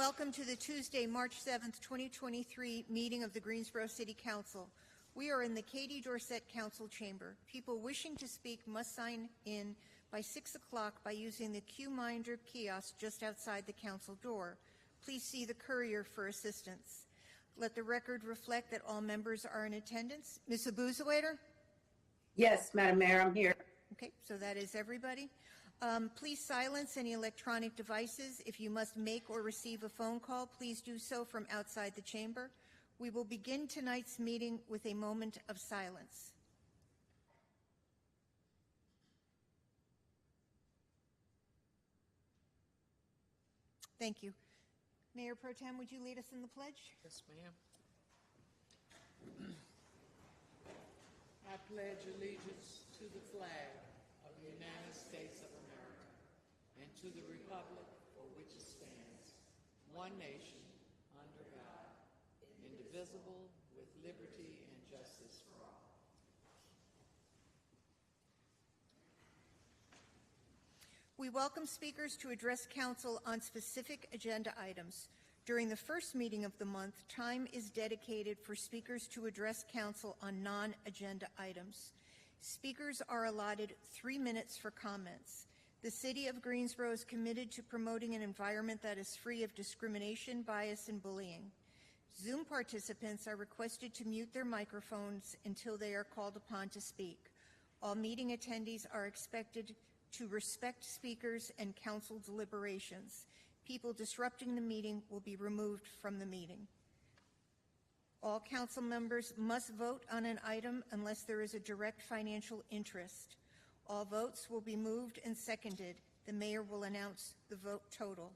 welcome to the Tuesday, March 7th, 2023 meeting of the Greensboro City Council. We are in the Katie Dorsett Council Chamber. People wishing to speak must sign in by 6 o'clock by using the Q-Minder kiosk just outside the council door. Please see the courier for assistance. Let the record reflect that all members are in attendance. Ms. Abuzawader? Yes, Madam Mayor, I'm here. Okay, so that is everybody. Please silence any electronic devices. If you must make or receive a phone call, please do so from outside the chamber. We will begin tonight's meeting with a moment of silence. Thank you. Mayor Pro Tem, would you lead us in the pledge? Yes, ma'am. I pledge allegiance to the flag of the United States of America and to the republic for which it stands, one nation, under God, indivisible, with liberty and justice for all. We welcome speakers to address council on specific agenda items. During the first meeting of the month, time is dedicated for speakers to address council on non-agenda items. Speakers are allotted 3 minutes for comments. The City of Greensboro is committed to promoting an environment that is free of discrimination, bias, and bullying. Zoom participants are requested to mute their microphones until they are called upon to speak. All meeting attendees are expected to respect speakers and council deliberations. People disrupting the meeting will be removed from the meeting. All council members must vote on an item unless there is a direct financial interest. All votes will be moved and seconded. The mayor will announce the vote total.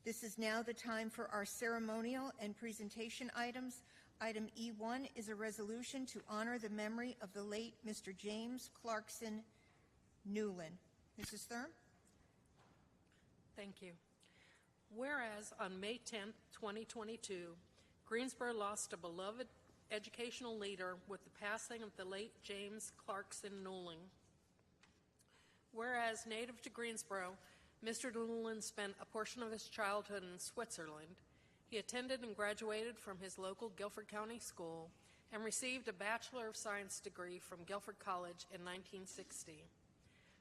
This is now the time for our ceremonial and presentation items. Item E1 is a resolution to honor the memory of the late Mr. James Clarkson Newland. Mrs. Thurm? Thank you. Whereas on May 10, 2022, Greensboro lost a beloved educational leader with the passing of the late James Clarkson Newland. Whereas native to Greensboro, Mr. Newland spent a portion of his childhood in Switzerland. He attended and graduated from his local Guilford County school and received a Bachelor of Science degree from Guilford College in 1960.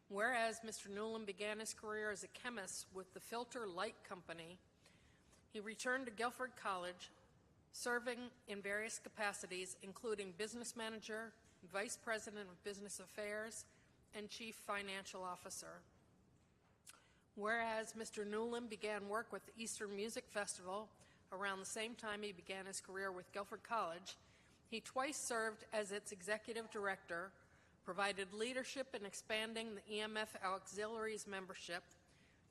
Whereas Mr. Newland began his career as a chemist with the Filter Light Company, he returned to Guilford College, serving in various capacities, including business manager, vice president of business affairs, and chief financial officer. Whereas Mr. Newland began work with the Eastern Music Festival around the same time he began his career with Guilford College, he twice served as its executive director, provided leadership in expanding the EMF Auxiliaries membership,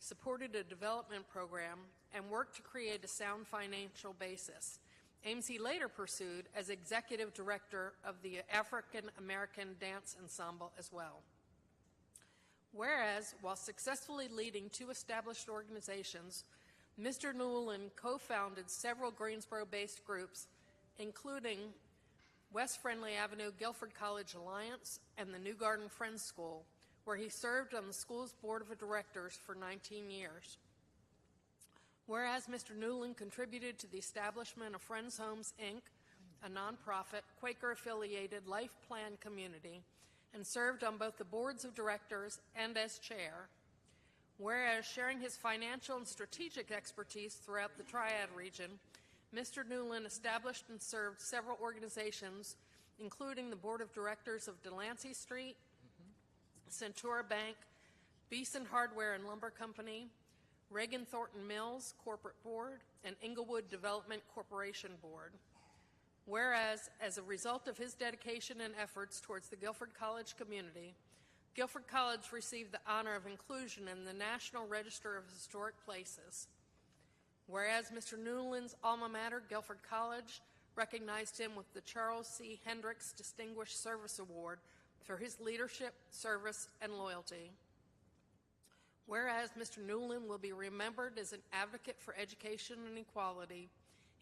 supported a development program, and worked to create a sound financial basis, aims he later pursued as executive director of the African American Dance Ensemble as well. Whereas, while successfully leading 2 established organizations, Mr. Newland co-founded several Greensboro-based groups, including West Friendly Avenue Guilford College Alliance and the New Garden Friends School, where he served on the school's board of directors for 19 years. Whereas Mr. Newland contributed to the establishment of Friends Homes, Inc., a nonprofit, Quaker-affiliated life plan community, and served on both the boards of directors and as chair. Whereas sharing his financial and strategic expertise throughout the Triad region, Mr. Newland established and served several organizations, including the board of directors of Delancey Street, Centura Bank, Beeson Hardware and Lumber Company, Reagan Thornton Mills Corporate Board, and Inglewood Development Corporation Board. Whereas, as a result of his dedication and efforts towards the Guilford College community, Guilford College received the honor of inclusion in the National Register of Historic Places. Whereas Mr. Newland's alma mater, Guilford College, recognized him with the Charles C. Hendricks Distinguished Service Award for his leadership, service, and loyalty. Whereas Mr. Newland will be remembered as an advocate for education and equality,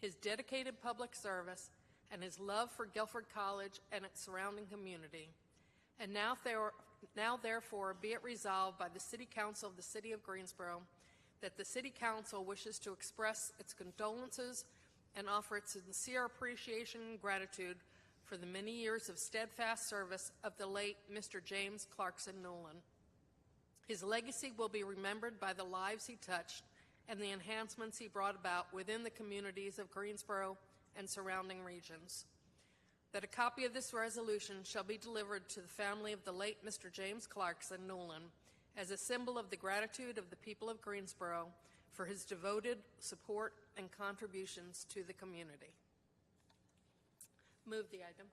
his dedicated public service, and his love for Guilford College and its surrounding community. And now therefore be it resolved by the City Council of the City of Greensboro that the City Council wishes to express its condolences and offer its sincere appreciation and gratitude for the many years of steadfast service of the late Mr. James Clarkson Newland. His legacy will be remembered by the lives he touched and the enhancements he brought about within the communities of Greensboro and surrounding regions. That a copy of this resolution shall be delivered to the family of the late Mr. James Clarkson Newland as a symbol of the gratitude of the people of Greensboro for his devoted support and contributions to the community. Move the item.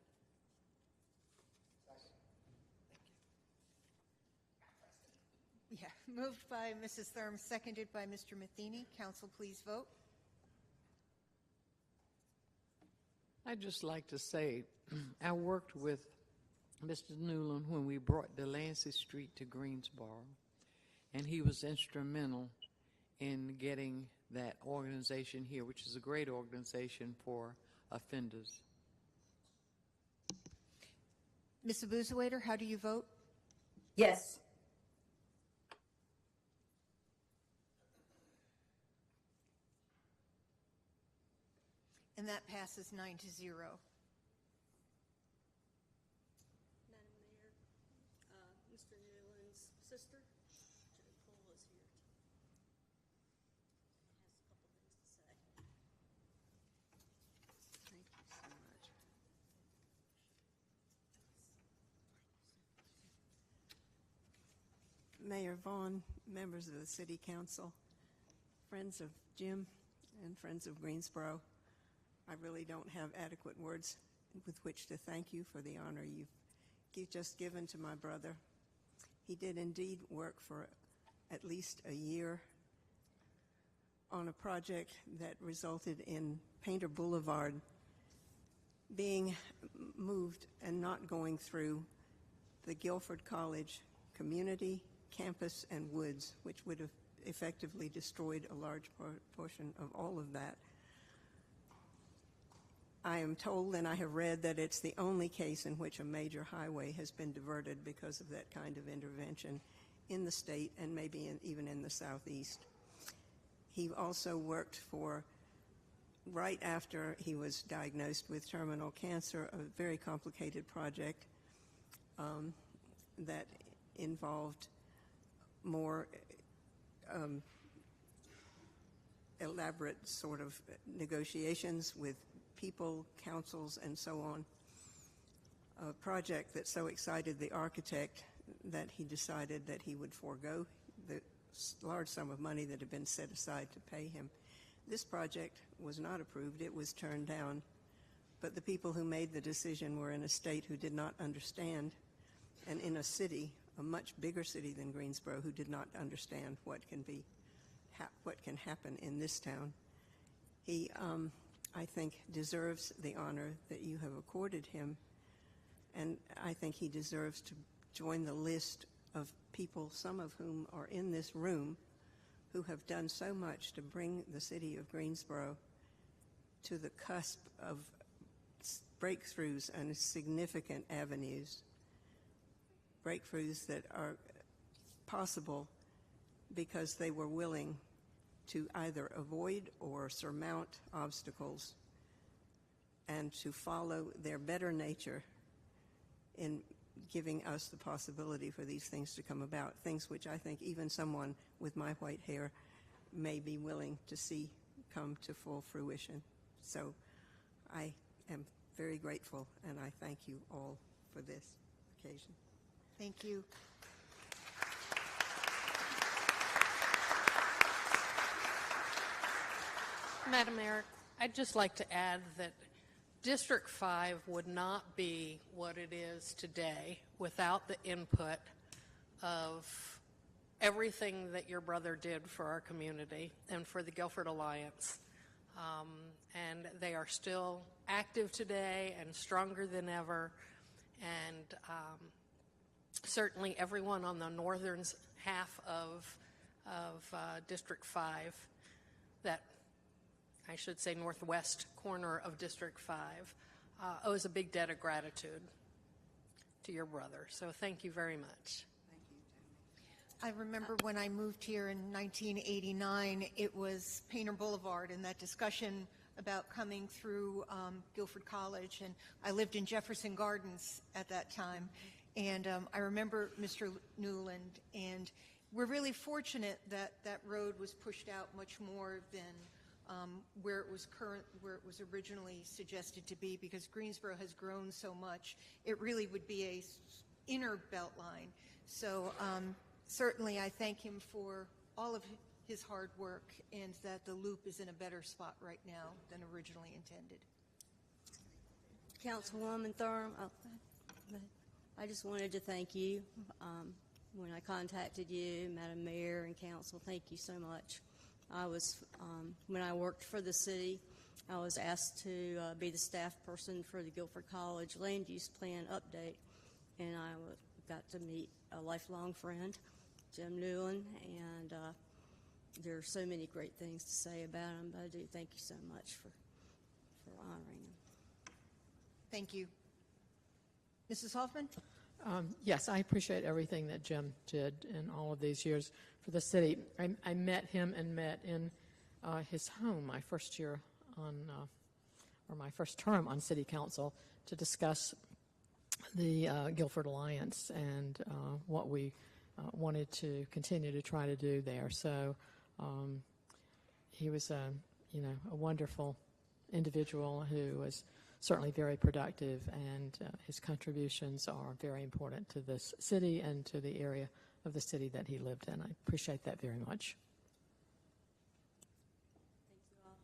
Yeah, moved by Mrs. Thurm, seconded by Mr. Matheny. Council, please vote. I'd just like to say, I worked with Mr. Newland when we brought Delancey Street to Greensboro, and he was instrumental in getting that organization here, which is a great organization for offenders. Ms. Abuzawader, how do you vote? Yes. And that passes 9-0. Madam Mayor, Mr. Newland's sister, Nicole, is here. Has a couple things to say. Thank you so much. Mayor Vaughn, members of the City Council, friends of Jim, and friends of Greensboro, I really don't have adequate words with which to thank you for the honor you've just given to my brother. He did indeed work for at least a year on a project that resulted in Painter Boulevard being moved and not going through the Guilford College community, campus, and woods, which would have effectively destroyed a large portion of all of that. I am told, and I have read, that it's the only case in which a major highway has been diverted because of that kind of intervention in the state and maybe even in the Southeast. He also worked for, right after he was diagnosed with terminal cancer, a very complicated project that involved more elaborate sort of negotiations with people, councils, and so on. A project that so excited the architect that he decided that he would forego the large sum of money that had been set aside to pay him. This project was not approved. It was turned down. But the people who made the decision were in a state who did not understand, and in a city, a much bigger city than Greensboro, who did not understand what can happen in this town. He, I think, deserves the honor that you have accorded him, and I think he deserves to join the list of people, some of whom are in this room, who have done so much to bring the city of Greensboro to the cusp of breakthroughs and significant avenues, breakthroughs that are possible because they were willing to either avoid or surmount obstacles and to follow their better nature in giving us the possibility for these things to come about, things which I think even someone with my white hair may be willing to see come to full fruition. So I am very grateful, and I thank you all for this occasion. Thank you. Madam Mayor, I'd just like to add that District 5 would not be what it is today without the input of everything that your brother did for our community and for the Guilford Alliance. And they are still active today and stronger than ever. And certainly everyone on the northern half of District 5, that I should say northwest corner of District 5, owes a big debt of gratitude to your brother. So thank you very much. Thank you, I remember when I moved here in 1989, it was Painter Boulevard, and that discussion about coming through Guilford College, and I lived in Jefferson Gardens at that time. And I remember Mr. Newland, and we're really fortunate that that road was pushed out much more than where it was originally suggested to be, because Greensboro has grown so much. It really would be a inner belt line. So certainly I thank him for all of his hard work, and that the loop is in a better spot right now than originally intended. Councilwoman Thurm, I just wanted to thank you. When I contacted you, Madam Mayor and Council, thank you so much. When I worked for the city, I was asked to be the staff person for the Guilford College Land Use Plan update, and I got to meet a lifelong friend, Jim Newland, and there are so many great things to say about him, but I do thank you so much for honoring him. Thank you. Mrs. Hoffman? Yes, I appreciate everything that Jim did in all of these years for the city. I met him and met in his home my first year on, or my first term on City Council, to discuss the Guilford Alliance and what we wanted to continue to try to do there. So he was a wonderful individual who was certainly very productive, and his contributions are very important to this city and to the area of the city that he lived in. I appreciate that very much. Thank you all.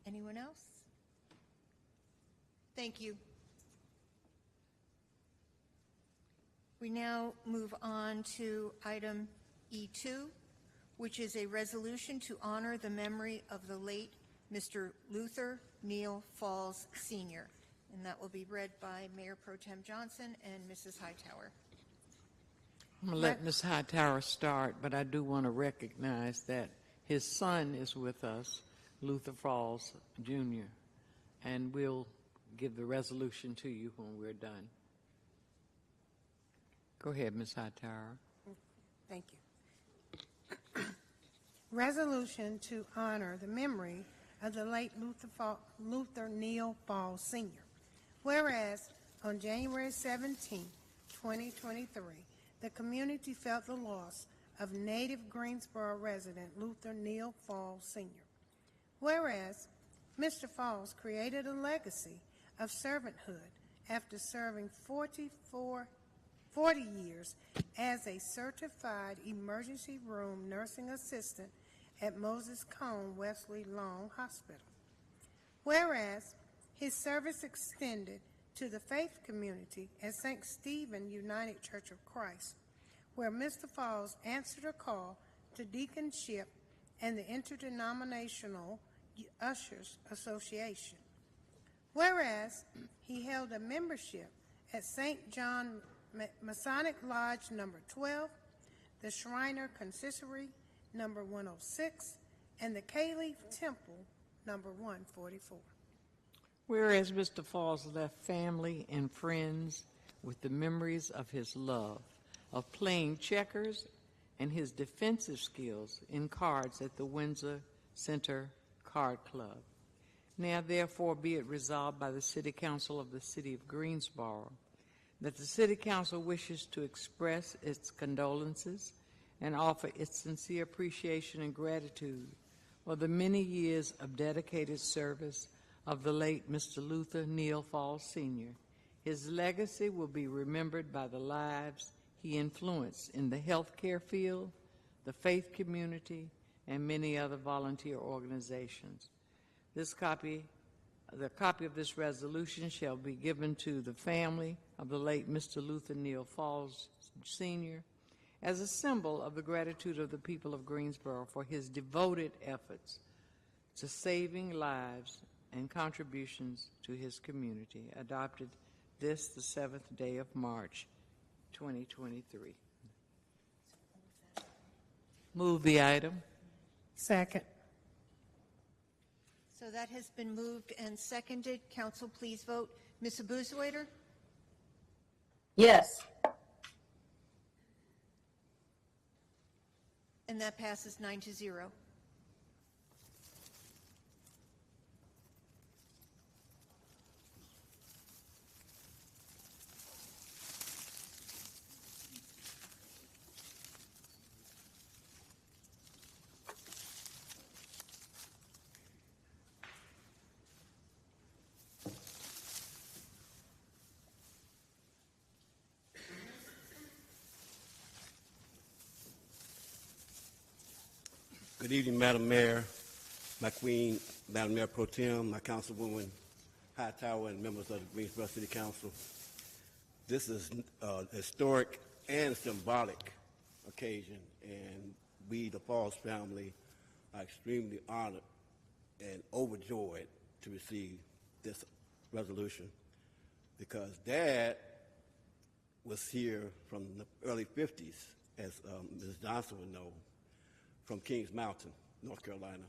Anyone else? Thank you. We now move on to item E2, which is a resolution to honor the memory of the late Mr. Luther Neal Falls Sr., and that will be read by Mayor Pro Tem Johnson and Mrs. Hightower. I'm going to let Ms. Hightower start, but I do want to recognize that his son is with us, Luther Falls Jr., and we'll give the resolution to you when we're done. Go ahead, Ms. Hightower. Thank you. Resolution to honor the memory of the late Luther Neal Falls Sr. Whereas on January 17, 2023, the community felt the loss of native Greensboro resident Luther Neal Falls Sr. Whereas Mr. Falls created a legacy of servanthood after serving 40 years as a certified emergency room nursing assistant at Moses Cone Wesley Long Hospital. Whereas his service extended to the faith community at St. Stephen United Church of Christ, where Mr. Falls answered a call to deaconship and the Interdenominational Ushers Association. Whereas he held a membership at St. John Masonic Lodge number 12, the Shriner Consistory number 106, and the Caliph Temple number 144. Whereas Mr. Falls left family and friends with the memories of his love of playing checkers and his defensive skills in cards at the Windsor Center Card Club. Now therefore be it resolved by the City Council of the City of Greensboro that the City Council wishes to express its condolences and offer its sincere appreciation and gratitude for the many years of dedicated service of the late Mr. Luther Neal Falls Sr. His legacy will be remembered by the lives he influenced in the healthcare field, the faith community, and many other volunteer organizations. The copy of this resolution shall be given to the family of the late Mr. Luther Neal Falls Sr. as a symbol of the gratitude of the people of Greensboro for his devoted efforts to saving lives and contributions to his community. Adopted this the 7th day of March, 2023. Move the item. Second. So that has been moved and seconded. Council, please vote. Ms. Abuzuader? Yes. And that passes 9-0. Good evening, Madam Mayor, my Queen, Madam Mayor Pro Tem, my Councilwoman Hightower, and members of the Greensboro City Council. This is a historic and symbolic occasion, and we, the Falls family, are extremely honored and overjoyed to receive this resolution because Dad was here from the early 50s, as Ms. Johnson would know, from Kings Mountain, North Carolina,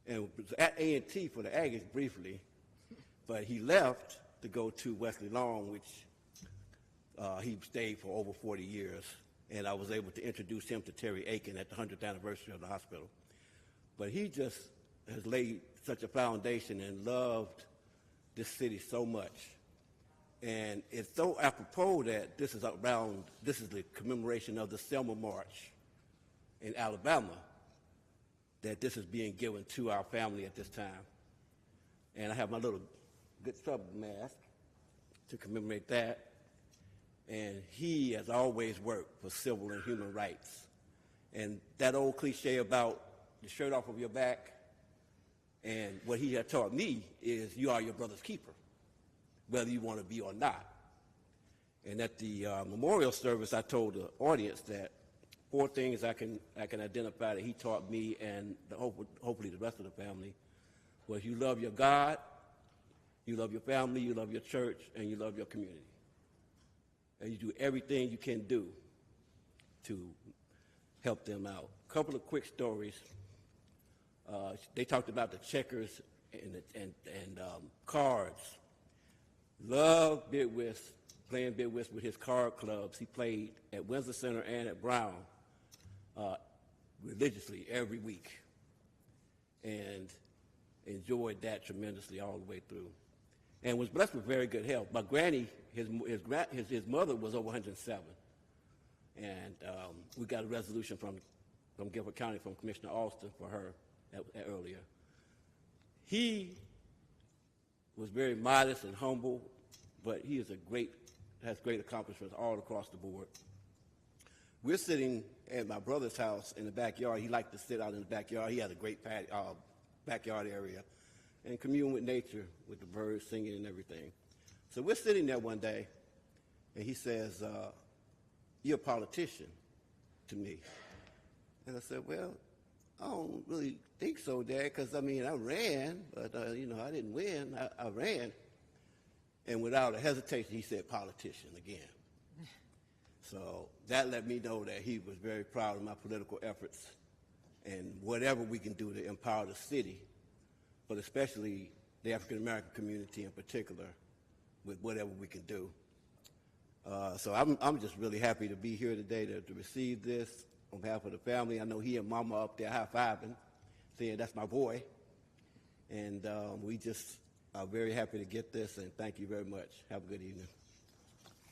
and was at A&T for the Aggies briefly, but he left to go to Wesley Long, which he stayed for over 40 years, and I was able to introduce him to Terry Aiken at the 100th anniversary of the hospital. But he just has laid such a foundation and loved this city so much. And it's so apropos that this is the commemoration of the Selma March in Alabama, that this is being given to our family at this time. And I have my little Good Trouble mask to commemorate that. And he has always worked for civil and human rights. And that old cliche about the shirt off of your back, and what he had taught me is you are your brother's keeper, whether you want to be or not. And at the memorial service, I told the audience that 4 things I can identify that he taught me and hopefully the rest of the family was you love your God, you love your family, you love your church, and you love your community. And you do everything you can do to help them out. A couple of quick stories. They talked about the checkers and cards. Loved bid whist, playing bid whist with his card clubs. He played at Windsor Center and at Brown religiously every week, and enjoyed that tremendously all the way through, and was blessed with very good health. My granny, his mother was over 107, and we got a resolution from Guilford County from Commissioner Alston for her earlier. He was very modest and humble, but he is has great accomplishments all across the board. We're sitting at my brother's house in the backyard. He liked to sit out in the backyard. He had a great backyard area and commune with nature, with the birds singing and everything. So we're sitting there one day, and he says, you're a politician to me. And I said, well, I don't really think so, Dad, because, I mean, I ran, but, I didn't win. I ran. And without a hesitation, he said, politician again. So that let me know that he was very proud of my political efforts and whatever we can do to empower the city, but especially the African-American community in particular, with whatever we can do. So I'm just really happy to be here today to receive this on behalf of the family. I know he and Mama up there high-fiving, saying that's my boy. And we just are very happy to get this, and thank you very much. Have a good evening.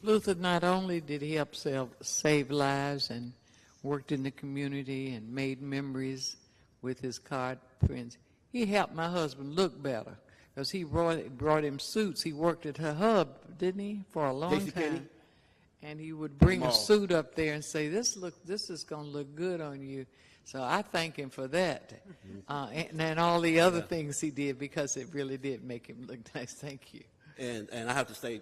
Luther, not only did he help save lives and worked in the community and made memories with his card friends, he helped my husband look better because he brought him suits. He worked at her hub, didn't he, for a long time? Penny? And he would bring a suit up there and say, this is going to look good on you. So I thank him for that. And all the other things he did, because it really did make him look nice. Thank you. And I have to say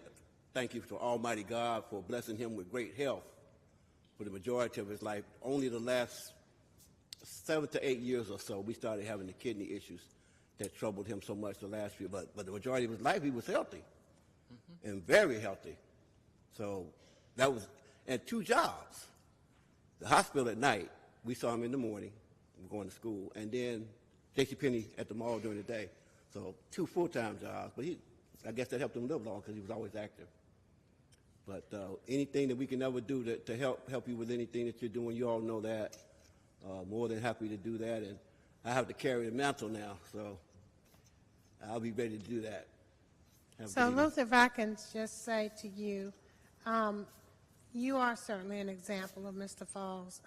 thank you to Almighty God for blessing him with great health for the majority of his life. Only the last 7 to 8 years or so, we started having the kidney issues that troubled him so much the last few. But the majority of his life, he was healthy and very healthy. So that was, and 2 jobs. The hospital at night, we saw him in the morning, going to school, and then JCPenney at the mall during the day. So 2 full-time jobs, but I guess that helped him live long because he was always active. But anything that we can ever do to help you with anything that you're doing, you all know that. more than happy to do that, and I have to carry the mantle now, so I'll be ready to do that. Have a So, good evening. Luther, if I can just say to you, you are certainly an example of Mr. Falls.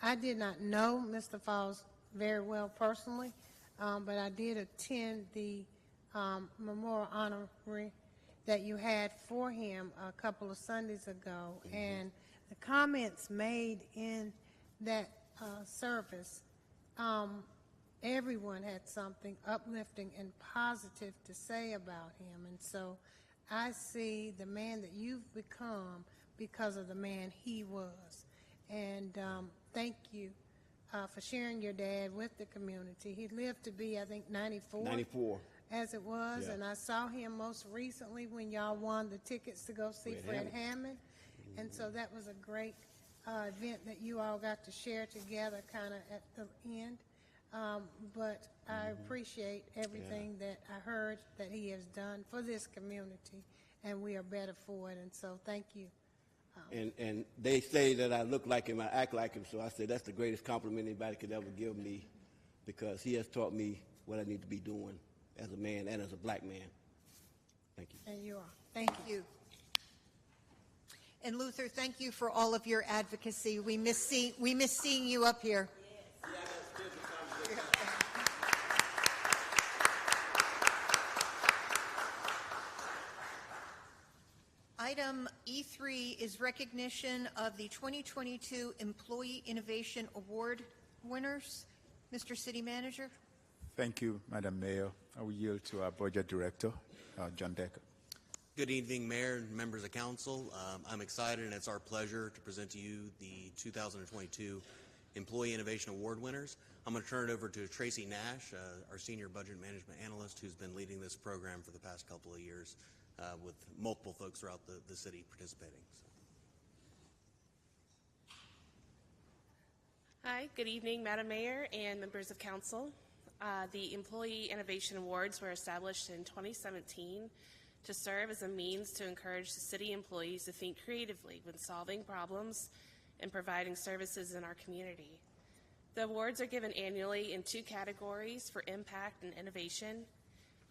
I did not know Mr. Falls very well personally, but I did attend the memorial honorary that you had for him a couple of Sundays ago, and the comments made in that service, everyone had something uplifting and positive to say about him. And so I see the man that you've become because of the man he was. And thank you for sharing your dad with the community. He lived to be, I think, 94. 94. As it was, Yeah. and I saw him most recently when y'all won the tickets to go see Fred Hammond. And so that was a great event that you all got to share together kind of at the end. But I appreciate everything that I heard that he has done for this community, and we are better for it, and so thank you. And they say that I look like him, I act like him, so I said that's the greatest compliment anybody could ever give me, because he has taught me what I need to be doing as a man and as a black man. Thank you. And you are. Thank you. And Luther, thank you for all of your advocacy. We miss seeing you up here. Item E3 is recognition of the 2022 Employee Innovation Award winners. Mr. City Manager. Thank you, Madam Mayor. I will yield to our Budget Director, John Decker. Good evening, Mayor and members of Council. I'm excited, and it's our pleasure to present to you the 2022 Employee Innovation Award winners. I'm going to turn it over to Tracy Nash, our Senior Budget Management Analyst, who's been leading this program for the past couple of years with multiple folks throughout the city participating. Hi, good evening, Madam Mayor and members of Council. The Employee Innovation Awards were established in 2017 to serve as a means to encourage the city employees to think creatively when solving problems and providing services in our community. The awards are given annually in two categories for impact and innovation.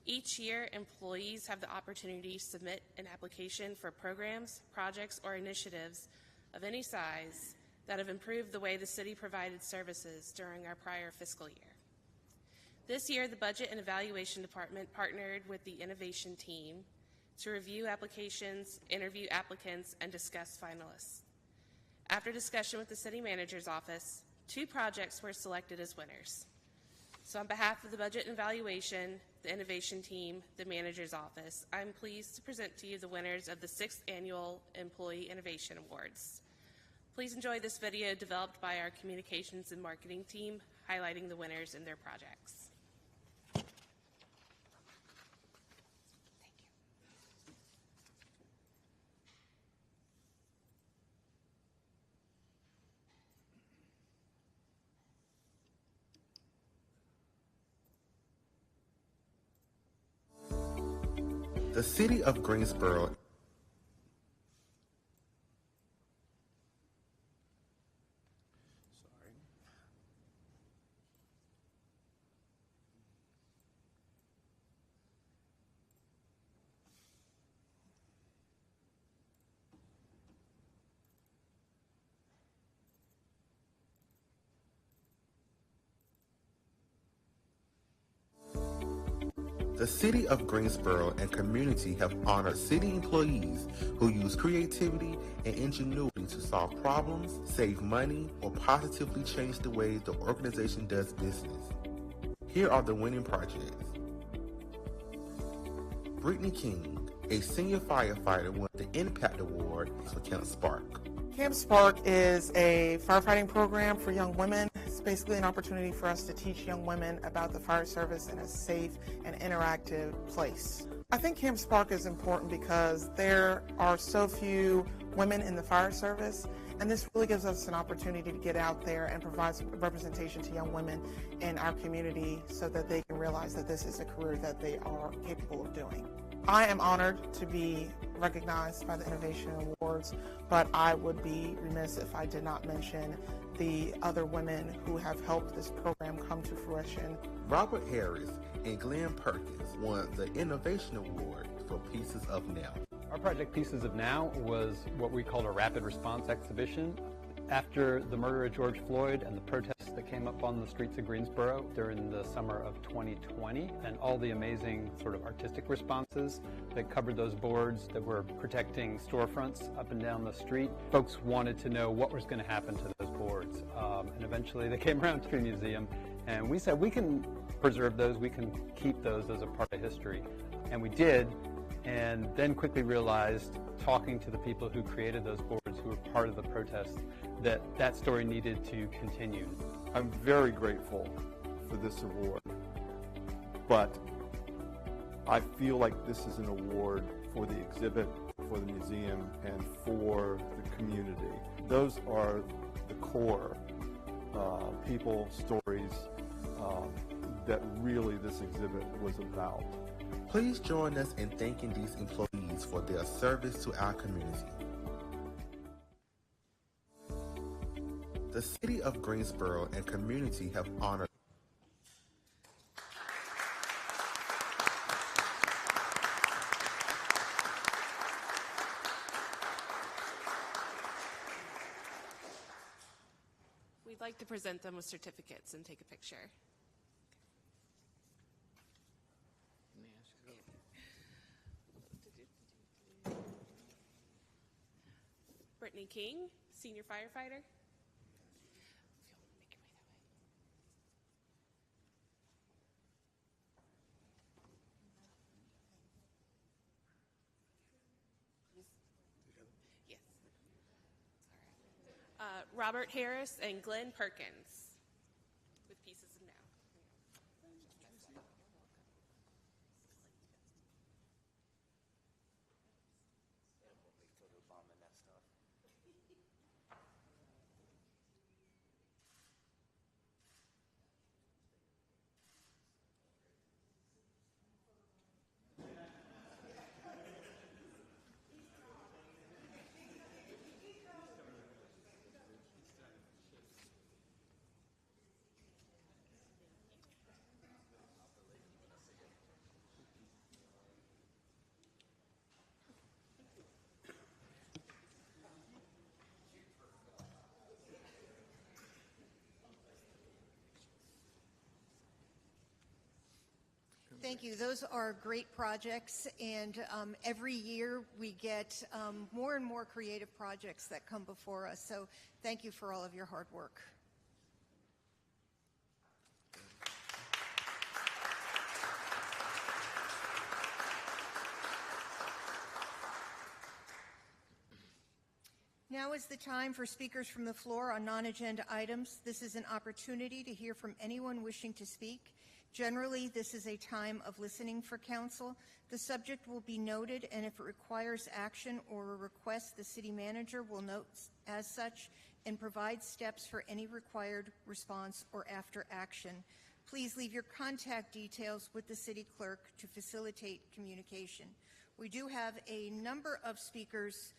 Each year, employees have the opportunity to submit an application for programs, projects, or initiatives of any size that have improved the way the city provided services during our prior fiscal year. This year, the Budget and Evaluation Department partnered with the Innovation Team to review applications, interview applicants, and discuss finalists. After discussion with the City Manager's Office, 2 projects were selected as winners. So on behalf of the Budget and Evaluation, the Innovation Team, the Manager's Office, I'm pleased to present to you the winners of the 6th Annual Employee Innovation Awards. Please enjoy this video developed by our Communications and Marketing team highlighting the winners and their projects. The City of Greensboro The City of Greensboro and community have honored city employees who use creativity and ingenuity to solve problems, save money, or positively change the way the organization does business. Here are the winning projects. Brittany King, a senior firefighter, won the Impact Award for Camp Spark. Camp Spark is a firefighting program for young women. It's basically an opportunity for us to teach young women about the fire service in a safe and interactive place. I think Camp Spark is important because there are so few women in the fire service, and this really gives us an opportunity to get out there and provide some representation to young women in our community so that they can realize that this is a career that they are capable of doing. I am honored to be recognized by the Innovation Awards, but I would be remiss if I did not mention the other women who have helped this program come to fruition. Robert Harris and Glenn Perkins won the Innovation Award for Pieces of Now. Our project Pieces of Now was what we called a rapid response exhibition. After the murder of George Floyd and the protests that came up on the streets of Greensboro during the summer of 2020, and all the amazing sort of artistic responses that covered those boards that were protecting storefronts up and down the street, folks wanted to know what was going to happen to those boards. And eventually they came around to the museum, and we said we can preserve those, we can keep those as a part of history. And we did, and then quickly realized, talking to the people who created those boards, who were part of the protests, that that story needed to continue. I'm very grateful for this award, but I feel like this is an award for the exhibit, for the museum, and for the community. Those are the core people, stories that really this exhibit was about. Please join us in thanking these employees for their service to our community. The City of Greensboro and community have honored We'd like to present them with certificates and take a picture. Brittany King, senior firefighter. Yes. Robert Harris and Glenn Perkins with Pieces of Now. Thank you. Those are great projects, and every year we get more and more creative projects that come before us. So thank you for all of your hard work. Now is the time for speakers from the floor on non-agenda items. This is an opportunity to hear from anyone wishing to speak. Generally, this is a time of listening for counsel. The subject will be noted, and if it requires action or a request, the city manager will note as such and provide steps for any required response or after action. Please leave your contact details with the city clerk to facilitate communication. We do have a number of speakers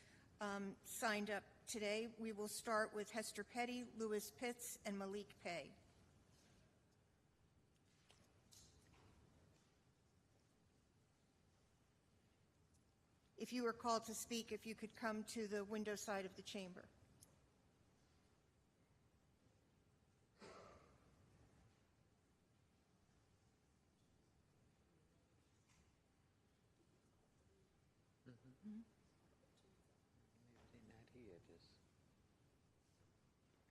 signed up today. We will start with Hester Petty, Louis Pitts, and Malik Pay. If you are called to speak, if you could come to the window side of the chamber.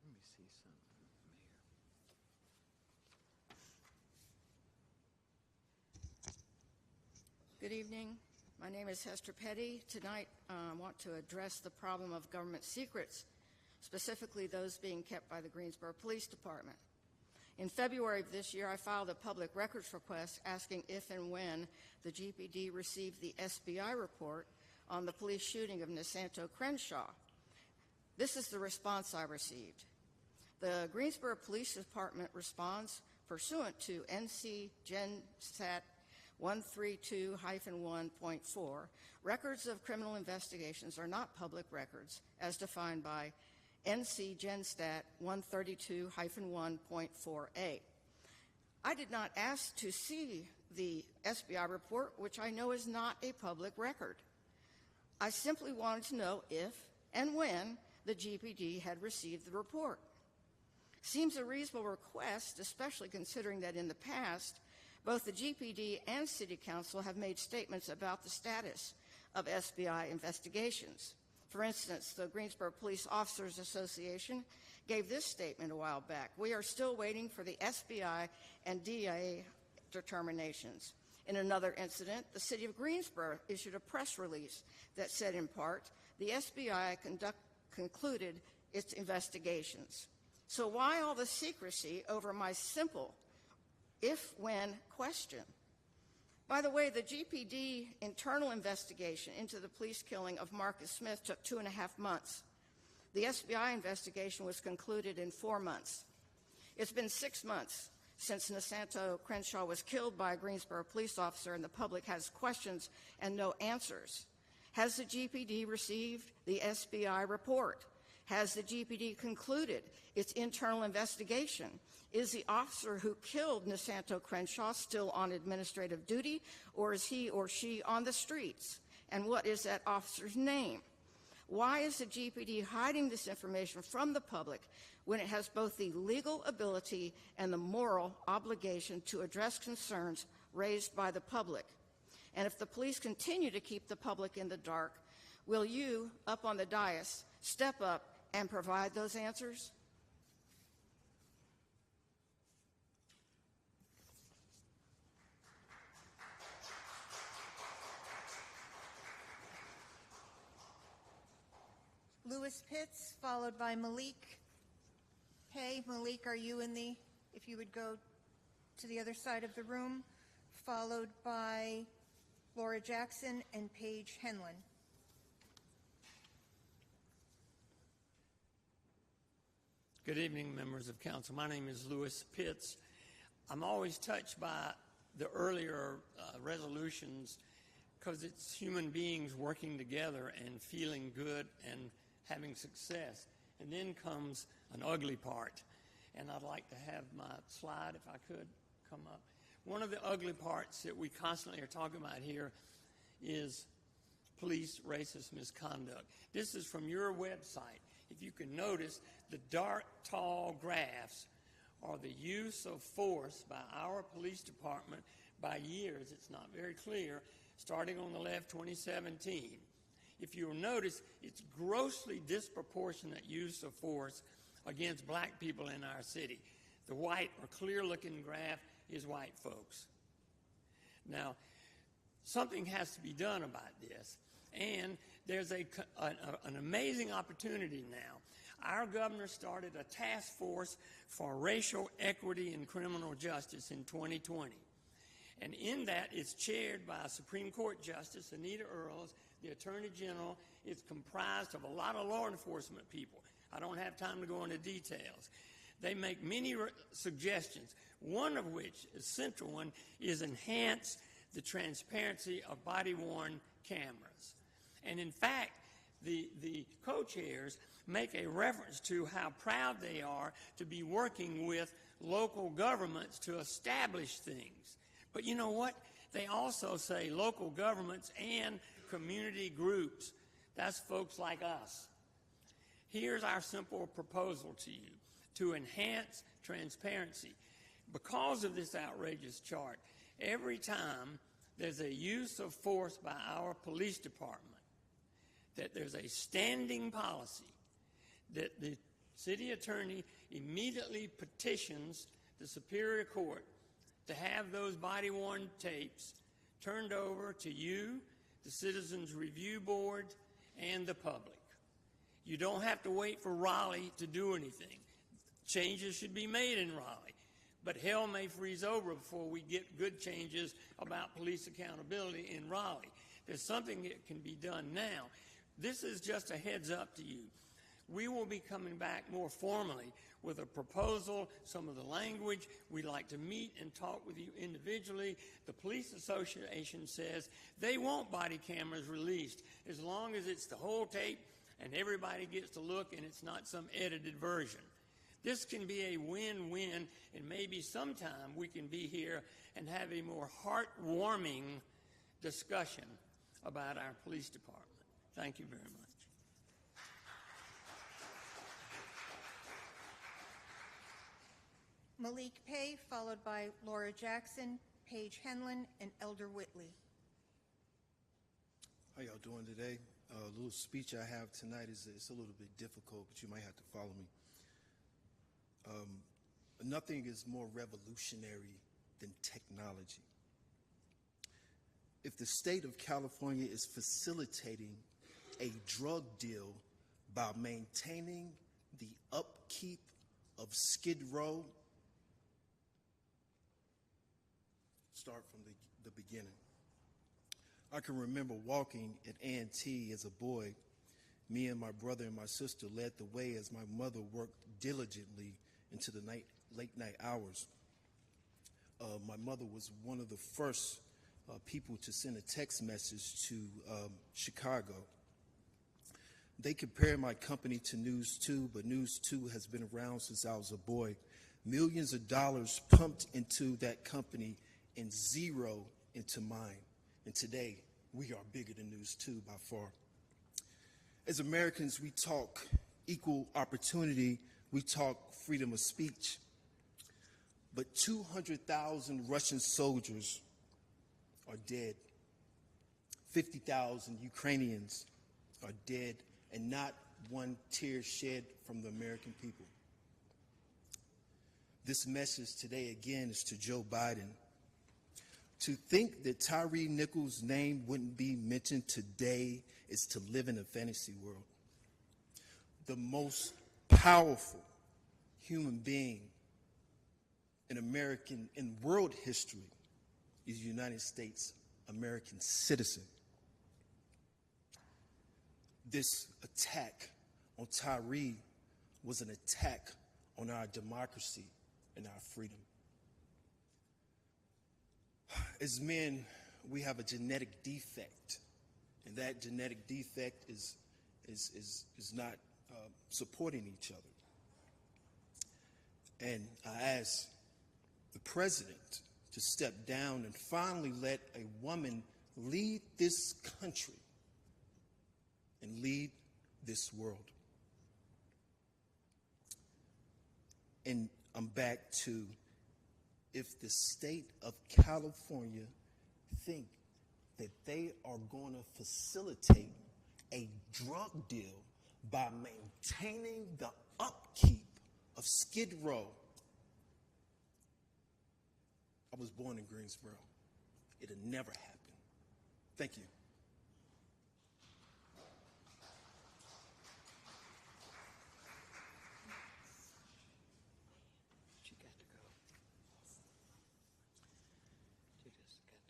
Let me see something, Mayor. Good evening. My name is Hester Petty. Tonight, I want to address the problem of government secrets, specifically those being kept by the Greensboro Police Department. In February of this year, I filed a public records request asking if and when the GPD received the SBI report on the police shooting of Nisanto Crenshaw. This is the response I received. The Greensboro Police Department responds pursuant to NC Gen Stat 132-1.4, records of criminal investigations are not public records as defined by NC Gen Stat 132-1.4a. I did not ask to see the SBI report, which I know is not a public record. I simply wanted to know if and when the GPD had received the report. Seems a reasonable request, especially considering that in the past, both the GPD and City Council have made statements about the status of SBI investigations. For instance, the Greensboro Police Officers Association gave this statement a while back: "We are still waiting for the SBI and DIA determinations." In another incident, the City of Greensboro issued a press release that said, in part, the SBI concluded its investigations. So why all the secrecy over my simple if-when question? By the way, the GPD internal investigation into the police killing of Marcus Smith took 2.5 months. The SBI investigation was concluded in 4 months. It's been 6 months since Nisanto Crenshaw was killed by a Greensboro police officer, and the public has questions and no answers. Has the GPD received the SBI report? Has the GPD concluded its internal investigation? Is the officer who killed Nisanto Crenshaw still on administrative duty, or is he or she on the streets? And what is that officer's name? Why is the GPD hiding this information from the public when it has both the legal ability and the moral obligation to address concerns raised by the public? And if the police continue to keep the public in the dark, will you, up on the dais, step up and provide those answers? Lewis Pitts, followed by Malik. Hey, Malik, are you in the, if you would go to the other side of the room, followed by Laura Jackson and Paige Henlon. Good evening, members of council. My name is Lewis Pitts. I'm always touched by the earlier resolutions because it's human beings working together and feeling good and having success. And then comes an ugly part. And I'd like to have my slide, if I could, come up. One of the ugly parts that we constantly are talking about here is police racist misconduct. This is from your website. If you can notice, the dark, tall graphs are the use of force by our police department by years. It's not very clear. Starting on the left, 2017. If you'll notice, it's grossly disproportionate use of force against black people in our city. The white or clear-looking graph is white folks. Now, something has to be done about this, and there's an amazing opportunity now. Our governor started a task force for racial equity in criminal justice in 2020. And in that, it's chaired by Supreme Court Justice Anita Earls, the Attorney General. It's comprised of a lot of law enforcement people. I don't have time to go into details. They make many suggestions, one of which, a central one, is enhance the transparency of body-worn cameras. And in fact, the co-chairs make a reference to how proud they are to be working with local governments to establish things. But you know what? They also say local governments and community groups. That's folks like us. Here's our simple proposal to you to enhance transparency. Because of this outrageous chart, every time there's a use of force by our police department, that there's a standing policy that the city attorney immediately petitions the Superior Court to have those body-worn tapes turned over to you, the Citizens Review Board, and the public. You don't have to wait for Raleigh to do anything. Changes should be made in Raleigh, but hell may freeze over before we get good changes about police accountability in Raleigh. There's something that can be done now. This is just a heads up to you. We will be coming back more formally with a proposal, some of the language. We'd like to meet and talk with you individually. The Police Association says they want body cameras released as long as it's the whole tape and everybody gets to look and it's not some edited version. This can be a win-win, and maybe sometime we can be here and have a more heartwarming discussion about our police department. Thank you very much. Malik Pay, followed by Laura Jackson, Paige Henlon, and Elder Whitley. How y'all doing today? A little speech I have tonight is it's a little bit difficult, but you might have to follow me. Nothing is more revolutionary than technology. If the state of California is facilitating a drug deal by maintaining the upkeep of Skid Row, start from the beginning. I can remember walking at A&T as a boy. Me and my brother and my sister led the way as my mother worked diligently into the late night hours. My mother was one of the first people to send a text message to Chicago. They compared my company to News 2, but News 2 has been around since I was a boy. Millions of dollars pumped into that company and zero into mine. And today, we are bigger than News 2 by far. As Americans, we talk equal opportunity, we talk freedom of speech, but 200,000 Russian soldiers are dead. 50,000 Ukrainians are dead, and not one tear shed from the American people. This message today again is to Joe Biden. To think that Tyree Nichols' name wouldn't be mentioned today is to live in a fantasy world. The most powerful human being in world history is a United States American citizen. This attack on Tyree was an attack on our democracy and our freedom. As men, we have a genetic defect, and that genetic defect is not supporting each other. And I asked the president to step down and finally let a woman lead this country and lead this world. And I'm back to, if the state of California think that they are going to facilitate a drug deal by maintaining the upkeep of Skid Row. I was born in Greensboro. It'll never happen. Thank you.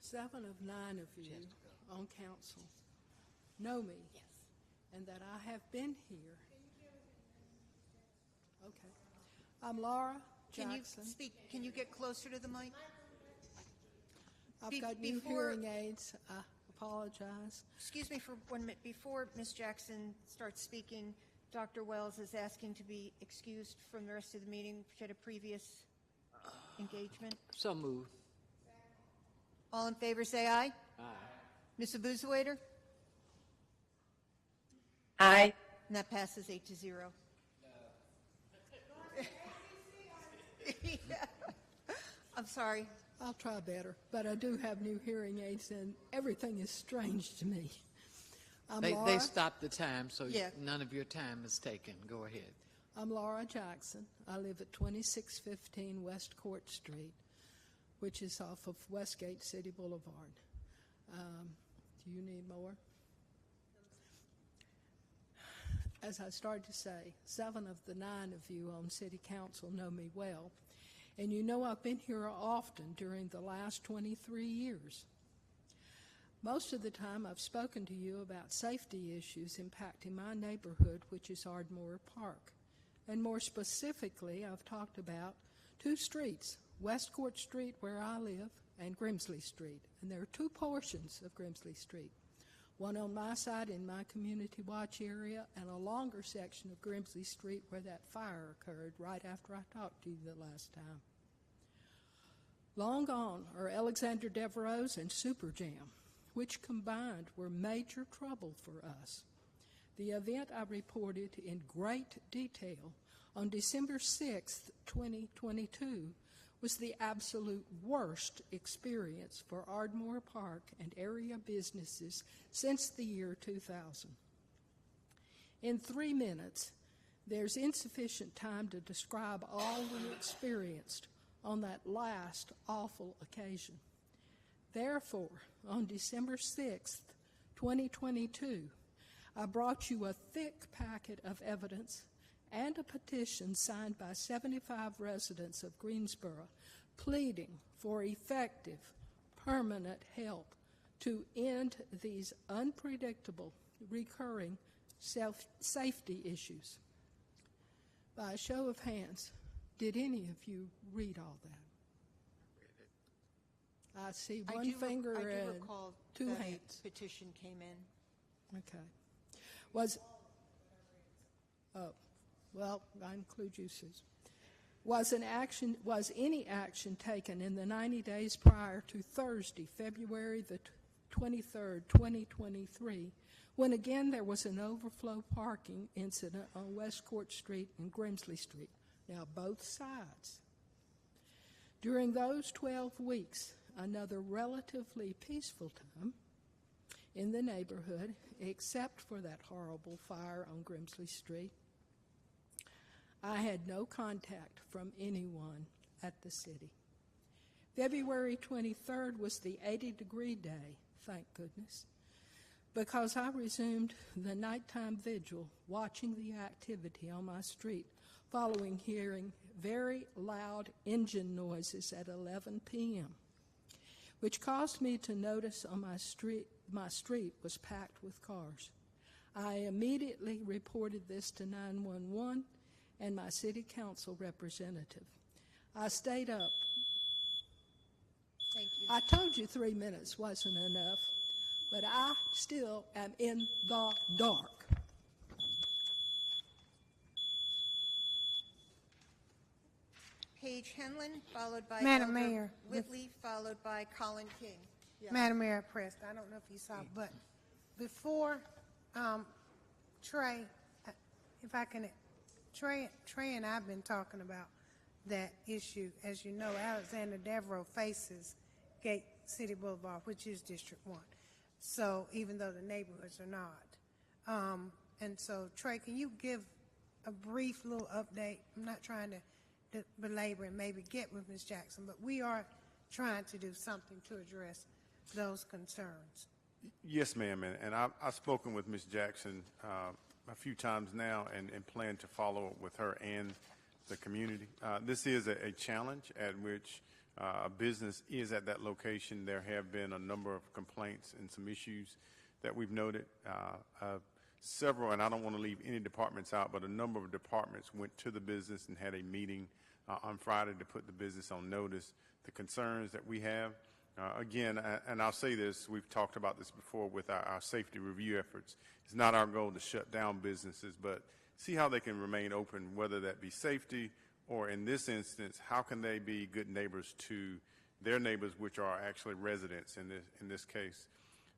Seven of 9 of you on council know me, and that I have been here. Okay. I'm Laura Jackson. Can you get closer to the mic? I've got new hearing aids. I apologize. Excuse me for 1 minute. Before Ms. Jackson starts speaking, Dr. Wells is asking to be excused from the rest of the meeting. She had a previous engagement. So moved. All in favor, say aye. Aye. Ms. Abuzawader? Aye. And that passes 8-0. Yeah. I'm sorry. I'll try better, but I do have new hearing aids, and everything is strange to me. They stopped the time, so Yeah. none of your time is taken. Go ahead. I'm Laura Jackson. I live at 2615 West Court Street, which is off of Westgate City Boulevard. Do you need more? As I started to say, 7 of the 9 of you on City Council know me well, and you know I've been here often during the last 23 years. Most of the time I've spoken to you about safety issues impacting my neighborhood, which is Ardmore Park. And more specifically, I've talked about two streets, West Court Street, where I live, and Grimsley Street. And there are two portions of Grimsley Street, one on my side in my community watch area, and a longer section of Grimsley Street where that fire occurred right after I talked to you the last time. Long gone are Alexander Devereaux's and Super Jam, which combined were major trouble for us. The event I reported in great detail on December 6th, 2022, was the absolute worst experience for Ardmore Park and area businesses since the year 2000. In 3 minutes, there's insufficient time to describe all we experienced on that last awful occasion. Therefore, on December 6th, 2022, I brought you a thick packet of evidence and a petition signed by 75 residents of Greensboro pleading for effective, permanent help to end these unpredictable, recurring safety issues. By a show of hands, did any of you read all that? I see one finger I do and recall two that hands. a petition came in. Okay. Well, I include you, Susan. Was any action taken in the 90 days prior to Thursday, February the 23rd, 2023, when again there was an overflow parking incident on West Court Street and Grimsley Street? Now, both sides. During those 12 weeks, another relatively peaceful time in the neighborhood, except for that horrible fire on Grimsley Street, I had no contact from anyone at the city. February 23rd was the 80-degree day, thank goodness, because I resumed the nighttime vigil watching the activity on my street following hearing very loud engine noises at 11 p.m., which caused me to notice on my street was packed with cars. I immediately reported this to 911 and my city council representative. I stayed up. Thank you. I told you 3 minutes wasn't enough, but I still am in the dark. Paige Henlin, followed by Madam Elder Mayor, Whitley, followed by Colin King. Yes. Madam Mayor, I pressed. I don't know if you saw, but before Trey, if I can, Trey and I've been talking about that issue. As you know, Alexander Devereaux faces Gate City Boulevard, which is District 1. So even though the neighborhoods are not. And so, Trey, can you give a brief little update? I'm not trying to belabor and maybe get with Ms. Jackson, but we are trying to do something to address those concerns. Yes, ma'am, and I've spoken with Ms. Jackson a few times now and plan to follow up with her and the community. This is a challenge at which a business is at that location. There have been a number of complaints and some issues that we've noted. Several, and I don't want to leave any departments out, but a number of departments went to the business and had a meeting on Friday to put the business on notice. The concerns that we have, again, and I'll say this, we've talked about this before with our safety review efforts. It's not our goal to shut down businesses, but see how they can remain open, whether that be safety or, in this instance, how can they be good neighbors to their neighbors, which are actually residents in this case.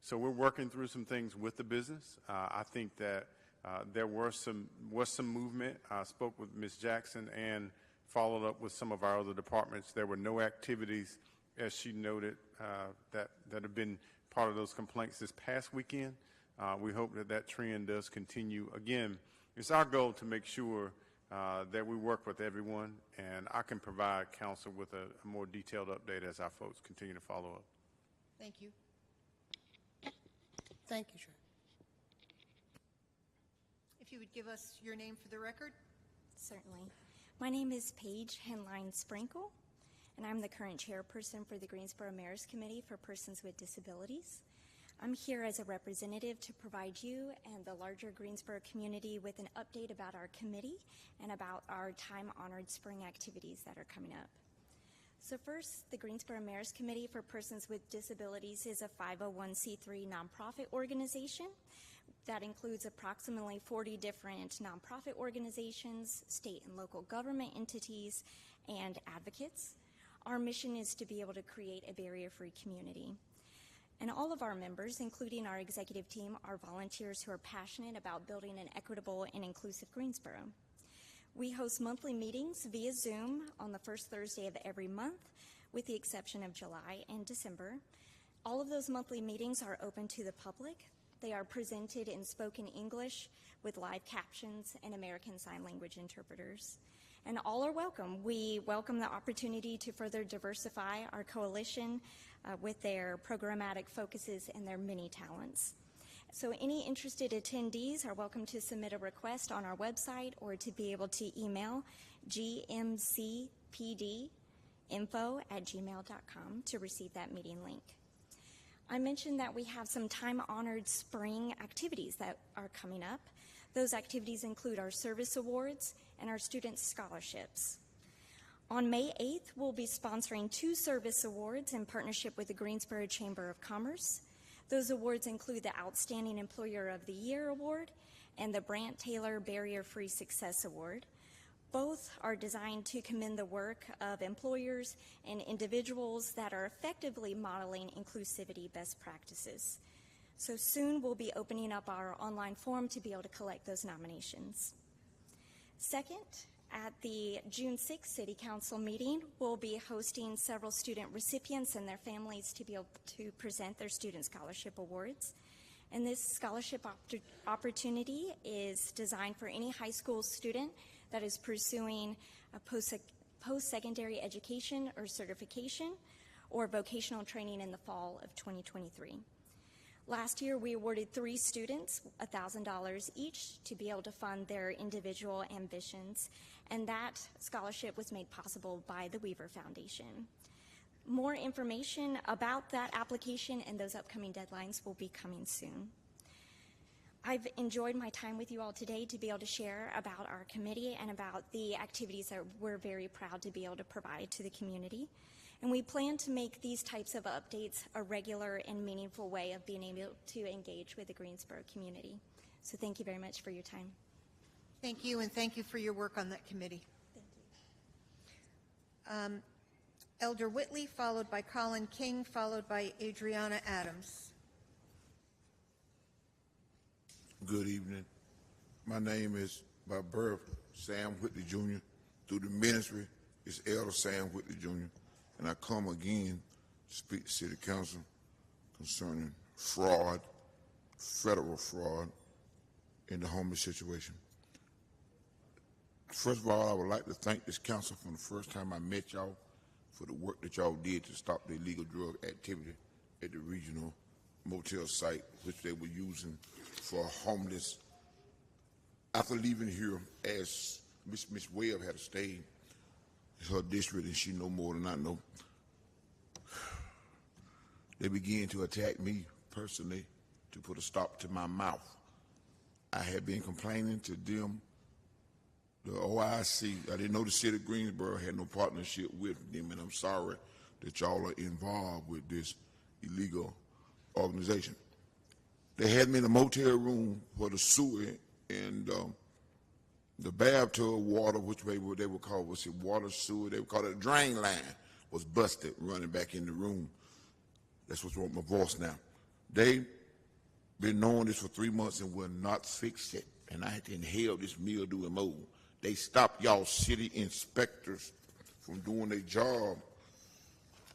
So we're working through some things with the business. I think that there was some movement. I spoke with Ms. Jackson and followed up with some of our other departments. There were no activities, as she noted, that have been part of those complaints this past weekend. We hope that trend does continue. Again, it's our goal to make sure that we work with everyone, and I can provide council with a more detailed update as our folks continue to follow up. Thank you. Thank you, Trey. If you would give us your name for the record. Certainly. My name is Paige Henline Sprinkle, and I'm the current chairperson for the Greensboro Mayor's Committee for Persons with Disabilities. I'm here as a representative to provide you and the larger Greensboro community with an update about our committee and about our time-honored spring activities that are coming up. So first, the Greensboro Mayor's Committee for Persons with Disabilities is a 501c3 nonprofit organization that includes approximately 40 different nonprofit organizations, state and local government entities, and advocates. Our mission is to be able to create a barrier-free community. And all of our members, including our executive team, are volunteers who are passionate about building an equitable and inclusive Greensboro. We host monthly meetings via Zoom on the first Thursday of every month, with the exception of July and December. All of those monthly meetings are open to the public. They are presented in spoken English with live captions and American Sign Language interpreters. And all are welcome. We welcome the opportunity to further diversify our coalition with their programmatic focuses and their many talents. So any interested attendees are welcome to submit a request on our website or to be able to email gmcpdinfo@gmail.com to receive that meeting link. I mentioned that we have some time-honored spring activities that are coming up. Those activities include our service awards and our student scholarships. On May 8th, we'll be sponsoring 2 service awards in partnership with the Greensboro Chamber of Commerce. Those awards include the Outstanding Employer of the Year Award and the Brant Taylor Barrier-Free Success Award. Both are designed to commend the work of employers and individuals that are effectively modeling inclusivity best practices. So soon we'll be opening up our online form to be able to collect those nominations. Second, at the June 6th City Council meeting, we'll be hosting several student recipients and their families to be able to present their student scholarship awards. And this scholarship opportunity is designed for any high school student that is pursuing a post-secondary education or certification or vocational training in the fall of 2023. Last year, we awarded 3 students $1,000 each to be able to fund their individual ambitions, and that scholarship was made possible by the Weaver Foundation. More information about that application and those upcoming deadlines will be coming soon. I've enjoyed my time with you all today to be able to share about our committee and about the activities that we're very proud to be able to provide to the community. And we plan to make these types of updates a regular and meaningful way of being able to engage with the Greensboro community. So thank you very much for your time. Thank you, and thank you for your work on that committee. Thank you. Elder Whitley, followed by Colin King, followed by Adriana Adams. Good evening. My name is, by birth, Sam Whitley Jr. Through the ministry, it's Elder Sam Whitley Jr. And I come again to speak to City Council concerning fraud, federal fraud, in the homeless situation. First of all, I would like to thank this council from the first time I met y'all for the work that y'all did to stop the illegal drug activity at the regional motel site, which they were using for homeless. After leaving here, as Miss Webb had stayed, it's her district and she know more than I know, they began to attack me personally to put a stop to my mouth. I had been complaining to them, the OIC. I didn't know the City of Greensboro had no partnership with them, and I'm sorry that y'all are involved with this illegal organization. They had me in a motel room for the sewer and the bathtub water, which they would call, was it water sewer? They would call it a drain line, was busted running back in the room. That's what's wrong with my voice now. They been knowing this for 3 months and will not fix it. And I had to inhale this mildew and mold. They stopped y'all city inspectors from doing their job.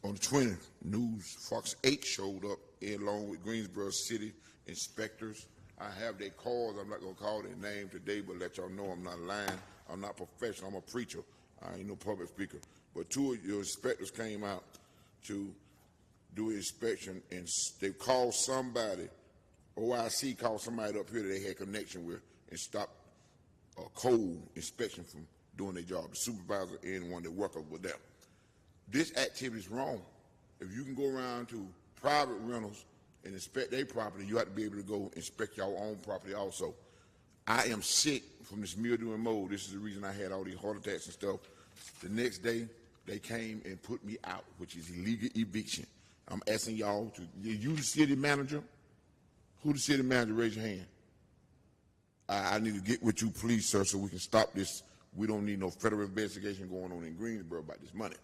On the 20th, News, Fox 8 showed up along with Greensboro City inspectors. I have their calls. I'm not going to call their name today, but let y'all know I'm not lying. I'm not professional. I'm a preacher. I ain't no public speaker. But 2 of your inspectors came out to do an inspection, and they called somebody, OIC called somebody up here that they had connection with, and stopped a cold inspection from doing their job, the supervisor and one that worked up with them. This activity is wrong. If you can go around to private rentals and inspect their property, you have to be able to go inspect your own property also. I am sick from this mildew and mold. This is the reason I had all these heart attacks and stuff. The next day, they came and put me out, which is illegal eviction. I'm asking y'all to, you the city manager? Who the city manager? Raise your hand. I need to get with you, please, sir, so we can stop this. We don't need no federal investigation going on in Greensboro about this money.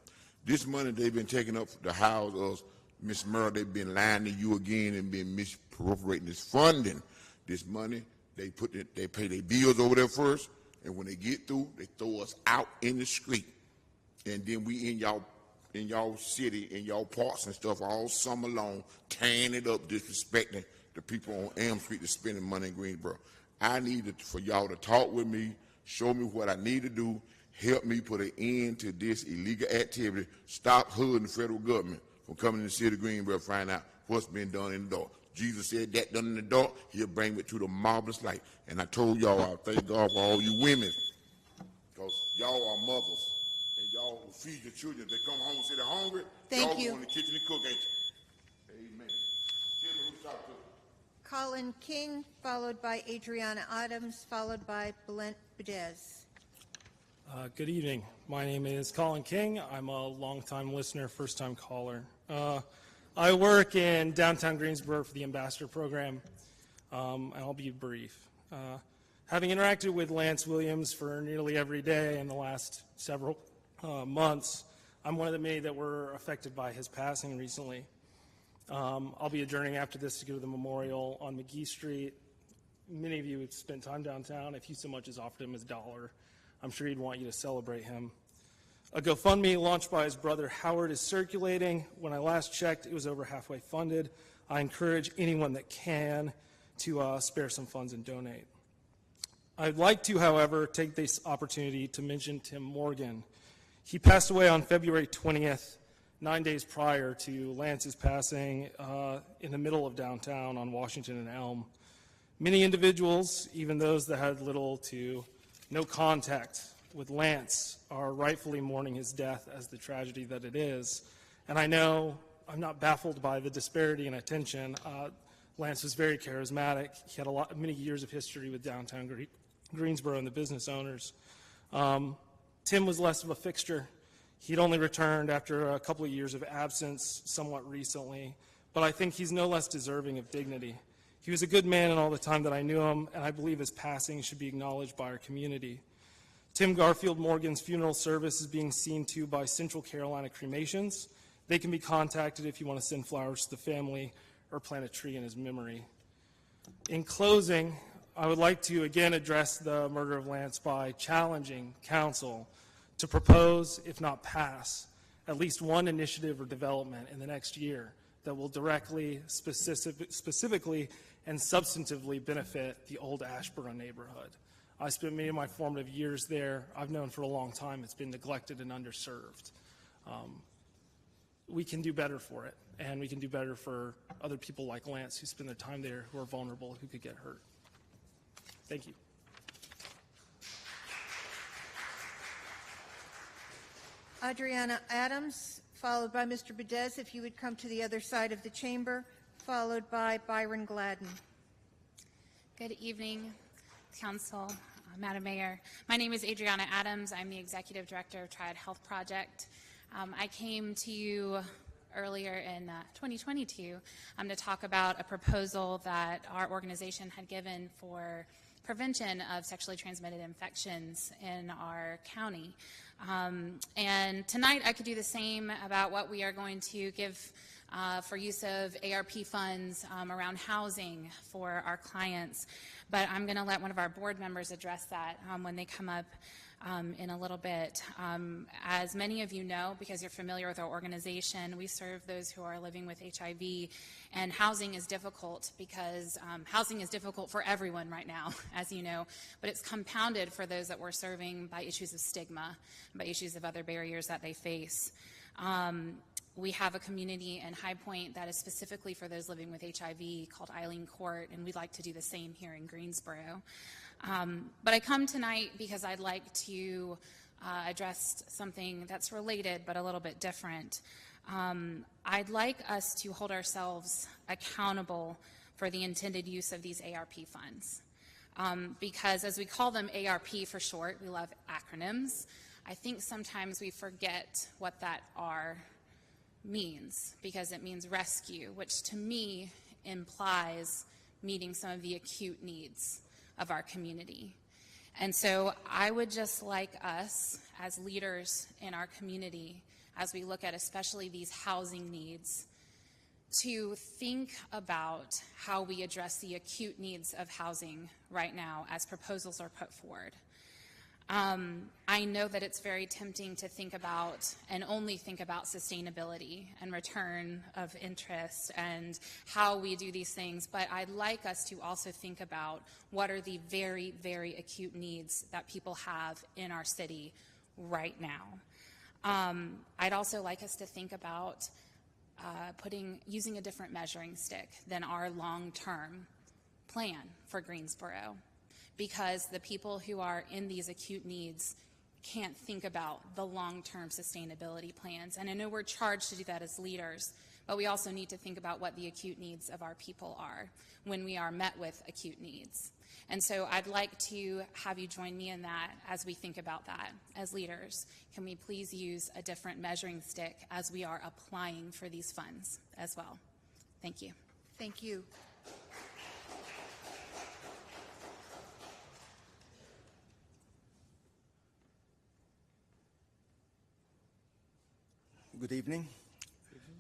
This money they've been taking up to house us, Miss Merle, they've been lying to you again and been misappropriating this funding. This money, they pay their bills over there first, and when they get through, they throw us out in the street. And then we in y'all city, in y'all parks and stuff all summer long, tearing it up, disrespecting the people on Elm Street that's spending money in Greensboro. I need for y'all to talk with me, show me what I need to do, help me put an end to this illegal activity, stop hooding the federal government from coming to the city of Greensboro to find out what's been done in the dark. Jesus said that done in the dark, he'll bring it to the marvelous light. And I told y'all, I thank God for all you women, because y'all are mothers, and y'all will feed your children. If they come home and say they're hungry, y'all go in the kitchen and cook, ain't you? Amen. Tell me who's talking to. Colin King, followed by Adriana Adams, followed by Belen Bedez. Good evening. My name is Colin King. I'm a longtime listener, first-time caller. I work in downtown Greensboro for the Ambassador Program, and I'll be brief. Having interacted with Lance Williams for nearly every day in the last several months, I'm one of the many that were affected by his passing recently. I'll be adjourning after this to go to the memorial on McGee Street. Many of you have spent time downtown. If you so much as offered him his $1, I'm sure he'd want you to celebrate him. A GoFundMe launched by his brother Howard is circulating. When I last checked, it was over halfway funded. I encourage anyone that can to spare some funds and donate. I'd like to, however, take this opportunity to mention Tim Morgan. He passed away on February 20th, 9 days prior to Lance's passing in the middle of downtown on Washington and Elm. Many individuals, even those that had little to no contact with Lance, are rightfully mourning his death as the tragedy that it is. And I know I'm not baffled by the disparity in attention. Lance was very charismatic. He had many years of history with downtown Greensboro and the business owners. Tim was less of a fixture. He'd only returned after a couple of years of absence somewhat recently, but I think he's no less deserving of dignity. He was a good man in all the time that I knew him, and I believe his passing should be acknowledged by our community. Tim Garfield Morgan's funeral service is being seen to by Central Carolina Cremations. They can be contacted if you want to send flowers to the family or plant a tree in his memory. In closing, I would like to again address the murder of Lance by challenging council to propose, if not pass, at least one initiative or development in the next year that will directly, specifically, and substantively benefit the old Ashboro neighborhood. I spent many of my formative years there. I've known for a long time it's been neglected and underserved. We can do better for it, and we can do better for other people like Lance who spend their time there, who are vulnerable, who could get hurt. Thank you. Adriana Adams, followed by Mr. Bedez, if you would come to the other side of the chamber, followed by Byron Gladden. Good evening, Council, Madam Mayor. My name is Adriana Adams. I'm the Executive Director of Triad Health Project. I came to you earlier in 2022 to talk about a proposal that our organization had given for prevention of sexually transmitted infections in our county. And tonight I could do the same about what we are going to give for use of ARP funds around housing for our clients. But I'm going to let one of our board members address that when they come up in a little bit. As many of you know, because you're familiar with our organization, we serve those who are living with HIV, and housing is difficult because housing is difficult for everyone right now, as you know, but it's compounded for those that we're serving by issues of stigma, by issues of other barriers that they face. We have a community in High Point that is specifically for those living with HIV called Eileen Court, and we'd like to do the same here in Greensboro. But I come tonight because I'd like to address something that's related but a little bit different. I'd like us to hold ourselves accountable for the intended use of these ARP funds. Because as we call them ARP for short, we love acronyms, I think sometimes we forget what that R means, because it means rescue, which to me implies meeting some of the acute needs of our community. And so I would just like us as leaders in our community, as we look at especially these housing needs, to think about how we address the acute needs of housing right now as proposals are put forward. I know that it's very tempting to think about and only think about sustainability and return of interest and how we do these things, but I'd like us to also think about what are the very, very acute needs that people have in our city right now. I'd also like us to think about using a different measuring stick than our long-term plan for Greensboro, because the people who are in these acute needs can't think about the long-term sustainability plans. And I know we're charged to do that as leaders, but we also need to think about what the acute needs of our people are when we are met with acute needs. And so I'd like to have you join me in that as we think about that as leaders. Can we please use a different measuring stick as we are applying for these funds as well? Thank you. Thank you. Good evening.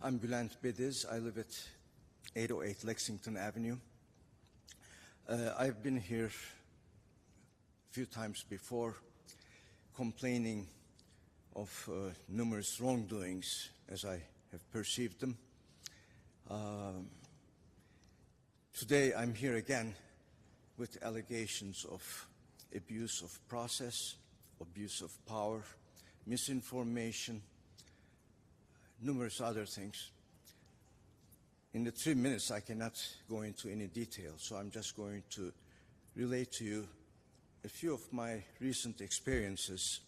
I'm Bülent Bediz. I live at 808 Lexington Avenue. I've been here a few times before complaining of numerous wrongdoings as I have perceived them. Today I'm here again with allegations of abuse of process, abuse of power, misinformation, numerous other things. In the 3 minutes, I cannot go into any detail, so I'm just going to relate to you a few of my recent experiences,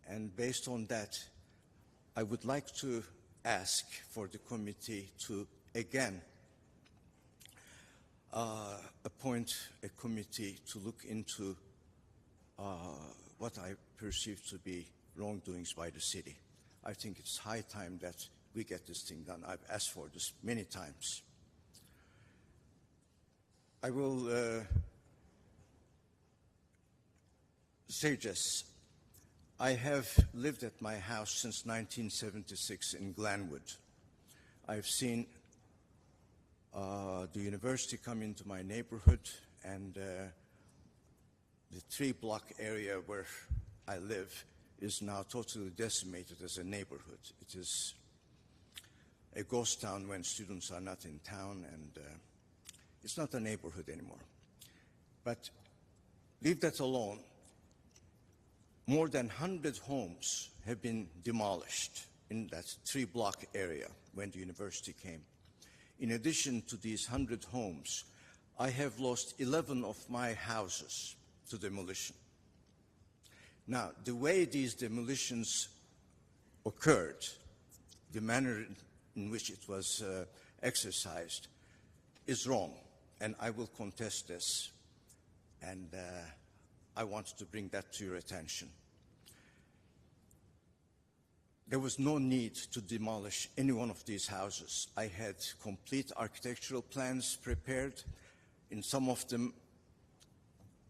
and based on that, I would like to ask for the committee to again appoint a committee to look into what I perceive to be wrongdoings by the city. I think it's high time that we get this thing done. I've asked for this many times. I will say this. I have lived at my house since 1976 in Glenwood. I've seen the university come into my neighborhood, and the 3-block area where I live is now totally decimated as a neighborhood. It is a ghost town when students are not in town, and it's not a neighborhood anymore. But leave that alone. More than 100 homes have been demolished in that 3-block area when the university came. In addition to these 100 homes, I have lost 11 of my houses to demolition. Now, the way these demolitions occurred, the manner in which it was exercised, is wrong, and I will contest this, and I want to bring that to your attention. There was no need to demolish any one of these houses. I had complete architectural plans prepared. In some of them,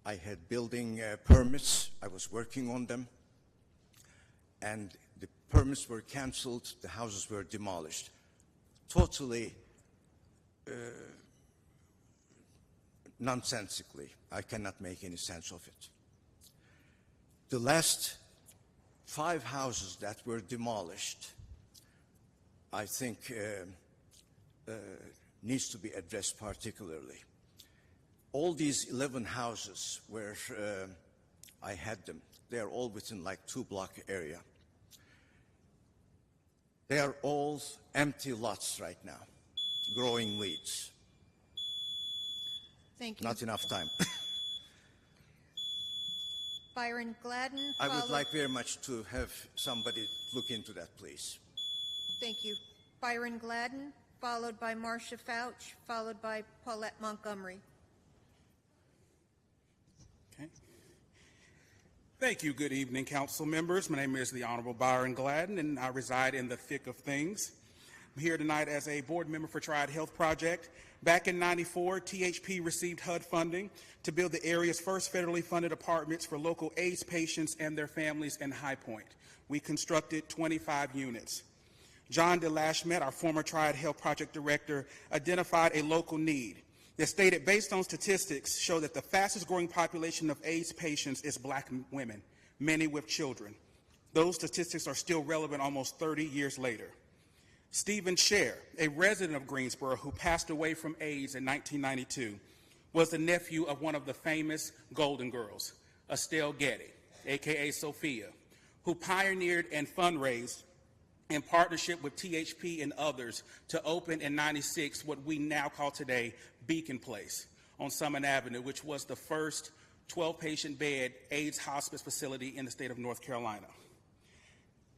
I had building permits. I was working on them, and the permits were canceled. The houses were demolished. Totally nonsensically. I cannot make any sense of it. The last 5 houses that were demolished, I think needs to be addressed particularly. All these 11 houses where I had them, they are all within like 2-block area. They are all empty lots right now, growing weeds. Thank you. Not enough time. Byron Gladden. I would like very much to have somebody look into that, please. Thank you. Byron Gladden, followed by Marcia Fouch, followed by Paulette Montgomery. Okay. Thank you. Good evening, council members. My name is the Honorable Byron Gladden, and I reside in the thick of things. I'm here tonight as a board member for Triad Health Project. Back in '94, THP received HUD funding to build the area's first federally funded apartments for local AIDS patients and their families in High Point. We constructed 25 units. John DeLashmet, our former Triad Health Project director, identified a local need that stated, based on statistics, show that the fastest growing population of AIDS patients is Black women, many with children. Those statistics are still relevant almost 30 years later. Stephen Scher, a resident of Greensboro who passed away from AIDS in 1992, was the nephew of one of the famous Golden Girls, Estelle Getty, aka Sophia, who pioneered and fundraised in partnership with THP and others to open in '96 what we now call today Beacon Place on Summit Avenue, which was the first 12-patient bed AIDS hospice facility in the state of North Carolina.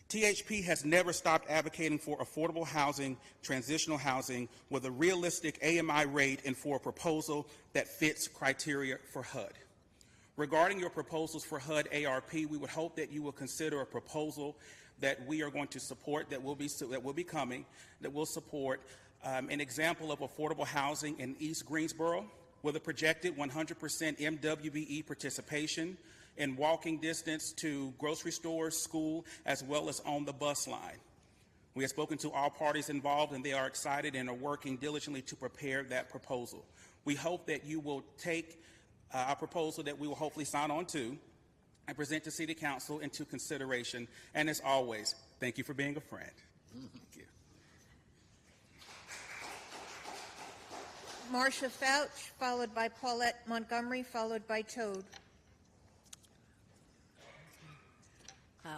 THP has never stopped advocating for affordable housing, transitional housing, with a realistic AMI rate and for a proposal that fits criteria for HUD. Regarding your proposals for HUD ARP, we would hope that you will consider a proposal that we are going to support, that will be coming, that will support an example of affordable housing in East Greensboro with a projected 100% MWBE participation, in walking distance to grocery stores, school, as well as on the bus line. We have spoken to all parties involved, and they are excited and are working diligently to prepare that proposal. We hope that you will take a proposal that we will hopefully sign on to and present to City Council into consideration. And as always, thank you for being a friend. Thank you. Marcia Fouch, followed by Paulette Montgomery, followed by Toad.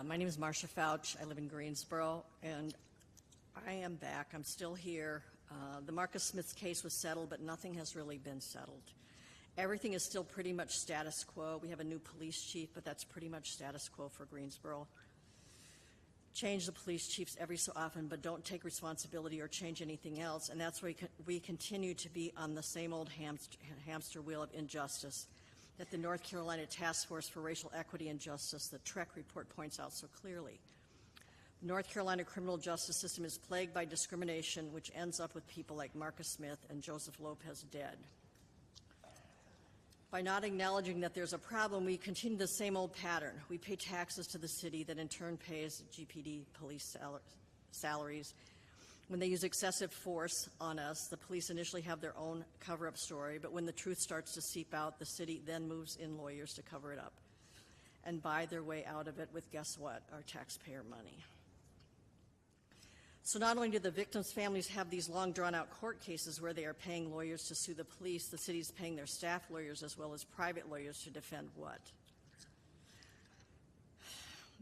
My name is Marcia Fouch. I live in Greensboro, and I am back. I'm still here. The Marcus Smith case was settled, but nothing has really been settled. Everything is still pretty much status quo. We have a new police chief, but that's pretty much status quo for Greensboro. Change the police chiefs every so often, but don't take responsibility or change anything else, and that's why we continue to be on the same old hamster wheel of injustice that the North Carolina Task Force for Racial Equity and Justice, the TREC report, points out so clearly. The North Carolina criminal justice system is plagued by discrimination, which ends up with people like Marcus Smith and Joseph Lopez dead. By not acknowledging that there's a problem, we continue the same old pattern. We pay taxes to the city that in turn pays GPD police salaries. When they use excessive force on us, the police initially have their own cover-up story, but when the truth starts to seep out, the city then moves in lawyers to cover it up and buy their way out of it with, guess what, our taxpayer money. So not only do the victims' families have these long drawn-out court cases where they are paying lawyers to sue the police, the city's paying their staff lawyers as well as private lawyers to defend what?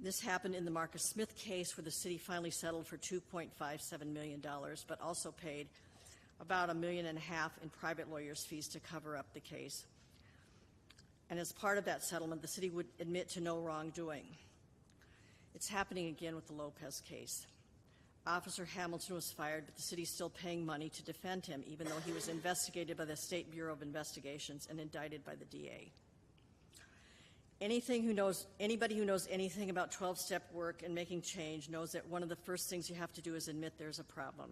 This happened in the Marcus Smith case, where the city finally settled for $2.57 million, but also paid about $1.5 million in private lawyers' fees to cover up the case. And as part of that settlement, the city would admit to no wrongdoing. It's happening again with the Lopez case. Officer Hamilton was fired, but the city's still paying money to defend him, even though he was investigated by the State Bureau of Investigations and indicted by the DA. Anybody who knows anything about 12-step work and making change knows that one of the first things you have to do is admit there's a problem.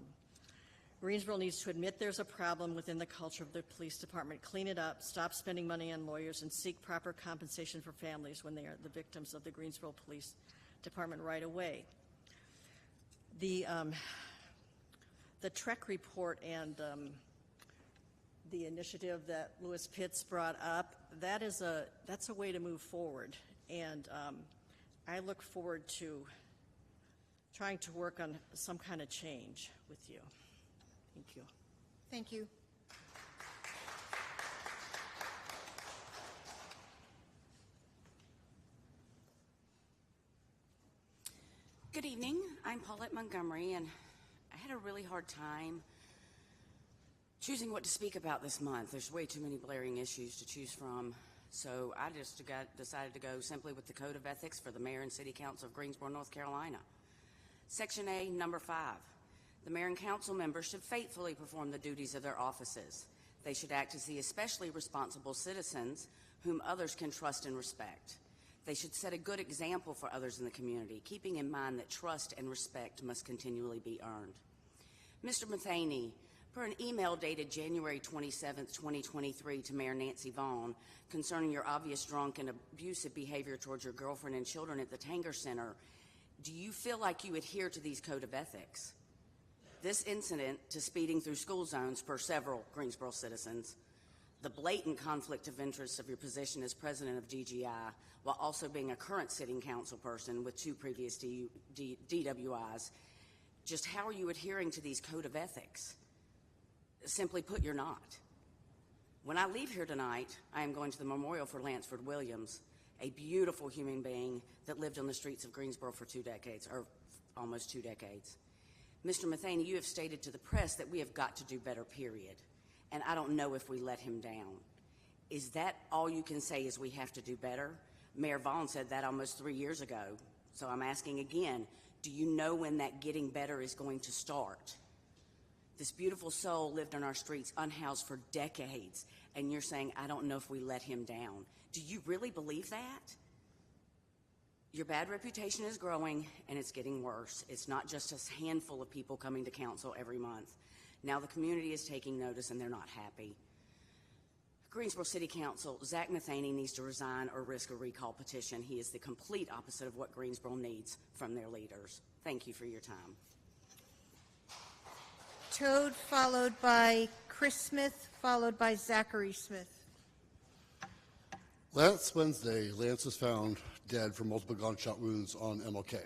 Greensboro needs to admit there's a problem within the culture of the police department, clean it up, stop spending money on lawyers, and seek proper compensation for families when they are the victims of the Greensboro Police Department right away. The TREC report and the initiative that Louis Pitts brought up, that's a way to move forward, and I look forward to trying to work on some kind of change with you. Thank you. Thank you. Good evening. I'm Paulette Montgomery, and I had a really hard time choosing what to speak about this month. There's way too many blaring issues to choose from, so I just decided to go simply with the Code of Ethics for the Mayor and City Council of Greensboro, North Carolina. Section A, number 5, The mayor and council members should faithfully perform the duties of their offices. They should act as the especially responsible citizens whom others can trust and respect. They should set a good example for others in the community, keeping in mind that trust and respect must continually be earned. Mr. Matheny, per an email dated January 27, 2023 to Mayor Nancy Vaughn concerning your obvious drunk and abusive behavior towards your girlfriend and children at the Tanger Center, do you feel like you adhere to these code of ethics? This incident to speeding through school zones per several Greensboro citizens, the blatant conflict of interest of your position as president of GGI while also being a current sitting council person with 2 previous DWIs, just how are you adhering to these code of ethics? Simply put, you're not. When I leave here tonight, I am going to the memorial for Lansford Williams, a beautiful human being that lived on the streets of Greensboro for 2 decades, or almost 2 decades. Mr. Matheny, you have stated to the press that we have got to do better, period. And I don't know if we let him down. Is that all you can say is we have to do better? Mayor Vaughn said that almost 3 years ago. So I'm asking again, do you know when that getting better is going to start? This beautiful soul lived on our streets unhoused for decades, and you're saying, I don't know if we let him down. Do you really believe that? Your bad reputation is growing, and it's getting worse. It's not just a handful of people coming to council every month. Now the community is taking notice, and they're not happy. Greensboro City Council, Zach Matheny needs to resign or risk a recall petition. He is the complete opposite of what Greensboro needs from their leaders. Thank you for your time. Toad, followed by Chris Smith, followed by Zachary Smith. Last Wednesday, Lance was found dead from multiple gunshot wounds on MLK.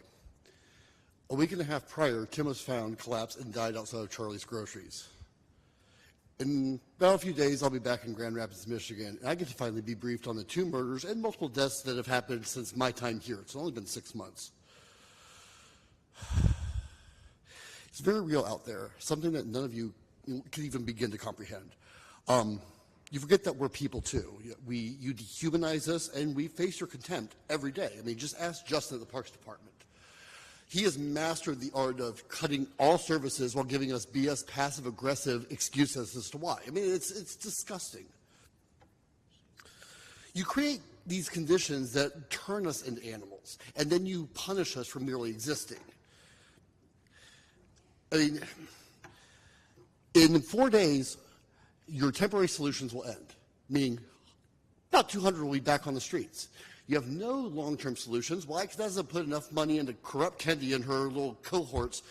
A week and a half prior, Tim was found collapsed and died outside of Charlie's Groceries. In about a few days, I'll be back in Grand Rapids, Michigan, and I get to finally be briefed on the 2 murders and multiple deaths that have happened since my time here. It's only been 6 months. It's very real out there, something that none of you can even begin to comprehend. You forget that we're people too. You dehumanize us, and we face your contempt every day. I mean, just ask Justin at the Parks Department. He has mastered the art of cutting all services while giving us BS passive-aggressive excuses as to why. I mean, it's disgusting. You create these conditions that turn us into animals, and then you punish us for merely existing. I mean, in 4 days, your temporary solutions will end, meaning about 200 will be back on the streets. You have no long-term solutions. Why? Because that doesn't put enough money into corrupt Kendi and her little cohorts,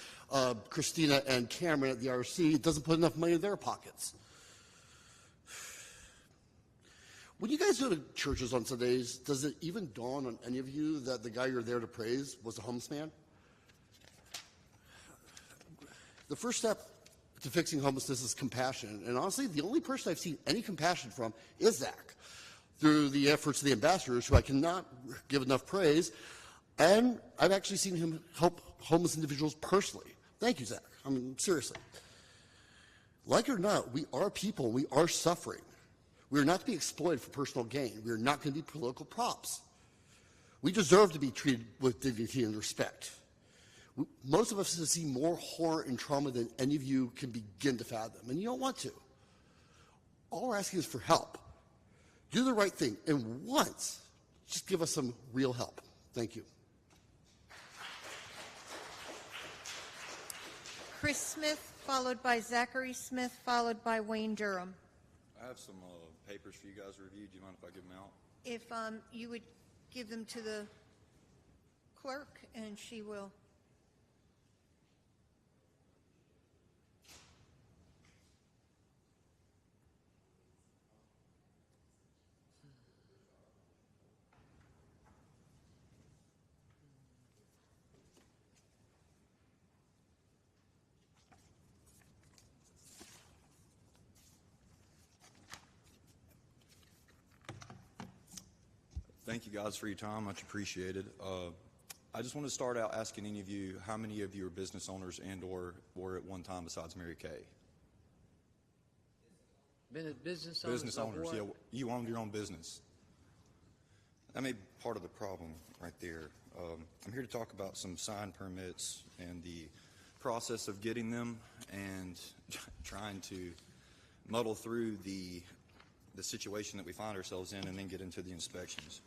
Christina and Cameron at the RC. It doesn't put enough money in their pockets. When you guys go to churches on Sundays, does it even dawn on any of you that the guy you're there to praise was a homeless man? The first step to fixing homelessness is compassion. And honestly, the only person I've seen any compassion from is Zach, through the efforts of the ambassadors, who I cannot give enough praise. And I've actually seen him help homeless individuals personally. Thank you, Zach. I mean, seriously. Like it or not, we are people. We are suffering. We are not to be exploited for personal gain. We are not going to be political props. We deserve to be treated with dignity and respect. Most of us have seen more horror and trauma than any of you can begin to fathom, and you don't want to. All we're asking is for help. Do the right thing, and once, just give us some real help. Thank you. Chris Smith, followed by Zachary Smith, followed by Wayne Durham. I have some papers for you guys to review. Do you mind if I give them out? If you would give them to the clerk, and she will. Thank you guys for your time. Much appreciated. I just want to start out asking any of you, how many of you are business owners and or were at one time besides Mary Kay? Been a business owners? Business owners, yeah. You owned your own business. That may be part of the problem right there. I'm here to talk about some sign permits and the process of getting them and trying to muddle through the situation that we find ourselves in and then get into the inspections.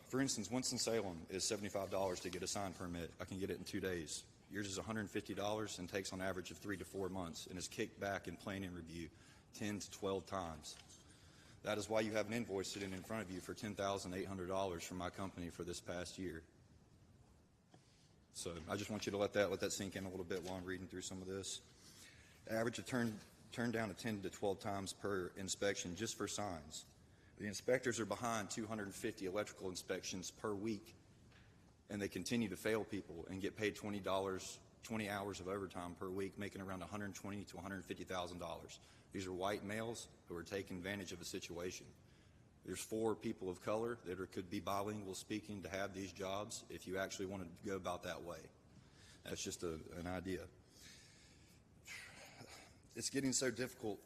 For instance, Winston-Salem is $75 to get a sign permit. I can get it in 2 days. Yours is $150 and takes on average of 3 to 4 months and is kicked back in planning review 10 to 12 times. That is why you have an invoice sitting in front of you for $10,800 from my company for this past year. So I just want you to let that sink in a little bit while I'm reading through some of this. Average of turn down to 10 to 12 times per inspection just for signs. The inspectors are behind 250 electrical inspections per week, and they continue to fail people and get paid $20, 20 hours of overtime per week, making around $120,000 to $150,000. These are white males who are taking advantage of the situation. There's 4 people of color that could be bilingual speaking to have these jobs if you actually wanted to go about that way. That's just an idea. It's getting so difficult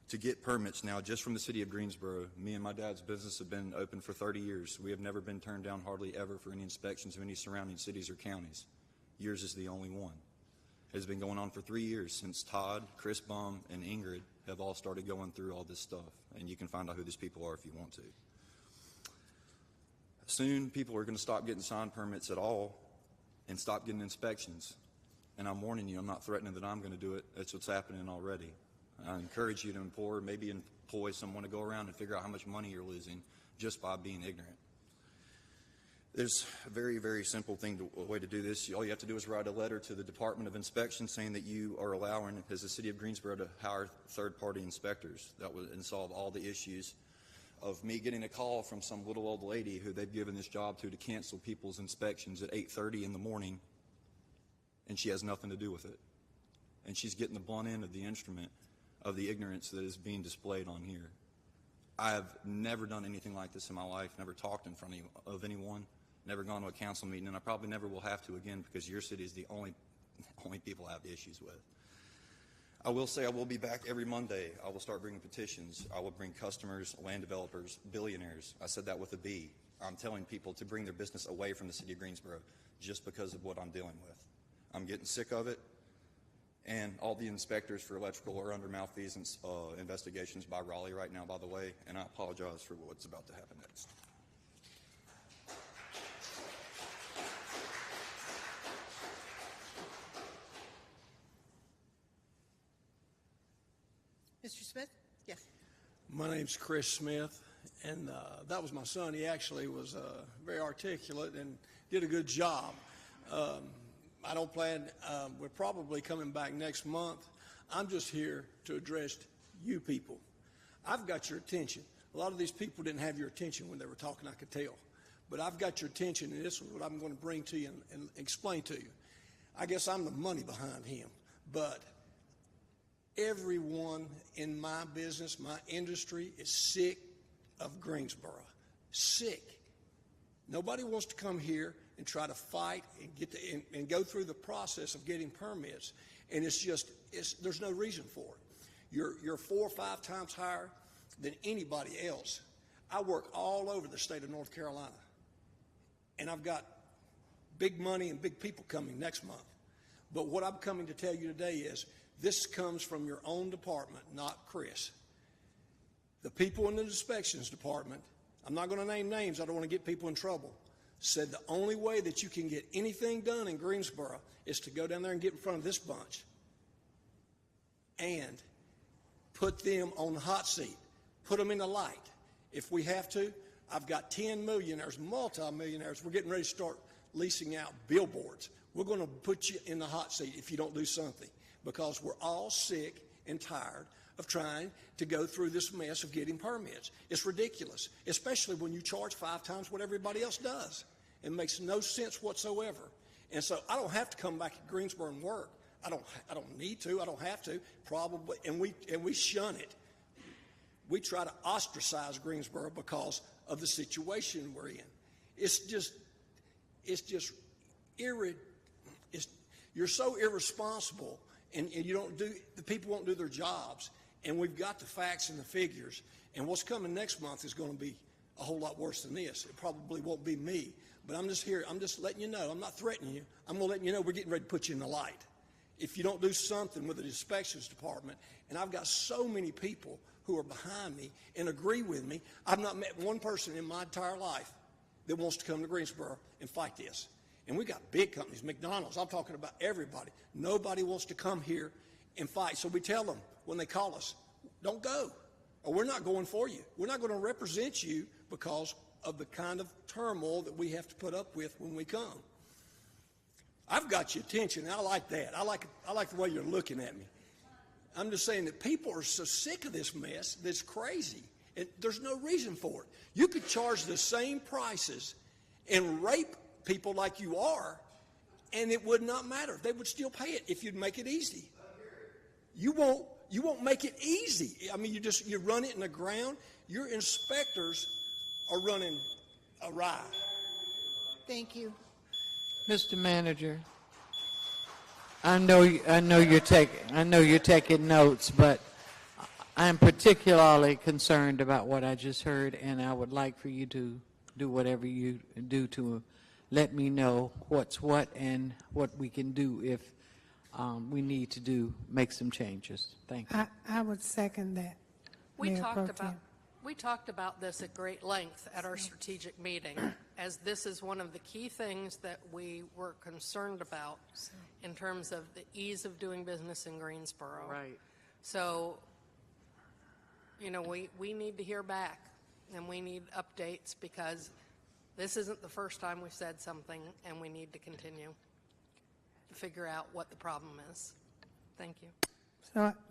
to get permits now just from the city of Greensboro. Me and my dad's business have been open for 30 years. We have never been turned down hardly ever for any inspections of any surrounding cities or counties. Yours is the only one. It has been going on for 3 years since Todd, Chris Baum, and Ingrid have all started going through all this stuff. And you can find out who these people are if you want to. Soon, people are going to stop getting sign permits at all and stop getting inspections. And I'm warning you, I'm not threatening that I'm going to do it. That's what's happening already. I encourage you to maybe employ someone to go around and figure out how much money you're losing just by being ignorant. There's a very, very simple way to do this. All you have to do is write a letter to the Department of Inspection saying that you are allowing, as the city of Greensboro, to hire third-party inspectors. That would solve all the issues of me getting a call from some little old lady who they've given this job to cancel people's inspections at 8:30 in the morning, and she has nothing to do with it. And she's getting the blunt end of the instrument of the ignorance that is being displayed on here. I have never done anything like this in my life, never talked in front of anyone, never gone to a council meeting, and I probably never will have to again because your city is the only people I have issues with. I will say I will be back every Monday. I will start bringing petitions. I will bring customers, land developers, billionaires. I said that with a B. I'm telling people to bring their business away from the city of Greensboro just because of what I'm dealing with. I'm getting sick of it. And all the inspectors for electrical are under malfeasance investigations by Raleigh right now, by the way, and I apologize for what's about to happen next. Mr. Smith? Yes. My name's Chris Smith, and that was my son. He actually was very articulate and did a good job. I don't plan, we're probably coming back next month. I'm just here to address you people. I've got your attention. A lot of these people didn't have your attention when they were talking, I could tell. But I've got your attention, and this is what I'm going to bring to you and explain to you. I guess I'm the money behind him, but everyone in my business, my industry, is sick of Greensboro. Sick. Nobody wants to come here and try to fight and and go through the process of getting permits, and there's no reason for it. You're 4 or 5 times higher than anybody else. I work all over the state of North Carolina, and I've got big money and big people coming next month. But what I'm coming to tell you today is this comes from your own department, not Chris. The people in the inspections department, I'm not going to name names, I don't want to get people in trouble, said the only way that you can get anything done in Greensboro is to go down there and get in front of this bunch and put them on the hot seat, put them in the light. If we have to, I've got 10 millionaires, multi-millionaires. We're getting ready to start leasing out billboards. We're going to put you in the hot seat if you don't do something, because we're all sick and tired of trying to go through this mess of getting permits. It's ridiculous, especially when you charge 5 times what everybody else does. It makes no sense whatsoever. And so I don't have to come back to Greensboro and work. I don't need to. I don't have to. Probably, and we shun it. We try to ostracize Greensboro because of the situation we're in. You're so irresponsible, and the people won't do their jobs. And we've got the facts and the figures. And what's coming next month is going to be a whole lot worse than this. It probably won't be me, but I'm just here. I'm just letting you know. I'm not threatening you. I'm going to let you know we're getting ready to put you in the light. If you don't do something with the inspections department, and I've got so many people who are behind me and agree with me, I've not met one person in my entire life that wants to come to Greensboro and fight this. And we got big companies, McDonald's, I'm talking about everybody. Nobody wants to come here and fight. So we tell them when they call us, don't go, or we're not going for you. We're not going to represent you because of the kind of turmoil that we have to put up with when we come. I've got your attention, and I like that. I like the way you're looking at me. I'm just saying that people are so sick of this mess that's crazy. And there's no reason for it. You could charge the same prices and rape people like you are, and it would not matter. They would still pay it if you'd make it easy. You won't make it easy. I mean, you run it in the ground. Your inspectors are running awry. Thank you. Mr. Manager, I know you're taking notes, but I'm particularly concerned about what I just heard, and I would like for you to do whatever you do to let me know what's what and what we can do if we need to make some changes. Thank you. I would second that. We Mayor Pro talked Tem. about this at great length at our strategic meeting, as this is one of the key things that we were concerned about in terms of the ease of doing business in Greensboro. Right. So, we need to hear back, and we need updates, because this isn't the first time we've said something, and we need to continue to figure out what the problem is. Thank you.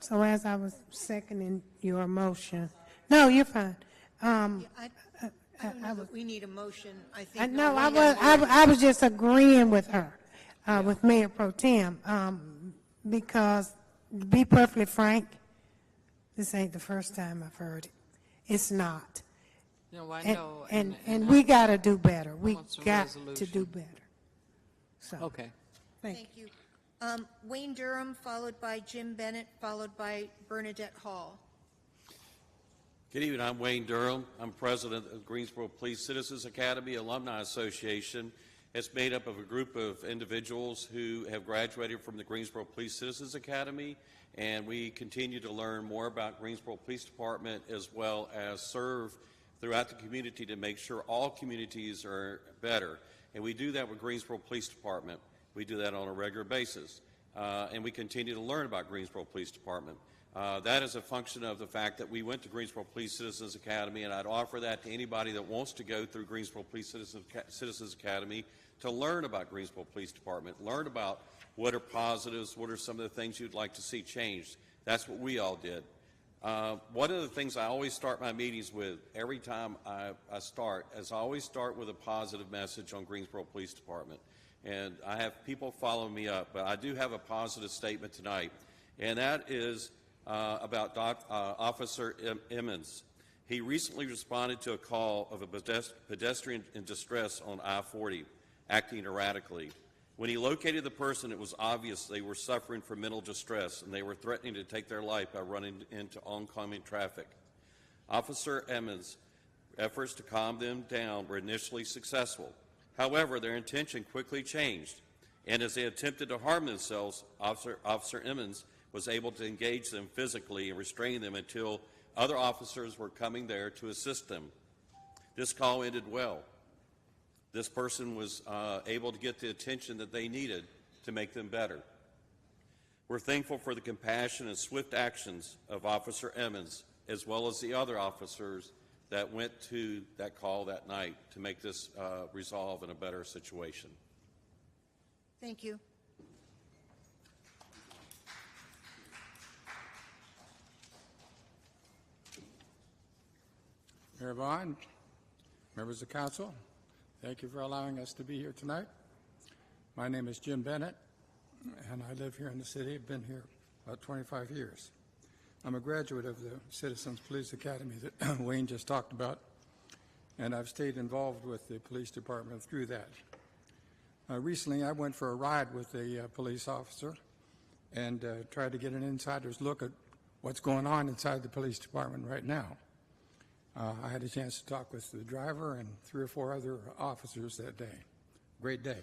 So as I was seconding your motion, no, you're fine. I don't know that we need a motion. I think. No, I was just agreeing with her, with Mayor Pro Tem, because to be perfectly frank, this ain't the first time I've heard it. It's not. No, I know. And we got to do better. We got to resolution. do better. So. Okay. Thank you. Wayne Durham, followed by Jim Bennett, followed by Bernadette Hall. Good evening. I'm Wayne Durham. I'm president of Greensboro Police Citizens Academy Alumni Association. It's made up of a group of individuals who have graduated from the Greensboro Police Citizens Academy, and we continue to learn more about Greensboro Police Department, as well as serve throughout the community to make sure all communities are better. And we do that with Greensboro Police Department. We do that on a regular basis. And we continue to learn about Greensboro Police Department. That is a function of the fact that we went to Greensboro Police Citizens Academy, and I'd offer that to anybody that wants to go through Greensboro Police Citizens Academy to learn about Greensboro Police Department, learn about what are positives, what are some of the things you'd like to see changed. That's what we all did. One of the things I always start my meetings with every time I start is I always start with a positive message on Greensboro Police Department. And I have people follow me up, but I do have a positive statement tonight, and that is about Officer Emmons. He recently responded to a call of a pedestrian in distress on I-40, acting erratically. When he located the person, it was obvious they were suffering from mental distress, and they were threatening to take their life by running into oncoming traffic. Officer Emmons' efforts to calm them down were initially successful. However, their intention quickly changed, and as they attempted to harm themselves, Officer Emmons was able to engage them physically and restrain them until other officers were coming there to assist them. This call ended well. This person was able to get the attention that they needed to make them better. We're thankful for the compassion and swift actions of Officer Emmons, as well as the other officers that went to that call that night to make this resolve in a better situation. Thank you. Mayor Vaughn, members of council, thank you for allowing us to be here tonight. My name is Jim Bennett, and I live here in the city. I've been here about 25 years. I'm a graduate of the Citizens Police Academy that Wayne just talked about, and I've stayed involved with the police department through that. Recently, I went for a ride with a police officer and tried to get an insider's look at what's going on inside the police department right now. I had a chance to talk with the driver and 3 or 4 other officers that day. Great day.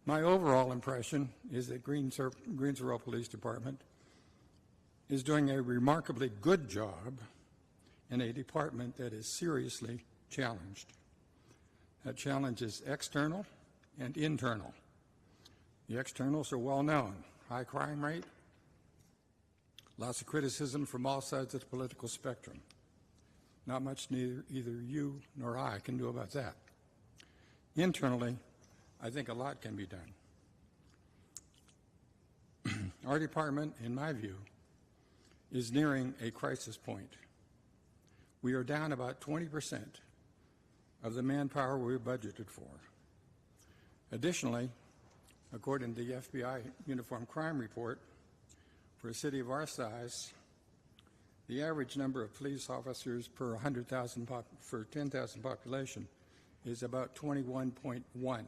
My overall impression is that Greensboro Police Department is doing a remarkably good job in a department that is seriously challenged. That challenge is external and internal. The externals are well known. High crime rate, lots of criticism from all sides of the political spectrum. Not much either you nor I can do about that. Internally, I think a lot can be done. Our department, in my view, is nearing a crisis point. We are down about 20% of the manpower we budgeted for. Additionally, according to the FBI Uniform Crime Report, for a city of our size, the average number of police officers per 100,000 for 10,000 population is about 21.1.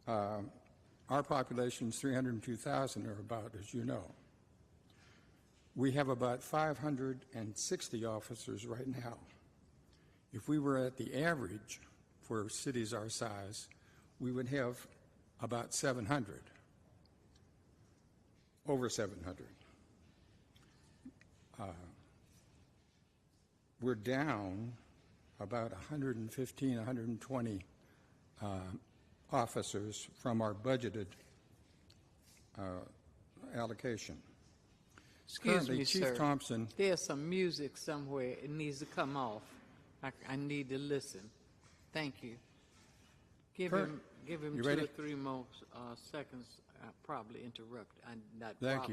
Our population is 302,000 or about, as you know. We have about 560 officers right now. If we were at the average for cities our size, we would have about 700, over 700. We're down about 115, 120 officers from our budgeted allocation. Excuse Currently, me, Chief sir. Thompson. There's some music somewhere. It needs to come off. I need to listen. Thank you. Give him You 2 ready? or 3 more seconds. I'll probably interrupt. Thank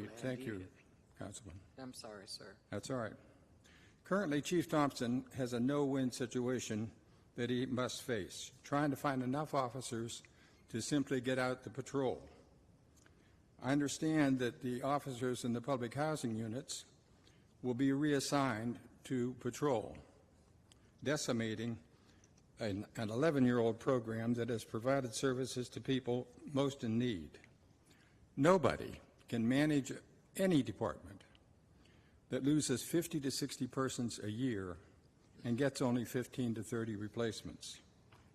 you, Councilman. I'm sorry, sir. That's all right. Currently, Chief Thompson has a no-win situation that he must face, trying to find enough officers to simply get out the patrol. I understand that the officers in the public housing units will be reassigned to patrol, decimating an 11-year-old program that has provided services to people most in need. Nobody can manage any department that loses 50 to 60 persons a year and gets only 15 to 30 replacements.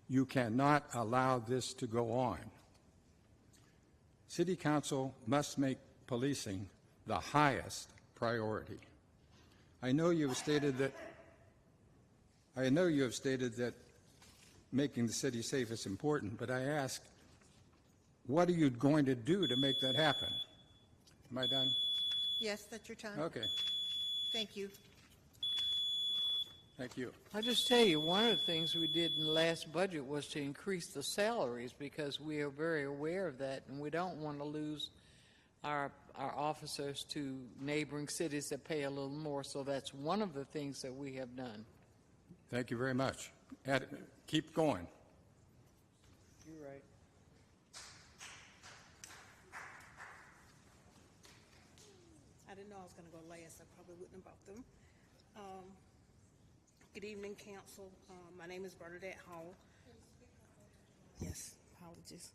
You cannot allow this to go on. City Council must make policing the highest priority. I know you have stated that making the city safe is important, but I ask, what are you going to do to make that happen? Am I done? Yes, that's your time. Okay. Thank you. Thank you. I'll just tell you, one of the things we did in the last budget was to increase the salaries because we are very aware of that, and we don't want to lose our officers to neighboring cities that pay a little more. So that's one of the things that we have done. Thank you very much. Keep going. You're right. I didn't know I was going to go last. I probably wouldn't have brought them. Good evening, Council. My name is Bernadette Hall. Yes, apologies.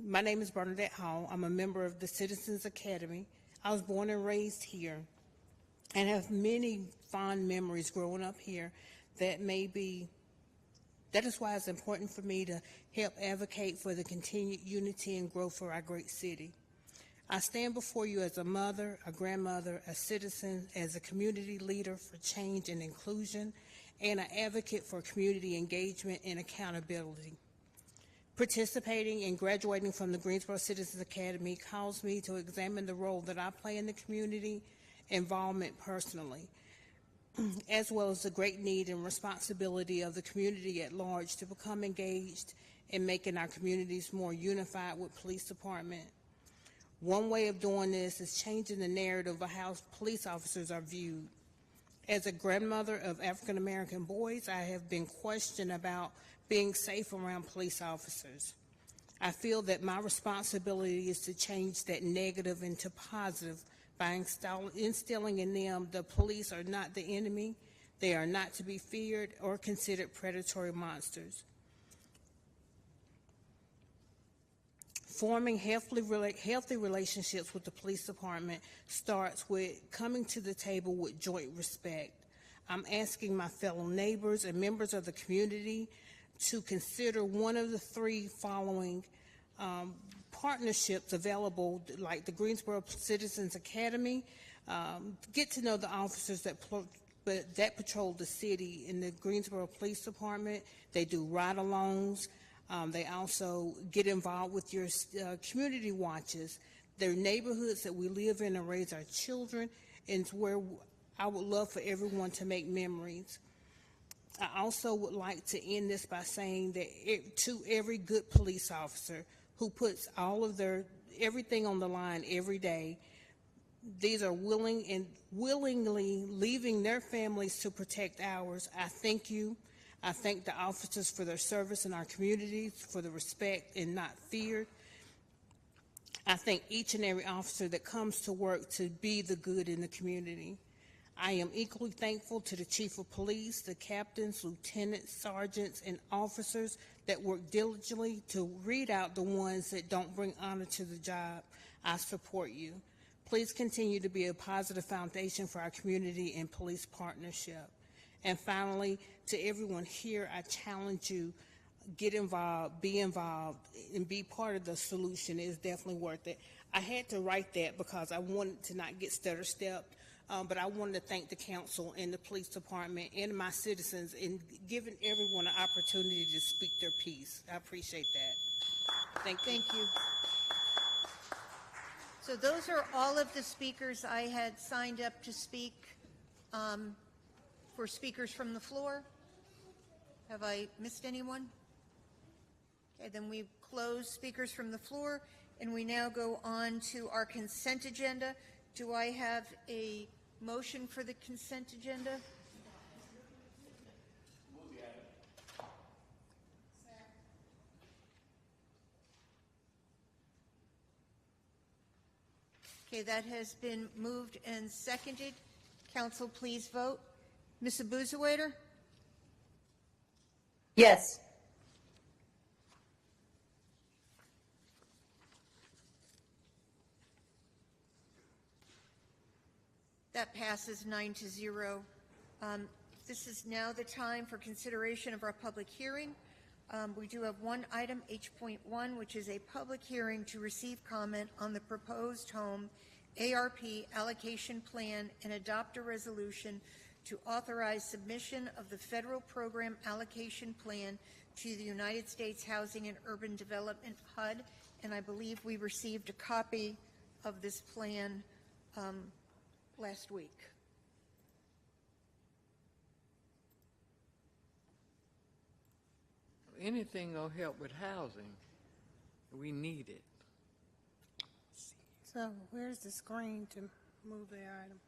My name is Bernadette Hall. I'm a member of the Citizens Academy. I was born and raised here and have many fond memories growing up here that is why it's important for me to help advocate for the continued unity and growth for our great city. I stand before you as a mother, a grandmother, a citizen, as a community leader for change and inclusion, and an advocate for community engagement and accountability. Participating and graduating from the Greensboro Citizens Academy calls me to examine the role that I play in the community, involvement personally, as well as the great need and responsibility of the community at large to become engaged in making our communities more unified with police department. One way of doing this is changing the narrative of how police officers are viewed. As a grandmother of African American boys, I have been questioned about being safe around police officers. I feel that my responsibility is to change that negative into positive by instilling in them the police are not the enemy, they are not to be feared or considered predatory monsters. Forming healthy relationships with the police department starts with coming to the table with joint respect. I'm asking my fellow neighbors and members of the community to consider one of the three following partnerships available, like the Greensboro Citizens Academy. Get to know the officers that patrol the city in the Greensboro Police Department. They do ride-alongs. They also get involved with your community watches. They're neighborhoods that we live in and raise our children, and it's where I would love for everyone to make memories. I also would like to end this by saying that to every good police officer who puts all of everything on the line every day, these are willingly leaving their families to protect ours. I thank you. I thank the officers for their service in our communities, for the respect and not feared. I thank each and every officer that comes to work to be the good in the community. I am equally thankful to the Chief of Police, the captains, lieutenants, sergeants, and officers that work diligently to weed out the ones that don't bring honor to the job. I support you. Please continue to be a positive foundation for our community and police partnership. And finally, to everyone here, I challenge you, get involved, and be part of the solution. It is definitely worth it. I had to write that because I wanted to not get stutter-stepped, but I wanted to thank the council and the police department and my citizens in giving everyone an opportunity to speak their piece. I appreciate that. Thank you. Thank you. So those are all of the speakers I had signed up to speak for speakers from the floor. Have I missed anyone? Okay, then we close speakers from the floor, and we now go on to our consent agenda. Do I have a motion for the consent agenda? Okay, that has been moved and seconded. Council, please vote. Ms. Abuzawader? Yes. That passes 9-0. This is now the time for consideration of our public hearing. We do have one item, H.1, which is a public hearing to receive comment on the proposed home ARP allocation plan and adopt a resolution to authorize submission of the federal program allocation plan to the United States Housing and Urban Development HUD, and I believe we received a copy of this plan last week. Anything gonna help with housing, we need it. So where's the screen to move the item?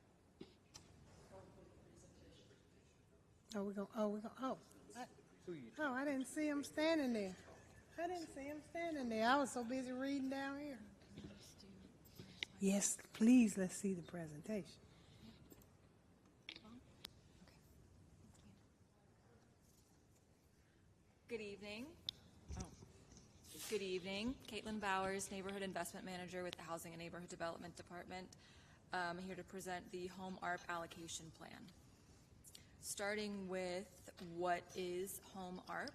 I didn't see him standing there. I was so busy reading down here. Yes, please, let's see the presentation. Good evening. Good evening. Caitlin Bowers, Neighborhood Investment Manager with the Housing and Neighborhood Development Department. I'm here to present the Home ARP Allocation Plan. Starting with what is Home ARP.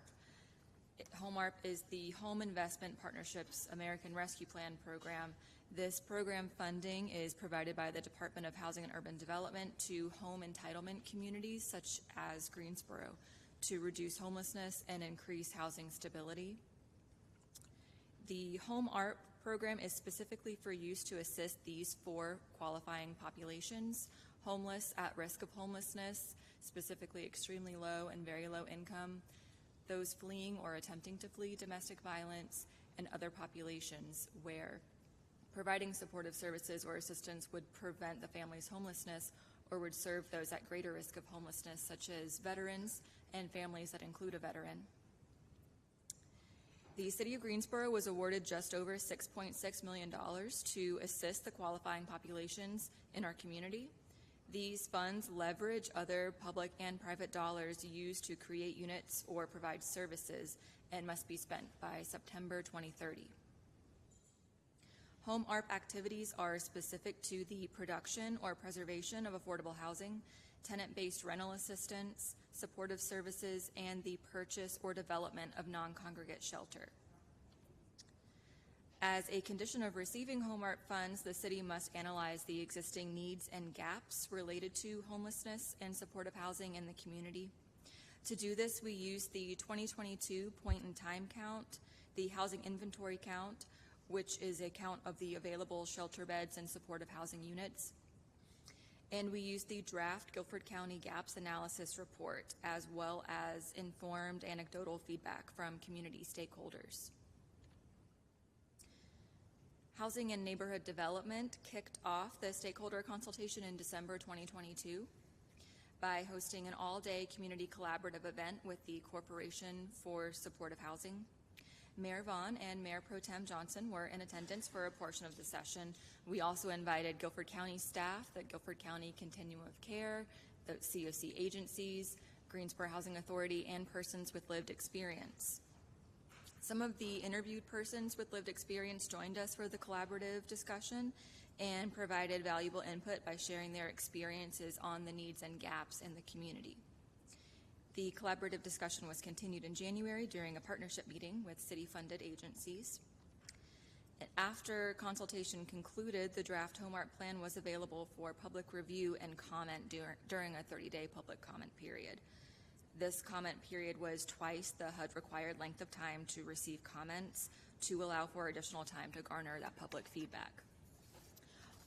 Home ARP is the Home Investment Partnerships American Rescue Plan program. This program funding is provided by the Department of Housing and Urban Development to home entitlement communities such as Greensboro to reduce homelessness and increase housing stability. The Home ARP program is specifically for use to assist these four qualifying populations: homeless, at risk of homelessness, specifically extremely low and very low income, those fleeing or attempting to flee domestic violence, and other populations where providing supportive services or assistance would prevent the family's homelessness or would serve those at greater risk of homelessness, such as veterans and families that include a veteran. The City of Greensboro was awarded just over $6.6 million to assist the qualifying populations in our community. These funds leverage other public and private dollars used to create units or provide services and must be spent by September 2030. Home ARP activities are specific to the production or preservation of affordable housing, tenant-based rental assistance, supportive services, and the purchase or development of non-congregate shelter. As a condition of receiving Home ARP funds, the city must analyze the existing needs and gaps related to homelessness and supportive housing in the community. To do this, we use the 2022 point-in-time count, the housing inventory count, which is a count of the available shelter beds and supportive housing units, and we use the draft Guilford County Gaps Analysis Report, as well as informed anecdotal feedback from community stakeholders. Housing and Neighborhood Development kicked off the stakeholder consultation in December 2022 by hosting an all-day community collaborative event with the Corporation for Supportive Housing. Mayor Vaughn and Mayor Pro Tem Johnson were in attendance for a portion of the session. We also invited Guilford County staff, the Guilford County Continuum of Care, the COC agencies, Greensboro Housing Authority, and persons with lived experience. Some of the interviewed persons with lived experience joined us for the collaborative discussion and provided valuable input by sharing their experiences on the needs and gaps in the community. The collaborative discussion was continued in January during a partnership meeting with city-funded agencies. And after consultation concluded, the draft Home ARP plan was available for public review and comment during a 30-day public comment period. This comment period was twice the HUD required length of time to receive comments to allow for additional time to garner that public feedback.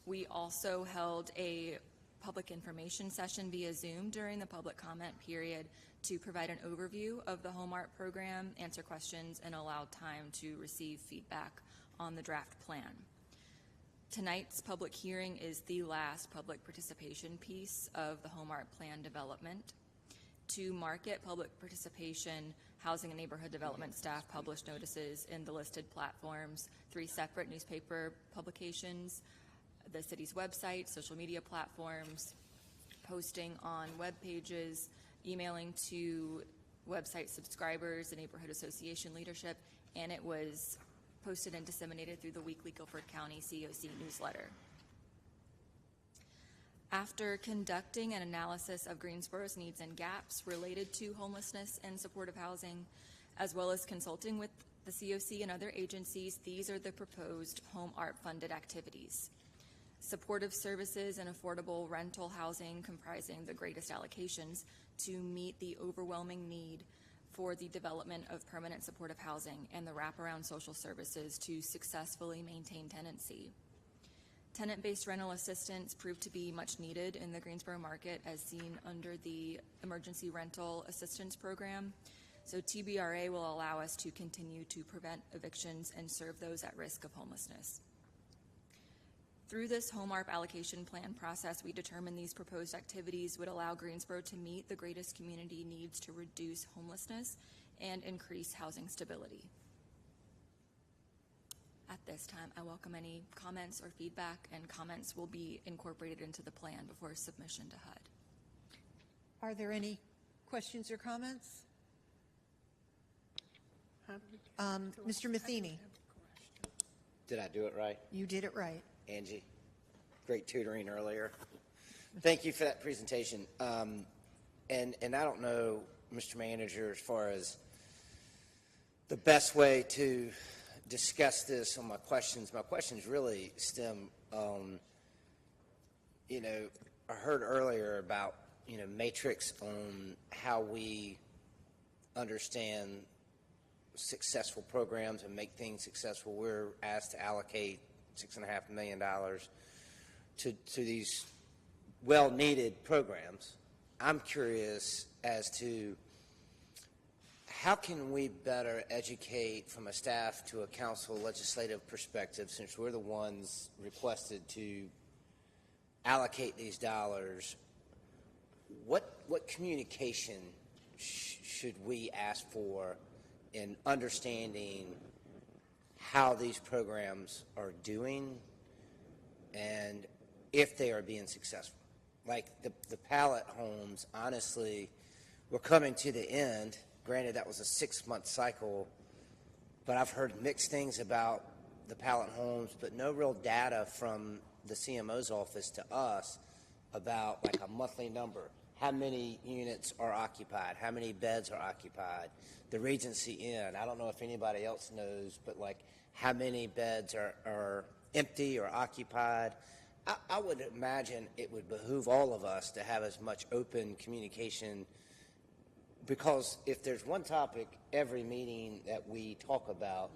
We also held a public information session via Zoom during the public comment period to provide an overview of the Home ARP program, answer questions, and allow time to receive feedback on the draft plan. Tonight's public hearing is the last public participation piece of the Home ARP plan development. To market public participation, Housing and Neighborhood Development staff published notices in the listed platforms, 3 separate newspaper publications, the city's website, social media platforms, posting on web pages, emailing to website subscribers, the neighborhood association leadership, and it was posted and disseminated through the weekly Guilford County COC newsletter. After conducting an analysis of Greensboro's needs and gaps related to homelessness and supportive housing, as well as consulting with the COC and other agencies, these are the proposed Home ARP funded activities. Supportive services and affordable rental housing comprising the greatest allocations to meet the overwhelming need for the development of permanent supportive housing and the wraparound social services to successfully maintain tenancy. Tenant-based rental assistance proved to be much needed in the Greensboro market as seen under the Emergency Rental Assistance Program. So TBRA will allow us to continue to prevent evictions and serve those at risk of homelessness. Through this Home ARP allocation plan process, we determined these proposed activities would allow Greensboro to meet the greatest community needs to reduce homelessness and increase housing stability. At this time, I welcome any comments or feedback, and comments will be incorporated into the plan before submission to HUD. Are there any questions or comments? Mr. Matheny. Did I do it right? You did it right. Angie, great tutoring earlier. Thank you for that presentation. And I don't know, Mr. Manager, as far as the best way to discuss this on my questions. My questions really stem on, I heard earlier about, matrix on how we understand successful programs and make things successful. We're asked to allocate $6.5 million to these well-needed programs. I'm curious as to how can we better educate from a staff to a council legislative perspective, since we're the ones requested to allocate these dollars. What communication should we ask for in understanding how these programs are doing and if they are being successful? Like the pallet homes, honestly, we're coming to the end. Granted, that was a 6-month cycle, but I've heard mixed things about the pallet homes, but no real data from the CMO's office to us about like a monthly number. How many units are occupied? How many beds are occupied? The Regency Inn, I don't know if anybody else knows, but like how many beds are empty or occupied? I would imagine it would behoove all of us to have as much open communication, because if there's one topic every meeting that we talk about,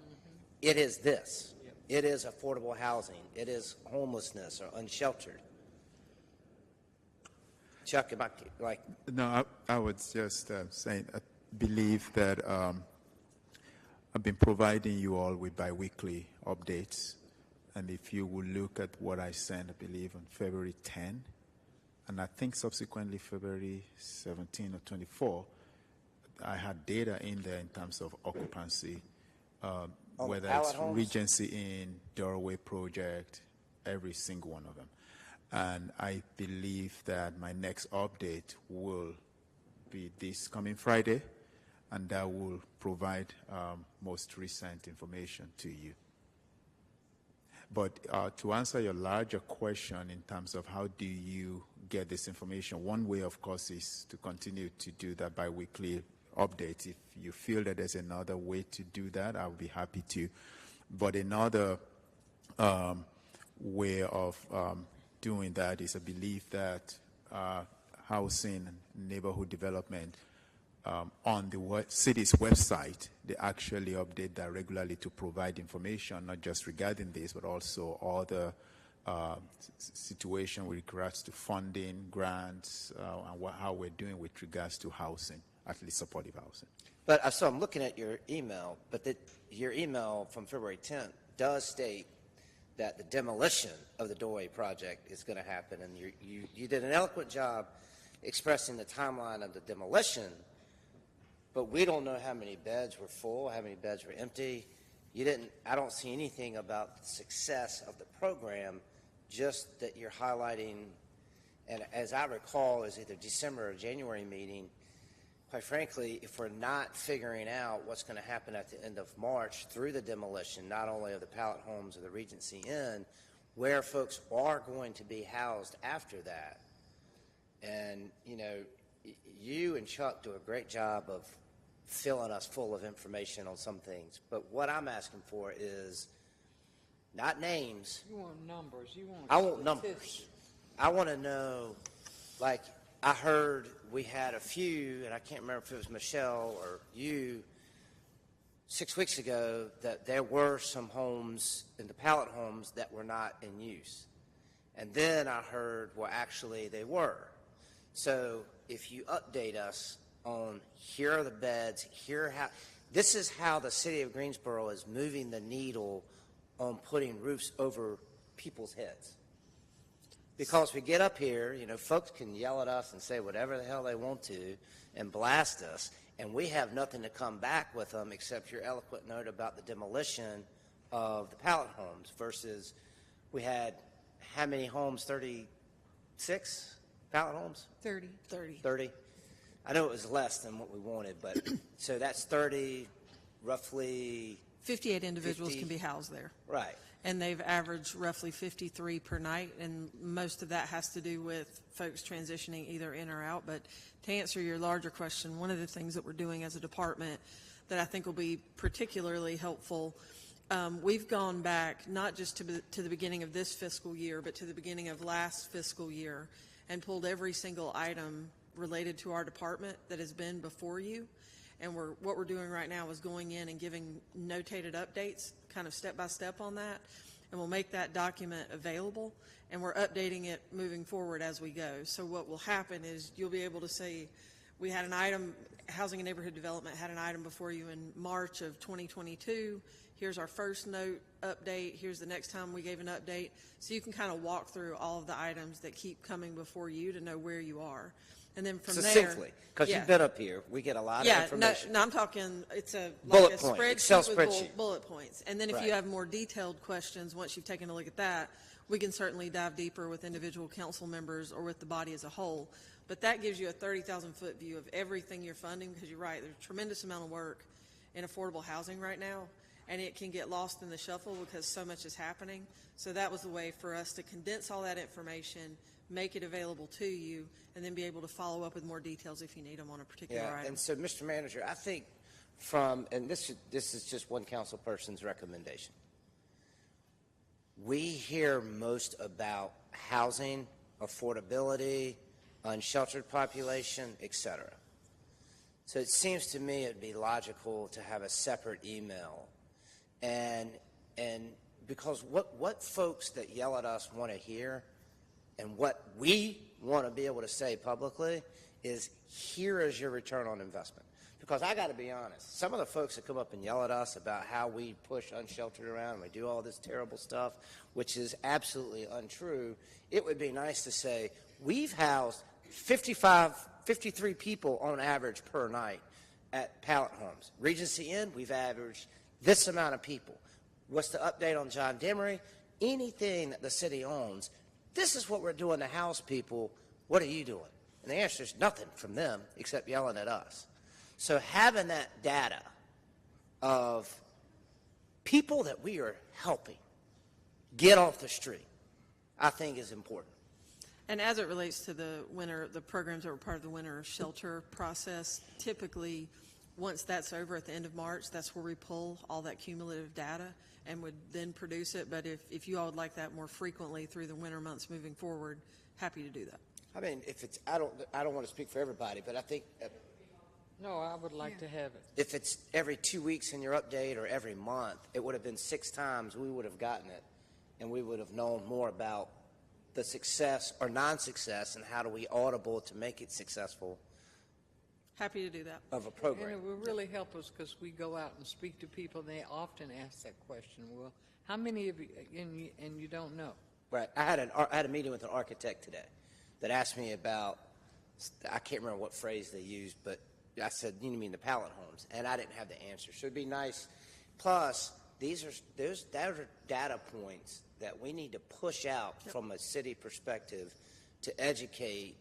it is this. It is affordable housing. It is homelessness or unsheltered. Chuck, am I, like... No, I was just saying, I believe that I've been providing you all with biweekly updates. And if you will look at what I sent, I believe, on February 10, and I think subsequently February 17 or 24, I had data in there in terms of occupancy, whether it's Regency Inn, Doorway Project, every single one of them. And I believe that my next update will be this coming Friday, and that will provide most recent information to you. But to answer your larger question in terms of how do you get this information, one way, of course, is to continue to do that biweekly updates. If you feel that there's another way to do that, I'll be happy to. But another way of doing that is I believe that housing and neighborhood development on the city's website, they actually update that regularly to provide information, not just regarding this, but also all the situation with regards to funding, grants, and how we're doing with regards to housing, at least supportive housing. But so I'm looking at your email, but your email from February 10th does state that the demolition of the Doorway project is going to happen, and you did an eloquent job expressing the timeline of the demolition, but we don't know how many beds were full, how many beds were empty. I don't see anything about the success of the program, just that you're highlighting, and as I recall, is either December or January meeting. Quite frankly, if we're not figuring out what's going to happen at the end of March through the demolition, not only of the pallet homes or the Regency Inn, where folks are going to be housed after that. And, you know, you and Chuck do a great job of filling us full of information on some things. But what I'm asking for is not names. You want numbers. I want numbers. I want to know, like, I heard we had a few, and I can't remember if it was Michelle or you, 6 weeks ago, that there were some homes in the pallet homes that were not in use. And then I heard, well, actually they were. So if you update us on here are the beds, this is how the City of Greensboro is moving the needle on putting roofs over people's heads. Because we get up here, you know, folks can yell at us and say whatever the hell they want to and blast us, and we have nothing to come back with them except your eloquent note about the demolition of the pallet homes versus we had how many homes, 36 pallet homes? 30. 30. I know it was less than what we wanted, but so that's 30, roughly 58 individuals 50. can be housed there. Right. And they've averaged roughly 53 per night, and most of that has to do with folks transitioning either in or out. But to answer your larger question, one of the things that we're doing as a department that I think will be particularly helpful, we've gone back not just to the beginning of this fiscal year, but to the beginning of last fiscal year and pulled every single item related to our department that has been before you. And what we're doing right now is going in and giving notated updates, kind of step by step on that, and we'll make that document available, and we're updating it moving forward as we go. So what will happen is you'll be able to say, we had an item, Housing and Neighborhood Development had an item before you in March of 2022. Here's our first note update. Here's the next time we gave an update. So you can kind of walk through all of the items that keep coming before you to know where you are. And then from Succinctly, because yeah. you've been up here, we get a lot of information. No, I'm talking, it's a bullet like a point, spreadsheet Excel with spreadsheet. bullet points. And then if Right. you have more detailed questions, once you've taken a look at that, we can certainly dive deeper with individual council members or with the body as a whole. But that gives you a 30,000-foot view of everything you're funding, because you're right, there's a tremendous amount of work in affordable housing right now. and it can get lost in the shuffle because so much is happening. So that was the way for us to condense all that information, make it available to you, and then be able to follow up with more details if you need them on a particular Yeah, item. and so, Mr. Manager, I think and this is just one council person's recommendation. We hear most about housing, affordability, unsheltered population, et cetera. So it seems to me it'd be logical to have a separate email, and because what folks that yell at us want to hear, and what we want to be able to say publicly is, here is your return on investment. Because I got to be honest, some of the folks that come up and yell at us about how we push unsheltered around and we do all this terrible stuff, which is absolutely untrue, it would be nice to say, we've housed 53 people on average per night at Pallet Homes. Regency Inn, we've averaged this amount of people. What's the update on John Demery? Anything that the city owns, this is what we're doing to house people. What are you doing? And the answer is nothing from them except yelling at us. So having that data of people that we are helping get off the street, I think is important. And as it relates to the programs that were part of the winter shelter process, typically once that's over at the end of March, that's where we pull all that cumulative data and would then produce it. But if you all would like that more frequently through the winter months moving forward, happy to do that. I mean, if it's, I don't want to speak for everybody, but I think No, I would like to have it. if it's every 2 weeks in your update or every month, it would have been 6 times we would have gotten it, and we would have known more about the success or non-success and how do we audible to make it successful Happy to do that. of a program. And it will really help us because we go out and speak to people, and they often ask that question, well, how many of you, and you don't know. Right. I had a meeting with an architect today that asked me about, I can't remember what phrase they used, but I said, you mean the pallet homes? And I didn't have the answer. So it'd be nice. Plus, those are data points that we need to push out from a city perspective to educate.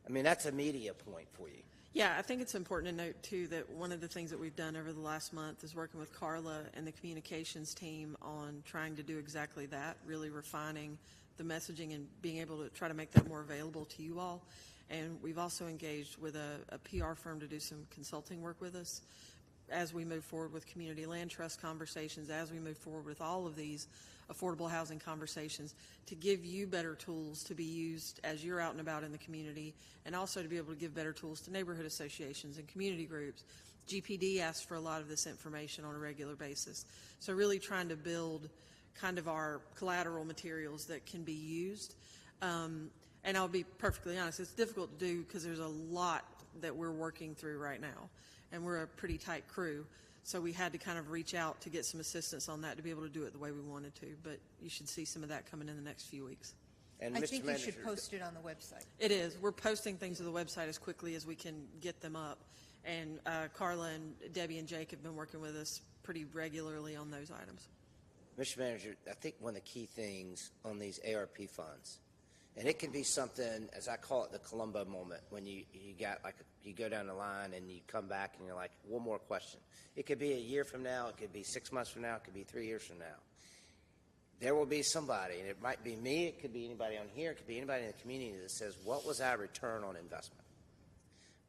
I mean, that's a media point for you. Yeah, I think it's important to note, too, that one of the things that we've done over the last month is working with Carla and the communications team on trying to do exactly that, really refining the messaging and being able to try to make that more available to you all. And we've also engaged with a PR firm to do some consulting work with us as we move forward with community land trust conversations, as we move forward with all of these affordable housing conversations, to give you better tools to be used as you're out and about in the community, and also to be able to give better tools to neighborhood associations and community groups. GPD asks for a lot of this information on a regular basis. So really trying to build kind of our collateral materials that can be used. And I'll be perfectly honest, it's difficult to do because there's a lot that we're working through right now, and we're a pretty tight crew. So we had to kind of reach out to get some assistance on that to be able to do it the way we wanted to. But you should see some of that coming in the next few weeks. And I Mr. think you Manager, should post it on the website. It is. We're posting things to the website as quickly as we can get them up. And Carla and Debbie and Jake have been working with us pretty regularly on those items. Mr. Manager, I think one of the key things on these ARP funds, and it can be something, as I call it, the Columbo moment, when you go down the line and you come back and you're like, one more question. It could be a year from now, it could be 6 months from now, it could be 3 years from now. There will be somebody, and it might be me, it could be anybody on here, it could be anybody in the community that says, what was our return on investment?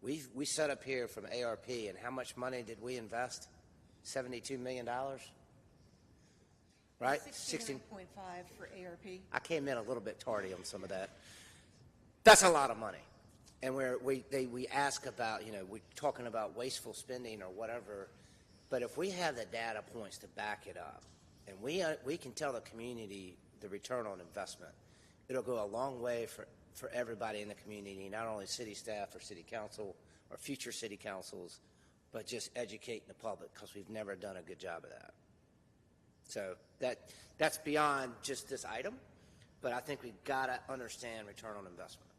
We set up here from ARP, and how much money did we invest? $72 million? Right? 16.5 for ARP. I came in a little bit tardy on some of that. That's a lot of money. And we ask about, we're talking about wasteful spending or whatever, but if we have the data points to back it up, and we can tell the community the return on investment, it'll go a long way for everybody in the community, not only city staff or city council or future city councils, but just educating the public, because we've never done a good job of that. So that's beyond just this item, but I think we've got to understand return on investment.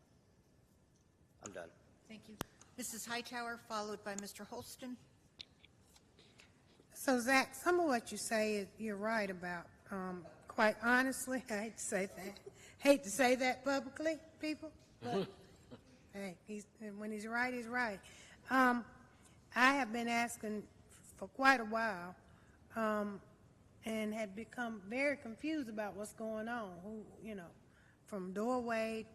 I'm done. Thank you. Mrs. Hightower, followed by Mr. Holston. So, Zach, some of what you say you're right about. Quite honestly, I hate to say that publicly, people, but hey, when he's right, he's right. I have been asking for quite a while and had become very confused about what's going on, from doorway,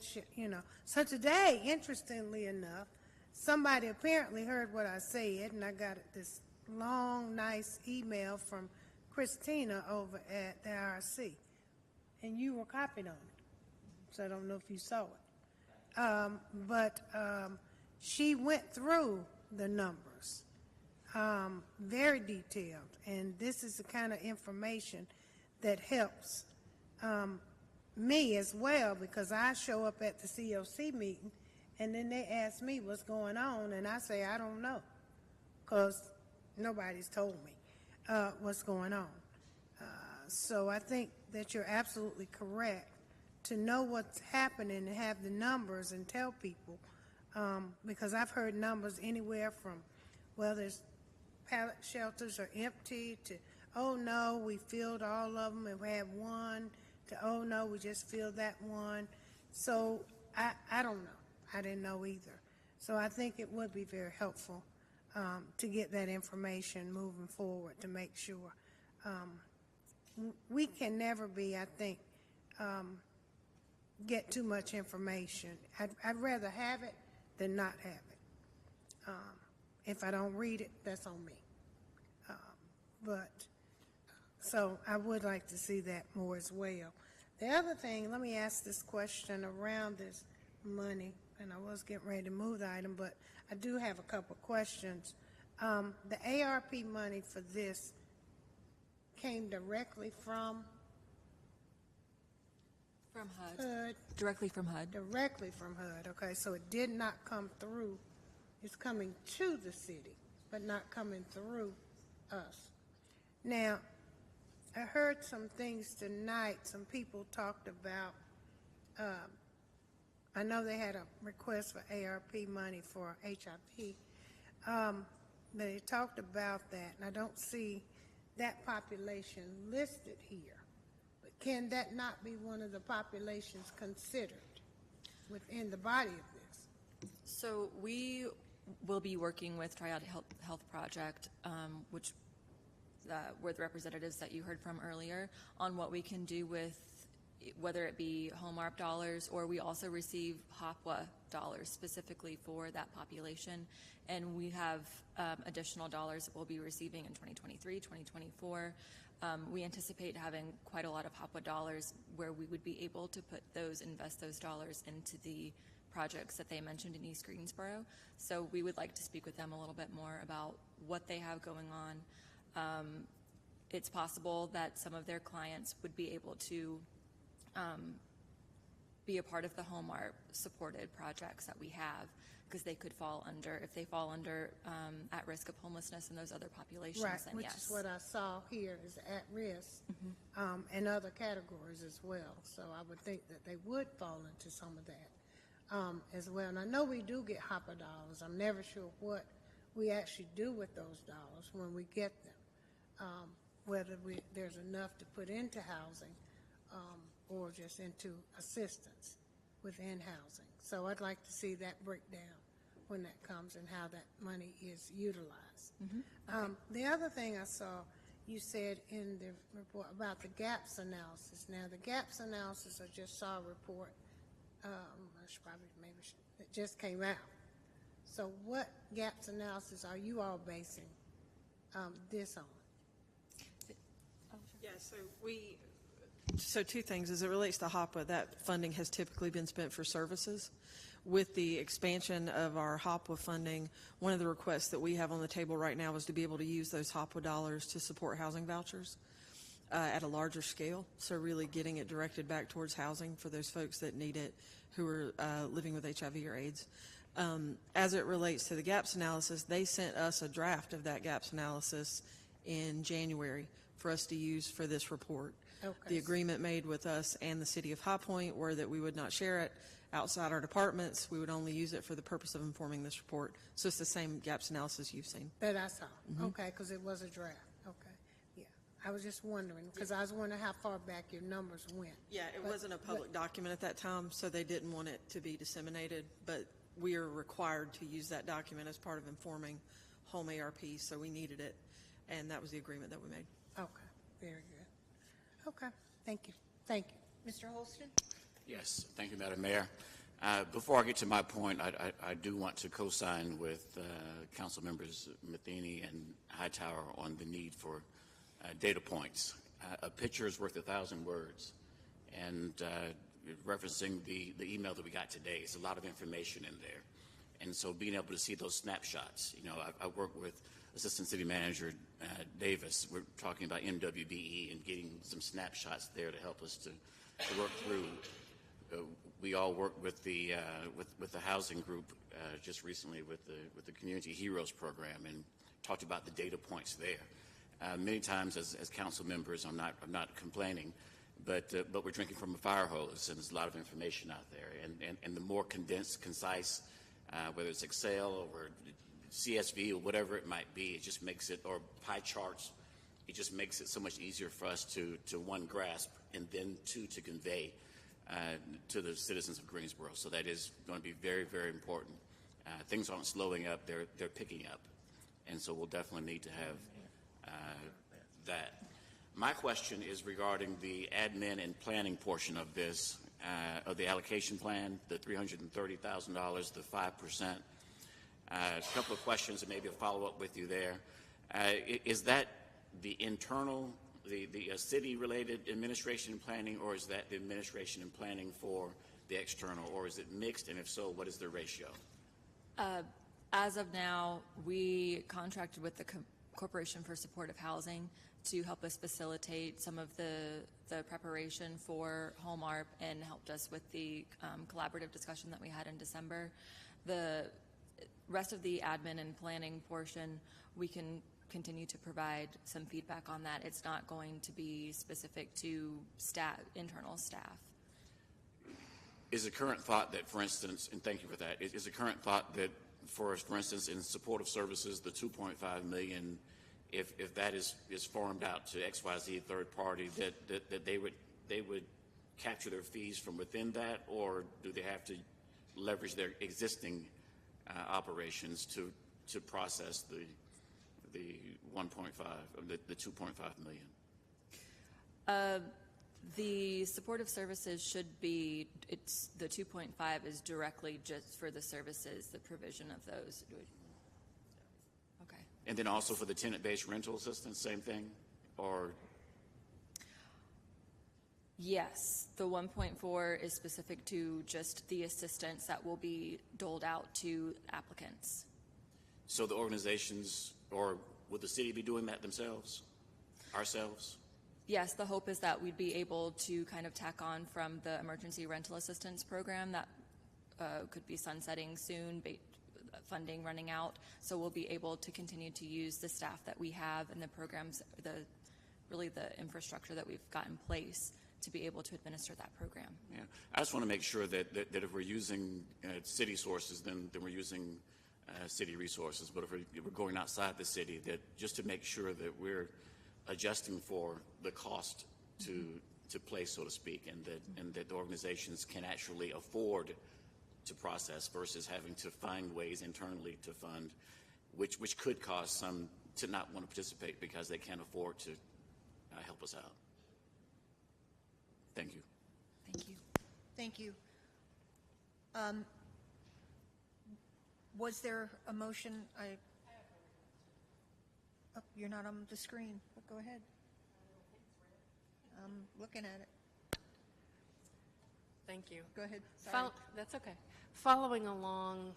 So today, interestingly enough, somebody apparently heard what I said, and I got this long, nice email from Christina over at the IRC, and you were copied on it, so I don't know if you saw it. But she went through the numbers, very detailed, and this is the kind of information that helps me as well, because I show up at the COC meeting, and then they ask me what's going on, and I say, I don't know, because nobody's told me what's going on. So I think that you're absolutely correct to know what's happening and have the numbers and tell people, because I've heard numbers anywhere from, well, there's pallet shelters are empty, to, oh no, we filled all of them and we had one, to, oh no, we just filled that one. So I don't know. I didn't know either. So I think it would be very helpful to get that information moving forward to make sure. We can never be, I think, get too much information. I'd rather have it than not have it. If I don't read it, that's on me. So I would like to see that more as well. The other thing, let me ask this question around this money, and I was getting ready to move the item, but I do have a couple of questions. The ARP money for this came directly from HUD. Directly from HUD. Directly from HUD, okay, so it did not come through, it's coming to the city, but not coming through us. Now, I heard some things tonight, some people talked about, I know they had a request for ARP money for HIV, but they talked about that, and I don't see that population listed here. But can that not be one of the populations considered within the body of this? So we will be working with Triad Health Project, which were the representatives that you heard from earlier, on what we can do with whether it be home ARP dollars, or we also receive HOPWA dollars specifically for that population. And we have additional dollars that we'll be receiving in 2023, 2024. We anticipate having quite a lot of HOPWA dollars where we would be able to invest those dollars into the projects that they mentioned in East Greensboro. So we would like to speak with them a little bit more about what they have going on. It's possible that some of their clients would be able to be a part of the home ARP supported projects that we have, because they could fall under, if they fall under at risk of homelessness and those other populations, right, then which yes. is what I saw here is at risk, and other categories as well. So I would think that they would fall into some of that as well. And I know we do get HOPA dollars. I'm never sure what we actually do with those dollars when we get them, whether there's enough to put into housing or just into assistance within housing. So I'd like to see that breakdown when that comes and how that money is utilized. Okay. The other thing I saw, you said in the report about the gaps analysis. Now, the gaps analysis, I just saw a report, it just came out. So what gaps analysis are you all basing this on? Yeah, so two things. As it relates to HOPWA, that funding has typically been spent for services. With the expansion of our HOPWA funding, one of the requests that we have on the table right now is to be able to use those HOPWA dollars to support housing vouchers at a larger scale. So really getting it directed back towards housing for those folks that need it who are living with HIV or AIDS. As it relates to the gaps analysis, they sent us a draft of that gaps analysis in January for us to use for this report. Okay. The agreement made with us and the city of High Point were that we would not share it outside our departments. We would only use it for the purpose of informing this report. So it's the same gaps analysis you've seen. That I saw. Okay, because it was a draft. Okay, yeah. I was just wondering, because I was wondering how far back your numbers went. Yeah, it wasn't a public document at that time, so they didn't want it to be disseminated, but we are required to use that document as part of informing home ARP, so we needed it, and that was the agreement that we made. Okay, very good. Okay, thank you. Thank you. Mr. Holston? Yes, thank you, Madam Mayor. Before I get to my point, I do want to co-sign with Council Members Matheny and Hightower on the need for data points. A picture is worth 1,000 words, and referencing the email that we got today, it's a lot of information in there. And so being able to see those snapshots, you know, I work with Assistant City Manager Davis. We're talking about MWBE and getting some snapshots there to help us to work through. We all worked with the housing group just recently with the Community Heroes program and talked about the data points there. Many times as council members, I'm not complaining, but we're drinking from a fire hose, and there's a lot of information out there. And the more condensed, concise, whether it's Excel or CSV or whatever it might be, it just makes it, or pie charts, it just makes it so much easier for us to one, grasp, and then two, to convey to the citizens of Greensboro. So that is going to be very, very important. Things aren't slowing up, they're picking up. And so we'll definitely need to have that. My question is regarding the admin and planning portion of this, of the allocation plan, the $330,000, the 5%. A couple of questions and maybe a follow-up with you there. Is that the internal, the city-related administration and planning, or is that the administration and planning for the external, or is it mixed, and if so, what is the ratio? As of now, we contracted with the Corporation for Supportive Housing to help us facilitate some of the preparation for Home ARP and helped us with the collaborative discussion that we had in December. The rest of the admin and planning portion, we can continue to provide some feedback on that. It's not going to be specific to internal staff. Is the current thought that, for instance, and thank you for that, is the current thought that, for instance, in supportive services, the $2.5 million, if that is farmed out to XYZ third party, that they would capture their fees from within that, or do they have to leverage their existing operations to process the 1.5, the 2.5 million? The supportive services should be, the 2.5 is directly just for the services, the provision of those. Okay. And then also for the tenant-based rental assistance, same thing, or? Yes, the 1.4 is specific to just the assistance that will be doled out to applicants. So the organizations, or would the city be doing that themselves, ourselves? Yes, the hope is that we'd be able to kind of tack on from the emergency rental assistance program that could be sunsetting soon, funding running out. So we'll be able to continue to use the staff that we have and the programs, really the infrastructure that we've got in place to be able to administer that program. Yeah, I just want to make sure that if we're using city sources, then we're using city resources. But if we're going outside the city, that just to make sure that we're adjusting for the cost to play, so to speak, and that the organizations can actually afford to process versus having to find ways internally to fund, which could cause some to not want to participate because they can't afford to help us out. Thank you. Thank you. Thank you. Was there a motion? Oh, you're not on the screen, but go ahead. I'm looking at it. Thank you. Go ahead. Sorry. That's okay. Following along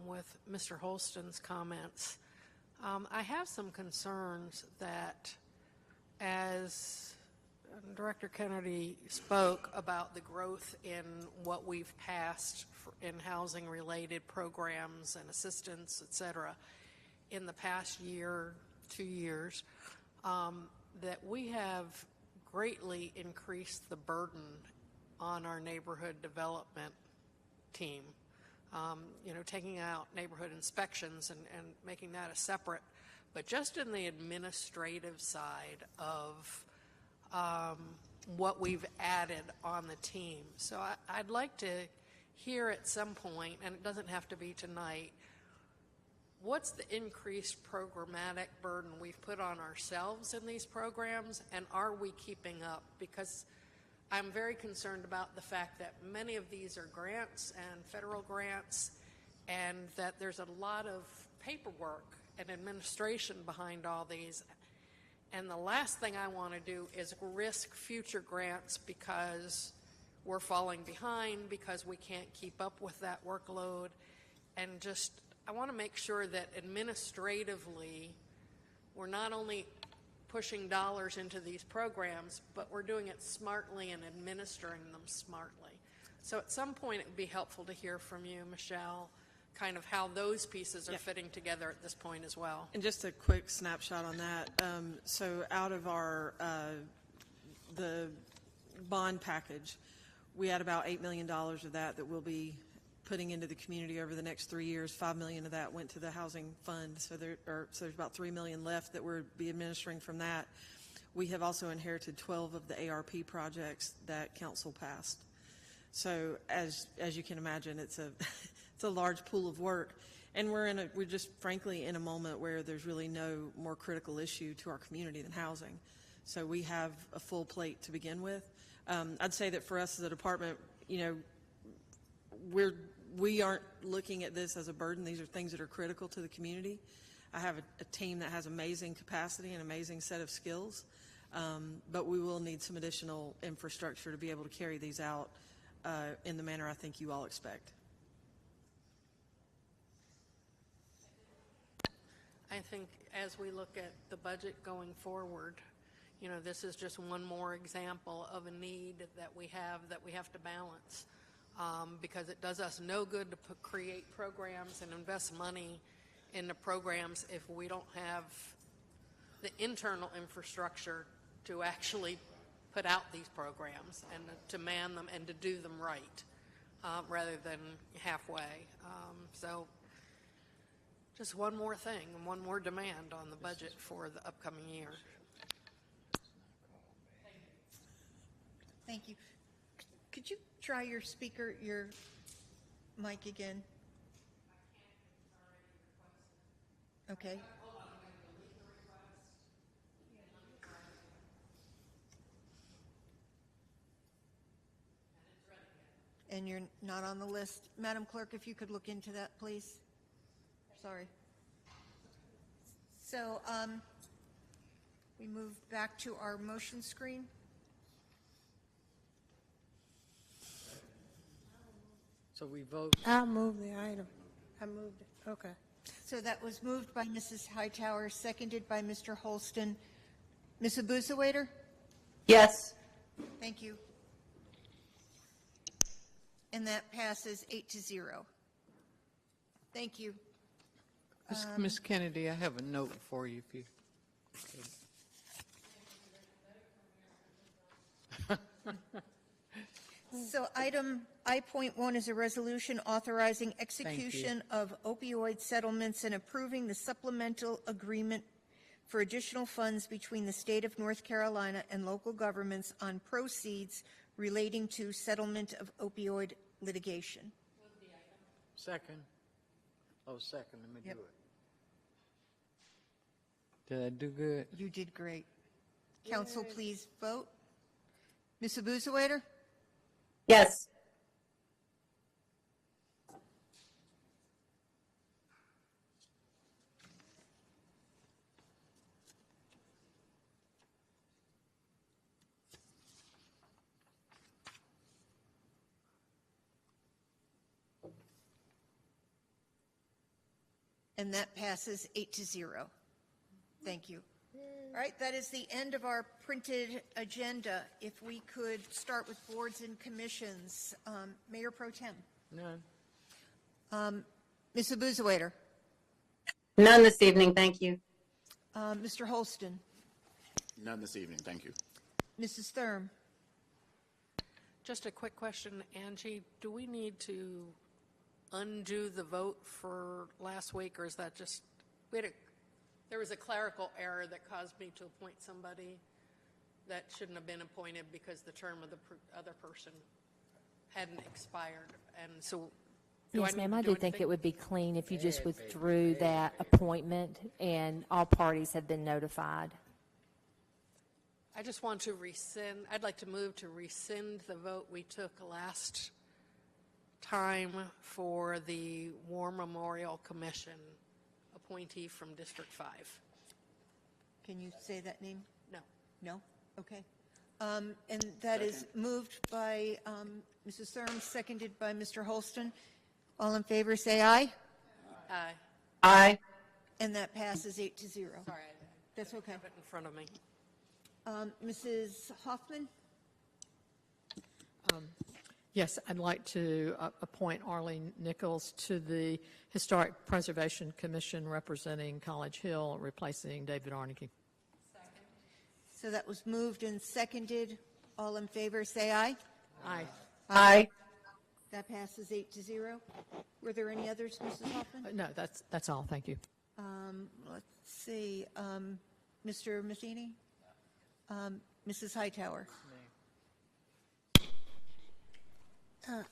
with Mr. Holston's comments, I have some concerns that as Director Kennedy spoke about the growth in what we've passed in housing-related programs and assistance, et cetera, in the past year, 2 years, that we have greatly increased the burden on our neighborhood development team. Taking out neighborhood inspections and making that a separate, but just in the administrative side of what we've added on the team. So I'd like to hear at some point, and it doesn't have to be tonight, what's the increased programmatic burden we've put on ourselves in these programs, and are we keeping up? Because I'm very concerned about the fact that many of these are grants and federal grants, and that there's a lot of paperwork and administration behind all these. And the last thing I want to do is risk future grants because we're falling behind, because we can't keep up with that workload. And just, I want to make sure that administratively, we're not only pushing dollars into these programs, but we're doing it smartly and administering them smartly. So at some point, it would be helpful to hear from you, Michelle, kind of how those pieces are fitting together at this point as well. And just a quick snapshot on that. So out of our the bond package, we had about $8 million of that we'll be putting into the community over the next 3 years. $5 million of that went to the housing fund. So there's about $3 million left that we'll be administering from that. We have also inherited 12 of the ARP projects that council passed. So as you can imagine, it's a it's a large pool of work, and we're just frankly in a moment where there's really no more critical issue to our community than housing. So we have a full plate to begin with. I'd say that for us as a department, we aren't looking at this as a burden. These are things that are critical to the community. I have a team that has amazing capacity and amazing set of skills, but we will need some additional infrastructure to be able to carry these out in the manner I think you all expect. I think as we look at the budget going forward, this is just one more example of a need that we have to balance, because it does us no good to create programs and invest money into programs if we don't have the internal infrastructure to actually put out these programs and to man them and to do them right, rather than halfway. So just one more thing and one more demand on the budget for the upcoming year. Thank you. Could you try your mic again? Okay. And you're not on the list. Madam Clerk, if you could look into that, please. Sorry. So we move back to our motion screen. So we vote. I'll move the item. I moved it. Okay. So that was moved by Mrs. Hightower, seconded by Mr. Holston. Ms. Abusawader? Yes. Thank you. And that passes 8-0. Thank you. Ms. Kennedy, I have a note for you if you. So item I.1 is a resolution authorizing execution of opioid settlements and approving the supplemental agreement for additional funds between the state of North Carolina and local governments on proceeds relating to settlement of opioid litigation. Second. Oh, second. Let me Yep. do it. Did I do good? You did great. Council, please vote. Ms. Abusawader? Yes. And that passes 8-0. Thank you. All right, that is the end of our printed agenda. If we could start with boards and commissions. Mayor Pro Tem. None. Ms. Abusawader. None this evening, thank you. Mr. Holston. None this evening, thank you. Mrs. Thurm. Just a quick question, Angie. Do we need to undo the vote for last week, or is that just there was a clerical error that caused me to appoint somebody that shouldn't have been appointed because the term of the other person hadn't expired, and so Yes, need ma'am, to I do do think anything? it would be clean if you just withdrew that appointment and all parties have been notified. I just want to rescind, I'd like to move to rescind the vote we took last time for the War Memorial Commission appointee from District 5. Can you say that name? No. No? Okay. And that is moved by Mrs. Thurm, seconded by Mr. Holston. All in favor, say aye. Aye. Aye. And that passes 8-0. Sorry, That's okay. I have it in front of me. Mrs. Hoffman? Yes, I'd like to appoint Arlene Nichols to the Historic Preservation Commission representing College Hill, replacing David Arneke. So that was moved and seconded. All in favor, say aye. Aye. Aye. That passes 8-0. Were there any others, Mrs. Hoffman? No, that's all. Thank you. Let's see. Mr. Matheny? Mrs. Hightower?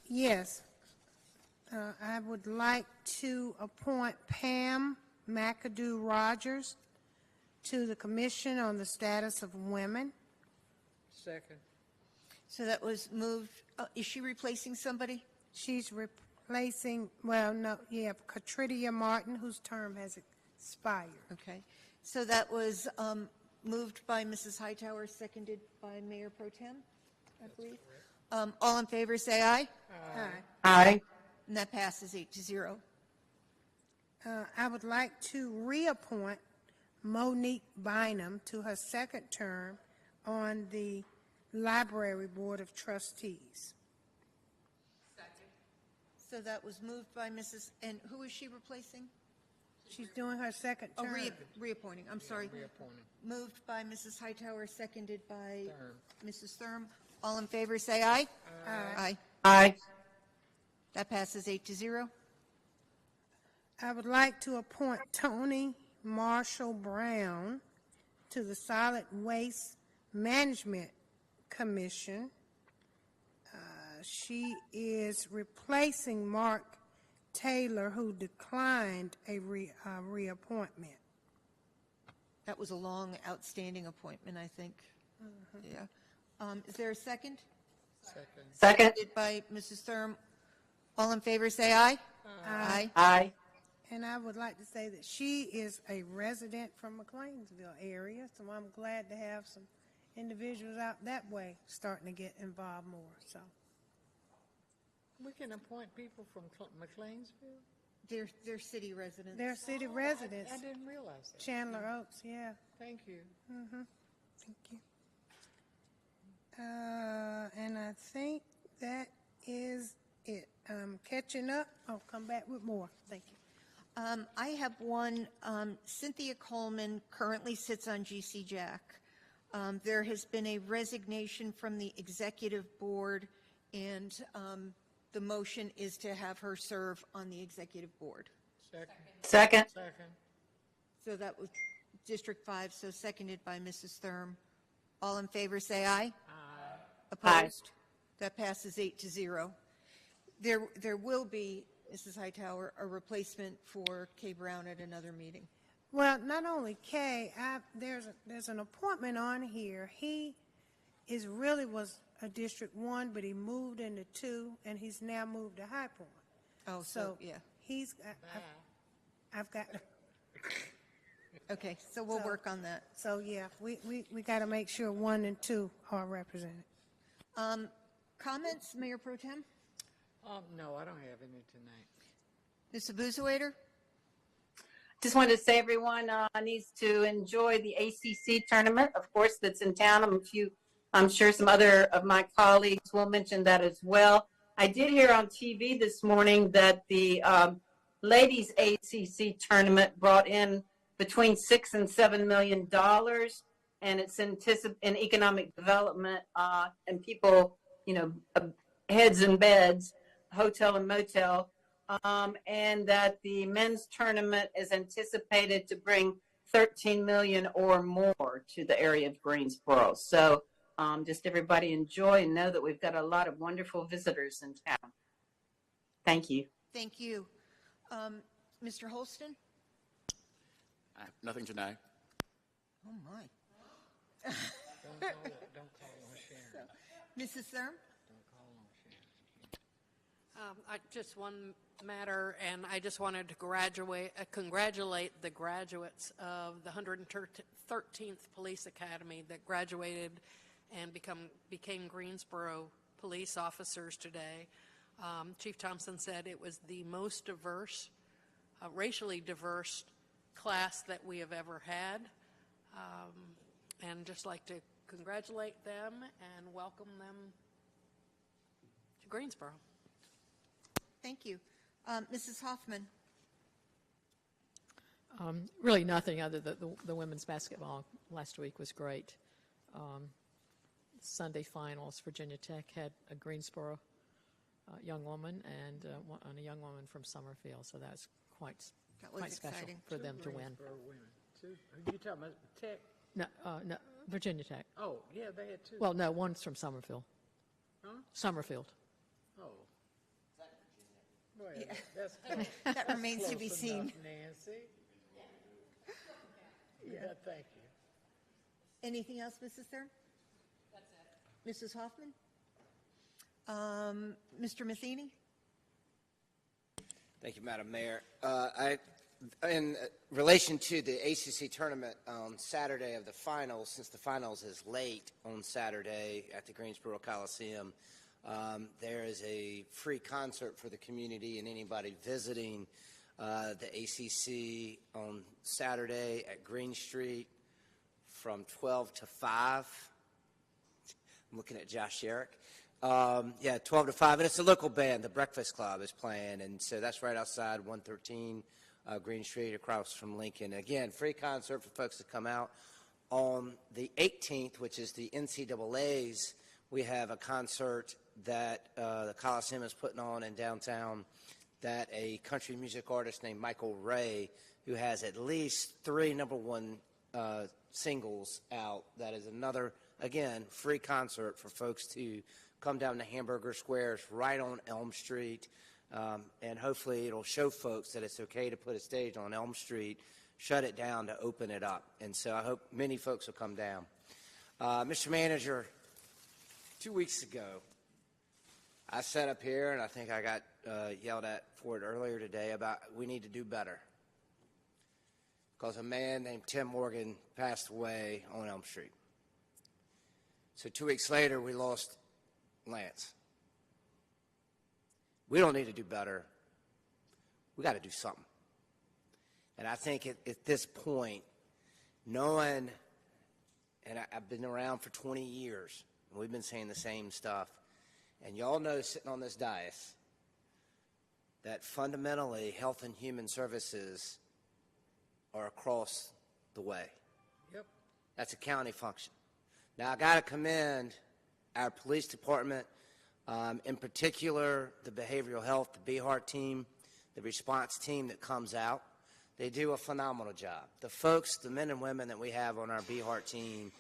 Yes. I would like to appoint Pam McAdoo Rogers to the Commission on the Status of Women. Second. So that was moved. Is she replacing somebody? She's replacing, well, no, yeah, Katridia Martin, whose term has expired. Okay. So that was moved by Mrs. Hightower, seconded by Mayor Pro Tem, I believe. All in favor, say aye. Aye. Aye. And that passes 8-0. I would like to reappoint Monique Bynum to her second term on the Library Board of Trustees. So that was moved by Mrs., and who is she replacing? She's doing her second Oh, term. reappointing, I'm sorry. Reappointing. Moved by Mrs. Hightower, seconded by Mrs. Thurm. All in favor, say aye. Aye. Aye. That passes 8-0. I would like to appoint Tony Marshall Brown to the Solid Waste Management Commission. She is replacing Mark Taylor, who declined a reappointment. That was a long, outstanding appointment, I think. Yeah. Is there a second? Second. Second. Seconded by Mrs. Thurm. All in favor, say aye. Aye. Aye. And I would like to say that she is a resident from McLeansville area, so I'm glad to have some individuals out that way starting to get involved more. So We can appoint people from McLeansville? They're city residents. they're city residents. I didn't realize that. Chandler Oaks, yeah. Thank you. Thank you. And I think that is it. Catching up. I'll come back with more. Thank you. I have one. Cynthia Coleman currently sits on GC Jack. There has been a resignation from the executive board, and the motion is to have her serve on the executive board. Second. Second. Second. So that was District 5, so seconded by Mrs. Thurm. All in favor, say aye. Aye. Opposed? That passes 8-0. There will be, Mrs. Hightower, a replacement for Kay Brown at another meeting. Well, not only Kay, there's an appointment on here. He was a District 1, but he moved into 2, and he's now moved to High Point. Oh, so yeah. I've got. Okay, so we'll work on that. So yeah, we got to make sure 1 and 2 are represented. Comments, Mayor Pro Tem? No, I don't have any tonight. Ms. Abuzawader? Just wanted to say everyone needs to enjoy the ACC tournament, of course, that's in town. I'm sure some other of my colleagues will mention that as well. I did hear on TV this morning that the ladies ACC tournament brought in between $6 and $7 million, and it's in economic development and people, heads and beds, hotel and motel. And that the men's tournament is anticipated to bring 13 million or more to the area of Greensboro. So just everybody enjoy and know that we've got a lot of wonderful visitors in town. Thank you. Thank you. Mr. Holston? Nothing tonight. Oh, my. Don't call on Sharon. Mrs. Thurm? Don't call on Sharon. Just one matter, and I just wanted to congratulate the graduates of the 113th Police Academy that graduated and became Greensboro police officers today. Chief Thompson said it was the most diverse, racially diverse class that we have ever had, and just like to congratulate them and welcome them to Greensboro. Thank you. Mrs. Hoffman? Really nothing other than the women's basketball last week was great. Sunday finals, Virginia Tech had a Greensboro young woman and a young woman from Summerfield, so that's quite special exciting. for them to win. Greensboro women. Are you talking about Tech? No, Virginia Tech. Oh, yeah, they had two. Well, no, one's from Summerfield. Huh? Summerfield. Oh. Well, Yeah. that's That remains to be close seen. enough, Nancy. Yeah, thank you. Anything else, Mrs. Thurm? That's it. Mrs. Hoffman? Mr. Matheny? Thank you, Madam Mayor. In relation to the ACC tournament on Saturday of the finals, since the finals is late on Saturday at the Greensboro Coliseum, there is a free concert for the community and anybody visiting the ACC on Saturday at Green Street from 12 to 5. I'm looking at Josh Sherrick. 12 to 5, and it's a local band. The Breakfast Club is playing, and so that's right outside 113 Green Street across from Lincoln. Again, free concert for folks to come out. On the 18th, which is the NCAA's, we have a concert that the Coliseum is putting on in downtown that a country music artist named Michael Ray, who has at least 3 #1 singles out, that is another, again, free concert for folks to come down to Hamburger Square. It's right on Elm Street, and hopefully it'll show folks that it's okay to put a stage on Elm Street, shut it down to open it up. And so I hope many folks will come down. Mr. Manager, 2 weeks ago, I sat up here, and I think I got yelled at for it earlier today about we need to do better because a man named Tim Morgan passed away on Elm Street. So 2 weeks later, we lost Lance. We don't need to do better. We got to do something. And I think at this point, knowing, and I've been around for 20 years, and we've been saying the same stuff, and y'all know sitting on this dais that fundamentally Health and Human Services are across the way. Yep. That's a county function. Now, I got to commend our police department, in particular the behavioral health, the BHART team, the response team that comes out. They do a phenomenal job. The folks, the men and women that we have on our BHART team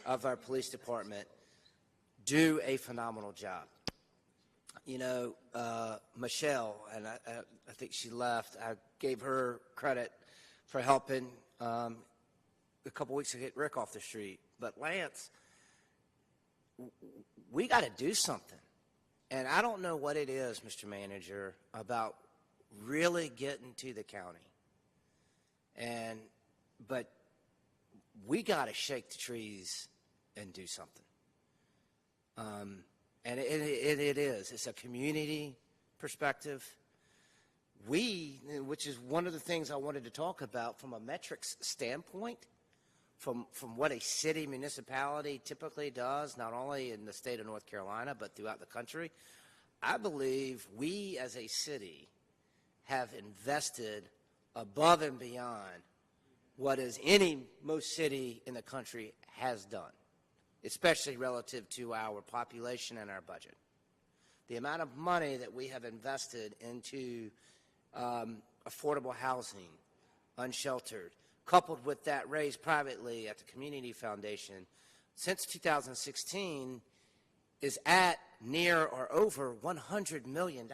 of our police department do a phenomenal job. You know, Michelle, and I think she left, I gave her credit for helping a couple weeks to get Rick off the street. But Lance, we got to do something. And I don't know what it is, Mr. Manager, about really getting to the county. But we got to shake the trees and do something. And it is. It's a community perspective. Which is one of the things I wanted to talk about from a metrics standpoint, from what a city municipality typically does, not only in the state of North Carolina, but throughout the country. I believe we as a city have invested above and beyond what is most city in the country has done, especially relative to our population and our budget. The amount of money that we have invested into affordable housing, unsheltered, coupled with that raised privately at the Community Foundation since 2016 is at near or over $100 million.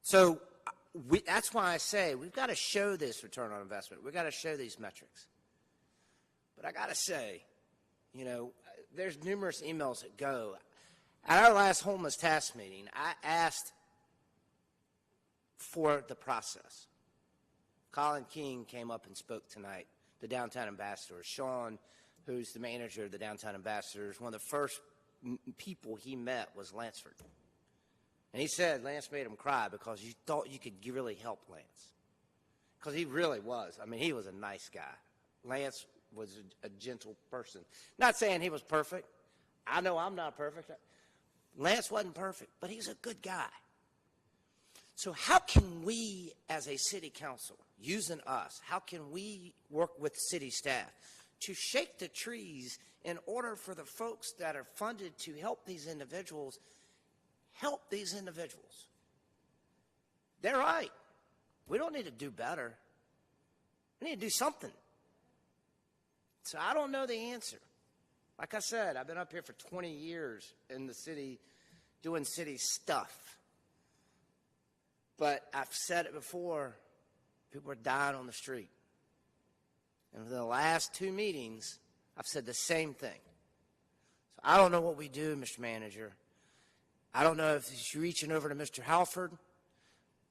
So that's why I say we've got to show this return on investment. We've got to show these metrics. But I got to say, you know, there's numerous emails that go. At our last homeless task meeting, I asked for the process. Colin King came up and spoke tonight, the downtown ambassador. Sean, who's the manager of the downtown ambassadors, one of the first people he met was Lansford. And he said Lance made him cry because you thought you could really help Lance. Because he really was. I mean, he was a nice guy. Lance was a gentle person. Not saying he was perfect. I know I'm not perfect. Lance wasn't perfect, but he's a good guy. So how can we, as a city council, using us, how can we work with city staff to shake the trees in order for the folks that are funded to help these individuals? They're right. We don't need to do better. We need to do something. So I don't know the answer. Like I said, I've been up here for 20 years in the city doing city stuff. But I've said it before, people are dying on the street. And in the last 2 meetings, I've said the same thing. So I don't know what we do, Mr. Manager. I don't know if it's reaching over to Mr. Halford,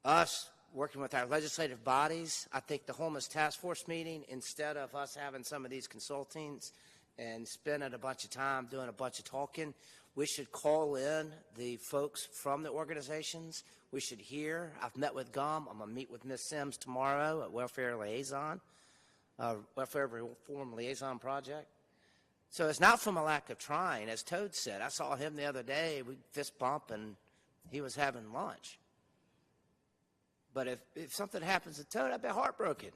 us working with our legislative bodies. I think the homeless task force meeting, instead of us having some of these consultants and spending a bunch of time doing a bunch of talking, we should call in the folks from the organizations. We should hear. I've met with GUM. I'm going to meet with Ms. Sims tomorrow at Welfare Liaison, Welfare Reform Liaison Project. So it's not from a lack of trying. As Toad said, I saw him the other day. We fist bump, and he was having lunch. But if something happens to Toad, I'd be heartbroken.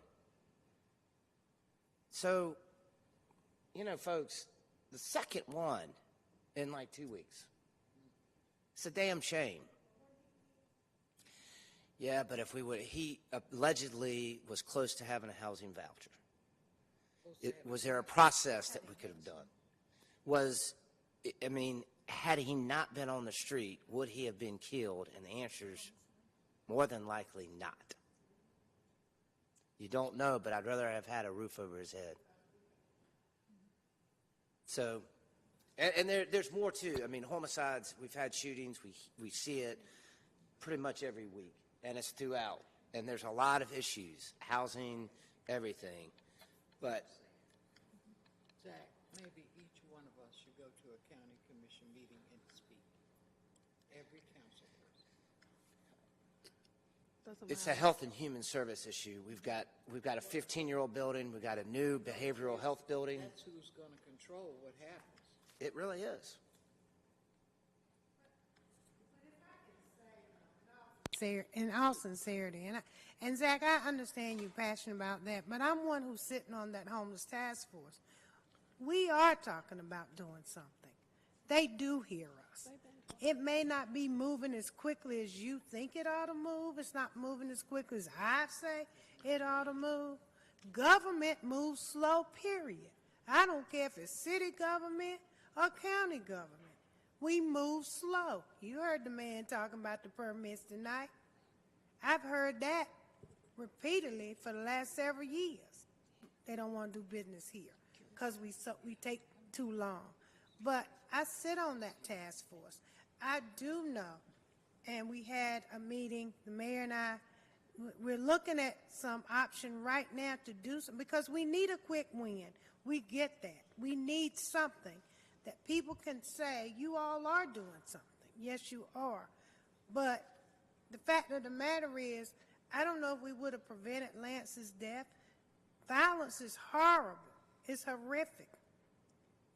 So, you know, folks, the second one in like 2 weeks. It's a damn shame. Yeah, but if we would, he allegedly was close to having a housing voucher. Was there a process that we could have done? I mean, had he not been on the street, would he have been killed? And the answer is more than likely not. You don't know, but I'd rather have had a roof over his head. So, and there's more too. I mean, homicides, we've had shootings. We see it pretty much every week, and it's throughout. And there's a lot of issues, housing, everything. But Zach, maybe each one of us should go to a county commission meeting and speak. Every council person. it's a health and human service issue. We've got a 15-year-old building. We've got a new behavioral health building. That's who's going to control what happens. It really is. In all sincerity, and Zach, I understand you're passionate about that, but I'm one who's sitting on that homeless task force. We are talking about doing something. They do hear us. It may not be moving as quickly as you think it ought to move. It's not moving as quickly as I say it ought to move. Government moves slow, period. I don't care if it's city government or county government. We move slow. You heard the man talking about the permits tonight. I've heard that repeatedly for the last several years. They don't want to do business here because we take too long. But I sit on that task force. I do know, and we had a meeting, the mayor and I, we're looking at some option right now to do something because we need a quick win. We get that. We need something that people can say, you all are doing something. Yes, you are. But the fact of the matter is, I don't know if we would have prevented Lance's death. Violence is horrible. It's horrific.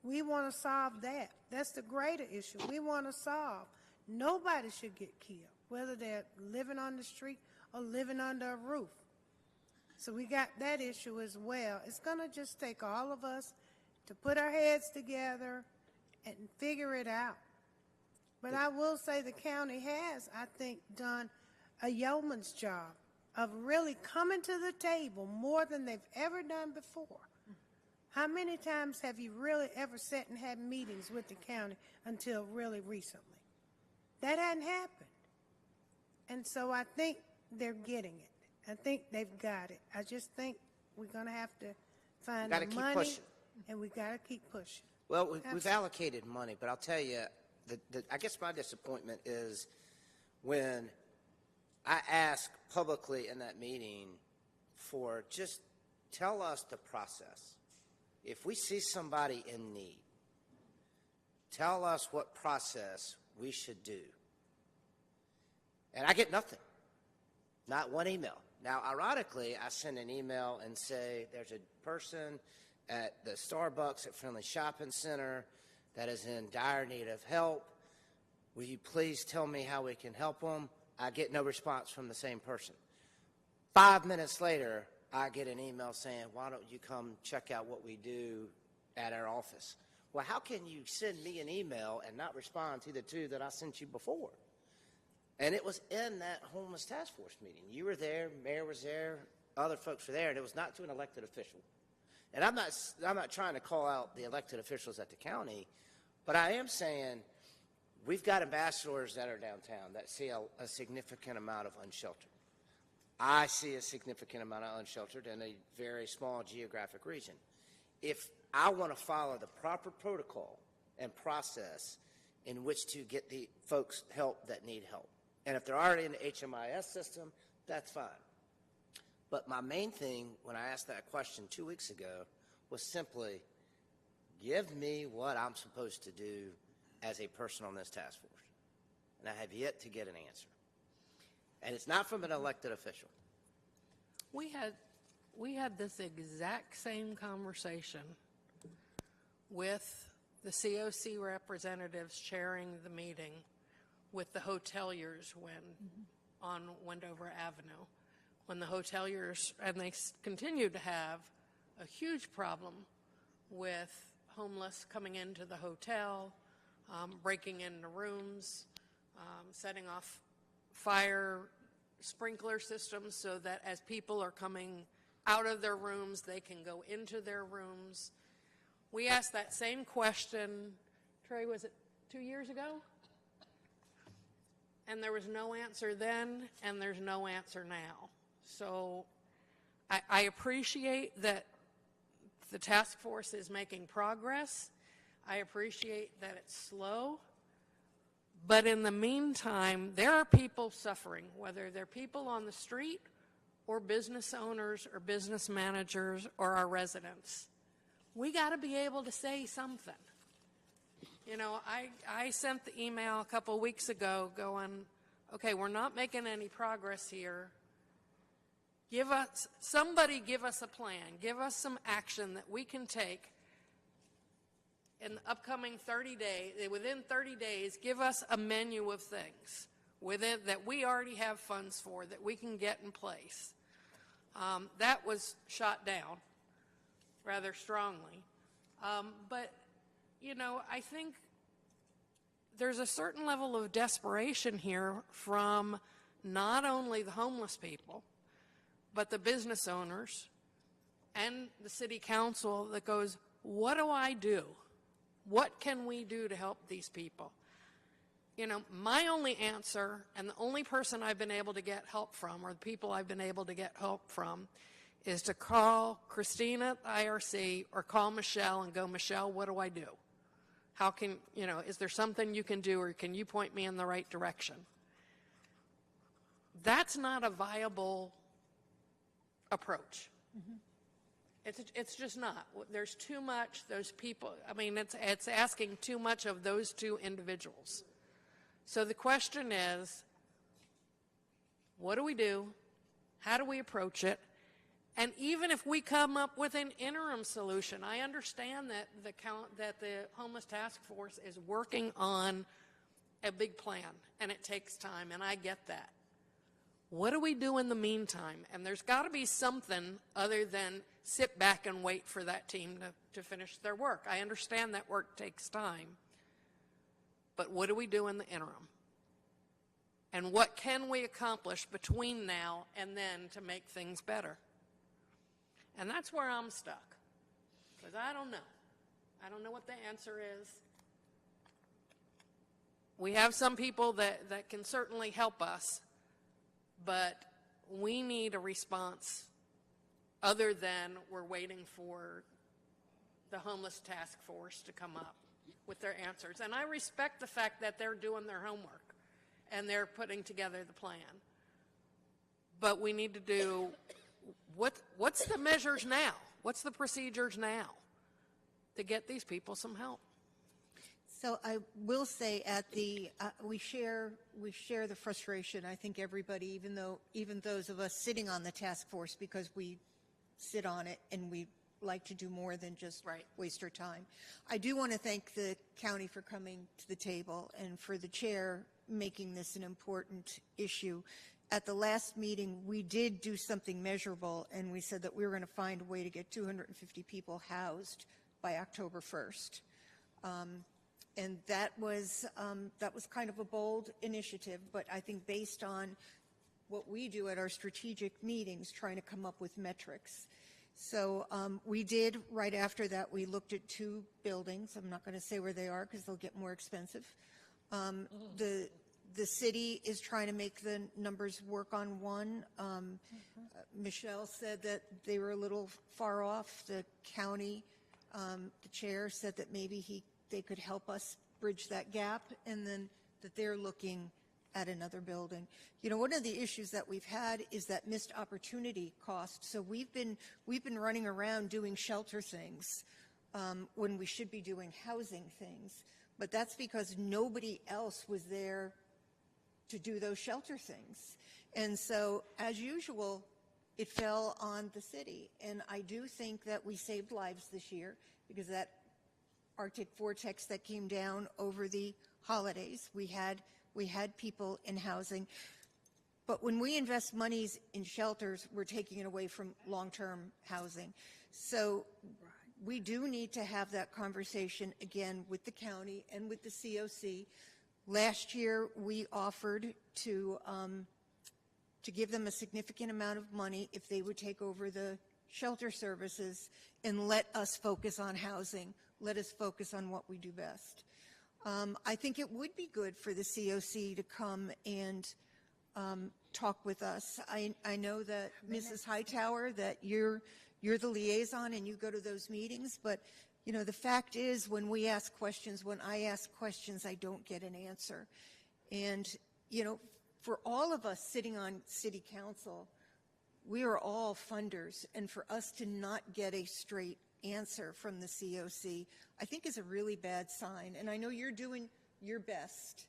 We want to solve that. That's the greater issue. We want to solve. Nobody should get killed, whether they're living on the street or living under a roof. So we got that issue as well. It's going to just take all of us to put our heads together and figure it out. But I will say the county has, I think, done a yeoman's job of really coming to the table more than they've ever done before. How many times have you really ever sat and had meetings with the county until really recently? That hadn't happened. And so I think they're getting it. I think they've got it. I just think we're going to have to find Gotta the keep money, pushing. and we got to keep pushing. Well, we've Absolutely. allocated money, but I'll tell you, I guess my disappointment is when I asked publicly in that meeting for just tell us the process. If we see somebody in need, tell us what process we should do. And I get nothing, not one email. Now, ironically, I send an email and say there's a person at the Starbucks at Friendly Shopping Center that is in dire need of help. Will you please tell me how we can help them? I get no response from the same person. 5 minutes later, I get an email saying, why don't you come check out what we do at our office? Well, how can you send me an email and not respond to the two that I sent you before? And it was in that homeless task force meeting. You were there, mayor was there, other folks were there, and it was not to an elected official. And I'm not trying to call out the elected officials at the county, but I am saying we've got ambassadors that are downtown that see a significant amount of unsheltered. I see a significant amount of unsheltered in a very small geographic region. If I want to follow the proper protocol and process in which to get the folks help that need help, and if they're already in the HMIS system, that's fine. But my main thing when I asked that question 2 weeks ago was simply, give me what I'm supposed to do as a person on this task force. And I have yet to get an answer. And it's not from an elected official. We had this exact same conversation with the COC representatives chairing the meeting with the hoteliers on Wendover Avenue. When the hoteliers, and they continue to have a huge problem with homeless coming into the hotel, breaking into rooms, setting off fire sprinkler systems so that as people are coming out of their rooms, they can go into their rooms. We asked that same question, Trey, was it 2 years ago? And there was no answer then, and there's no answer now. So I appreciate that the task force is making progress. I appreciate that it's slow. But in the meantime, there are people suffering, whether they're people on the street or business owners or business managers or our residents. We got to be able to say something. You know, I sent the email a couple weeks ago going, okay, we're not making any progress here. Somebody give us a plan. Give us some action that we can take in the upcoming 30 days. Within 30 days, give us a menu of things that we already have funds for that we can get in place. That was shot down rather strongly. But, you know, I think there's a certain level of desperation here from not only the homeless people, but the business owners and the city council that goes, what do I do? What can we do to help these people? You know, my only answer, and the only person I've been able to get help from, or the people I've been able to get help from, is to call Christina at the IRC or call Michelle and go, Michelle, what do I do? How can, you know, is there something you can do, or can you point me in the right direction? That's not a viable approach. Mm-hmm. It's just not. There's too much, those people, I mean, it's asking too much of those two individuals. So the question is, what do we do? How do we approach it? And even if we come up with an interim solution, I understand that the Homeless Task Force is working on a big plan, and it takes time, and I get that. What do we do in the meantime? And there's got to be something other than sit back and wait for that team to finish their work. I understand that work takes time. But what do we do in the interim? And what can we accomplish between now and then to make things better? And that's where I'm stuck. Because I don't know. I don't know what the answer is. We have some people that can certainly help us. but we need a response other than we're waiting for the homeless task force to come up with their answers. And I respect the fact that they're doing their homework and they're putting together the plan. But we need to do, what's the measures now? What's the procedures now to get these people some help? So I will say we share the frustration. I think everybody, even those of us sitting on the task force, because we sit on it and we like to do more than just waste our time. I do want to thank the county for coming to the table and for the chair making this an important issue. At the last meeting, we did do something measurable, and we said that we were going to find a way to get 250 people housed by October 1st. And that was kind of a bold initiative, but I think based on what we do at our strategic meetings, trying to come up with metrics. So we did, right after that, we looked at 2 buildings. I'm not going to say where they are because they'll get more expensive. The city is trying to make the numbers work on one. Michelle said that they were a little far off. The county, the chair said that maybe they could help us bridge that gap, and then that they're looking at another building. You know, one of the issues that we've had is that missed opportunity cost. So we've been running around doing shelter things when we should be doing housing things, but that's because nobody else was there to do those shelter things. And so, as usual, it fell on the city. And I do think that we saved lives this year because that Arctic vortex that came down over the holidays, we had people in housing. But when we invest monies in shelters, we're taking it away from long-term housing. So we do need to have that conversation again with the county and with the COC. Last year, we offered to give them a significant amount of money if they would take over the shelter services and let us focus on housing, let us focus on what we do best. I think it would be good for the COC to come and talk with us. I know that Mrs. Hightower, that you're the liaison and you go to those meetings, but you know, the fact is when we ask questions, when I ask questions, I don't get an answer. And, you know, for all of us sitting on city council, we are all funders, and for us to not get a straight answer from the COC, I think is a really bad sign. And I know you're doing your best,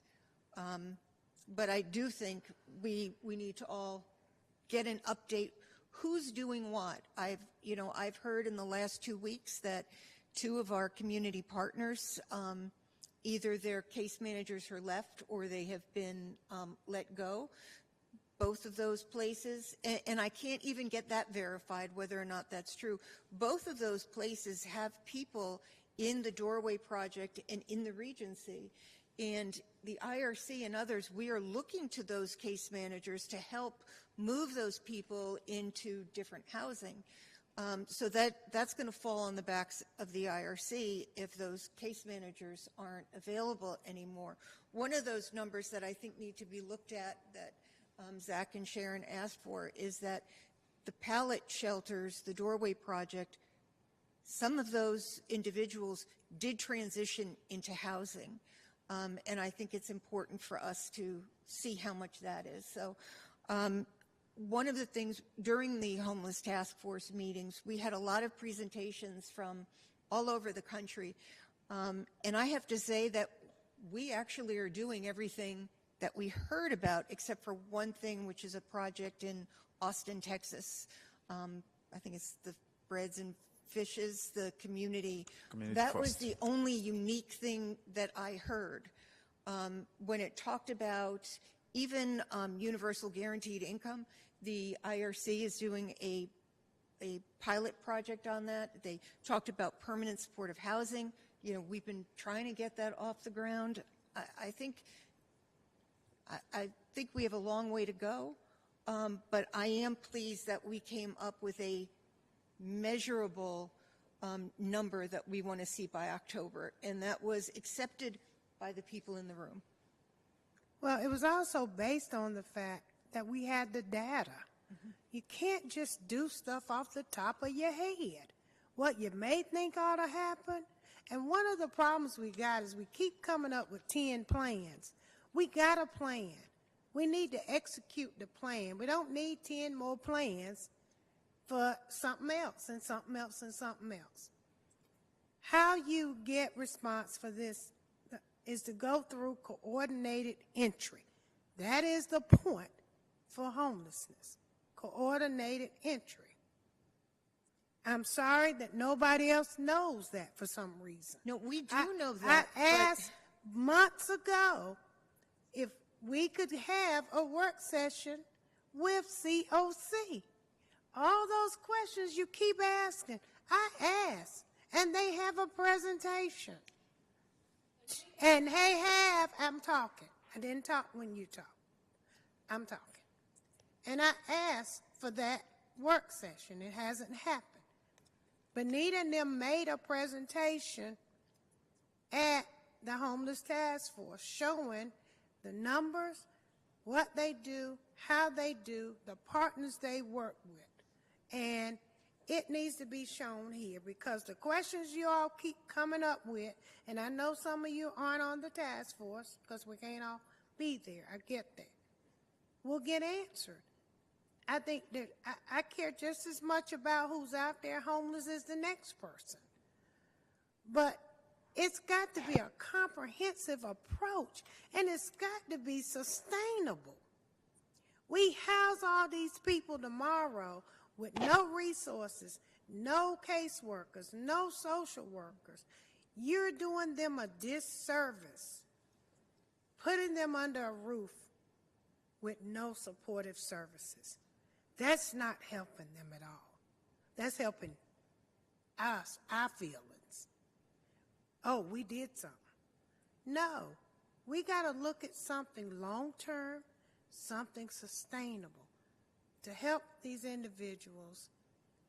but I do think we need to all get an update. Who's doing what? I've heard in the last 2 weeks that 2 of our community partners, either their case managers are left or they have been let go. Both of those places, and I can't even get that verified whether or not that's true. Both of those places have people in the Doorway Project and in the Regency. And the IRC and others, we are looking to those case managers to help move those people into different housing. So that's going to fall on the backs of the IRC if those case managers aren't available anymore. One of those numbers that I think need to be looked at that Zach and Sharon asked for is that the pallet shelters, the Doorway Project, some of those individuals did transition into housing. And I think it's important for us to see how much that is. So one of the things during the Homeless Task Force meetings, we had a lot of presentations from all over the country. And I have to say that we actually are doing everything that we heard about, except for one thing, which is a project in Austin, Texas. I think it's the Breads and Fishes, the community. That was the only unique thing that I heard. When it talked about even universal guaranteed income, the IRC is doing a pilot project on that. They talked about permanent supportive housing. You know, we've been trying to get that off the ground. I think we have a long way to go, but I am pleased that we came up with a measurable number that we want to see by October, and that was accepted by the people in the room. Well, it was also based on the fact that we had the data. You can't just do stuff off the top of your head. What you may think ought to happen. And one of the problems we got is we keep coming up with 10 plans. We got a plan. We need to execute the plan. We don't need 10 more plans for something else and something else and something else. How you get response for this is to go through coordinated entry. That is the point for homelessness, coordinated entry. I'm sorry that nobody else knows that for some reason. No, we do know that. I asked months ago if we could have a work session with COC. All those questions you keep asking, I asked, and they have a presentation. And I'm talking. I didn't talk when you talk. I'm talking. And I asked for that work session. It hasn't happened. Benita and them made a presentation at the Homeless Task Force showing the numbers, what they do, how they do, the partners they work with. And it needs to be shown here because the questions you all keep coming up with, and I know some of you aren't on the task force because we can't all be there. I get that. Will get answered. I think that I care just as much about who's out there homeless as the next person. But it's got to be a comprehensive approach, and it's got to be sustainable. We house all these people tomorrow with no resources, no caseworkers, no social workers. You're doing them a disservice, putting them under a roof with no supportive services. That's not helping them at all. That's helping us, our feelings. Oh, we did something. No, we got to look at something long-term, something sustainable to help these individuals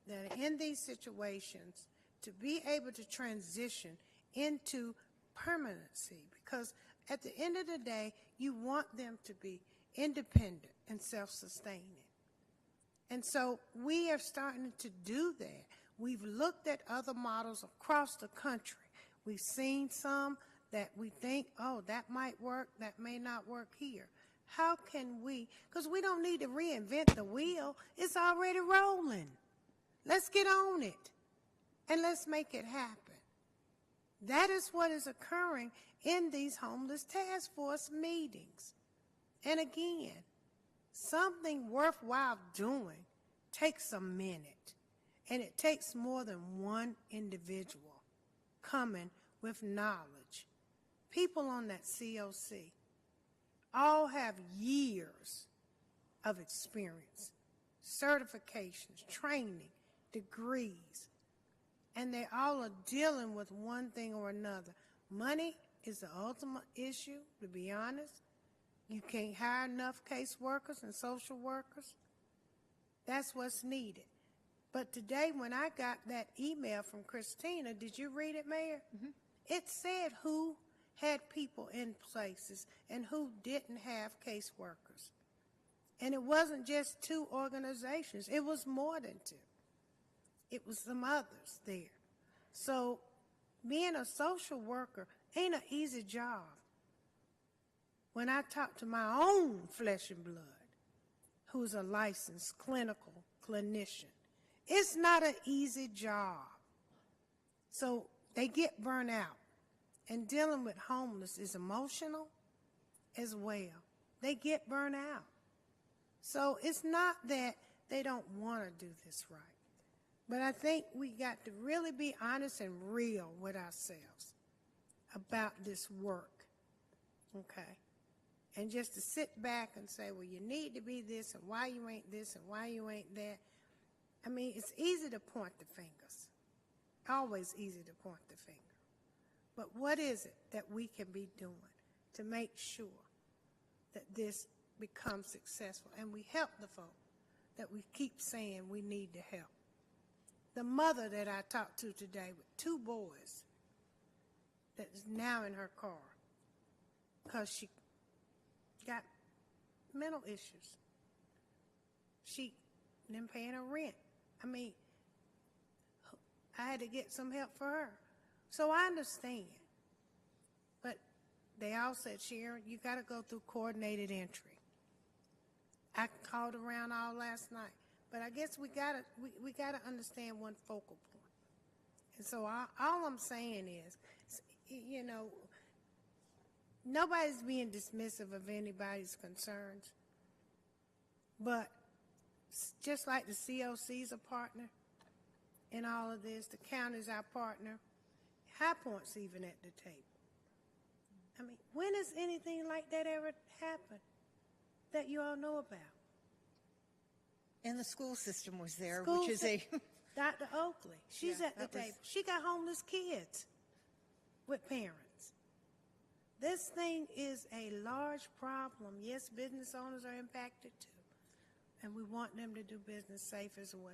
that are in these situations to be able to transition into permanency. Because at the end of the day, you want them to be independent and self-sustaining. And so we are starting to do that. We've looked at other models across the country. We've seen some that we think, oh, that might work, that may not work here. How can we, because we don't need to reinvent the wheel. It's already rolling. Let's get on it and let's make it happen. That is what is occurring in these homeless task force meetings. And again, something worthwhile doing takes a minute, and it takes more than one individual coming with knowledge. People on that COC all have years of experience, certifications, training, degrees, and they all are dealing with one thing or another. Money is the ultimate issue, to be honest. You can't hire enough caseworkers and social workers. That's what's needed. But today when I got that email from Christina, did you read it, Mayor? Mm-hmm. It said who had people in places and who didn't have caseworkers. And it wasn't just 2 organizations. It was more than 2. It was some others there. So being a social worker ain't an easy job. When I talk to my own flesh and blood, who's a licensed clinical clinician, it's not an easy job. So they get burnt out. And dealing with homeless is emotional as well. They get burnt out. So it's not that they don't want to do this right. But I think we got to really be honest and real with ourselves about this work, okay? And just to sit back and say, well, you need to be this, and why you ain't this, and why you ain't that. I mean, it's easy to point the fingers. Always easy to point the finger. But what is it that we can be doing to make sure that this becomes successful? And we help the folk that we keep saying we need to help. The mother that I talked to today with 2 boys that is now in her car because she got mental issues. she didn't pay her rent. I mean, I had to get some help for her. So I understand. But they all said, Sharon, you got to go through coordinated entry. I called around all last night. But I guess we gotta understand one focal point. And so all I'm saying is, you know, nobody's being dismissive of anybody's concerns. But just like the COC's a partner in all of this, the county's our partner, High Point's even at the table. I mean, when has anything like that ever happened that you all know about? And the school system was there, School which is a... Dr. Oakley, she's Yeah, at the that was- table. She got homeless kids with parents. This thing is a large problem. Yes, business owners are impacted too, and we want them to do business safe as well.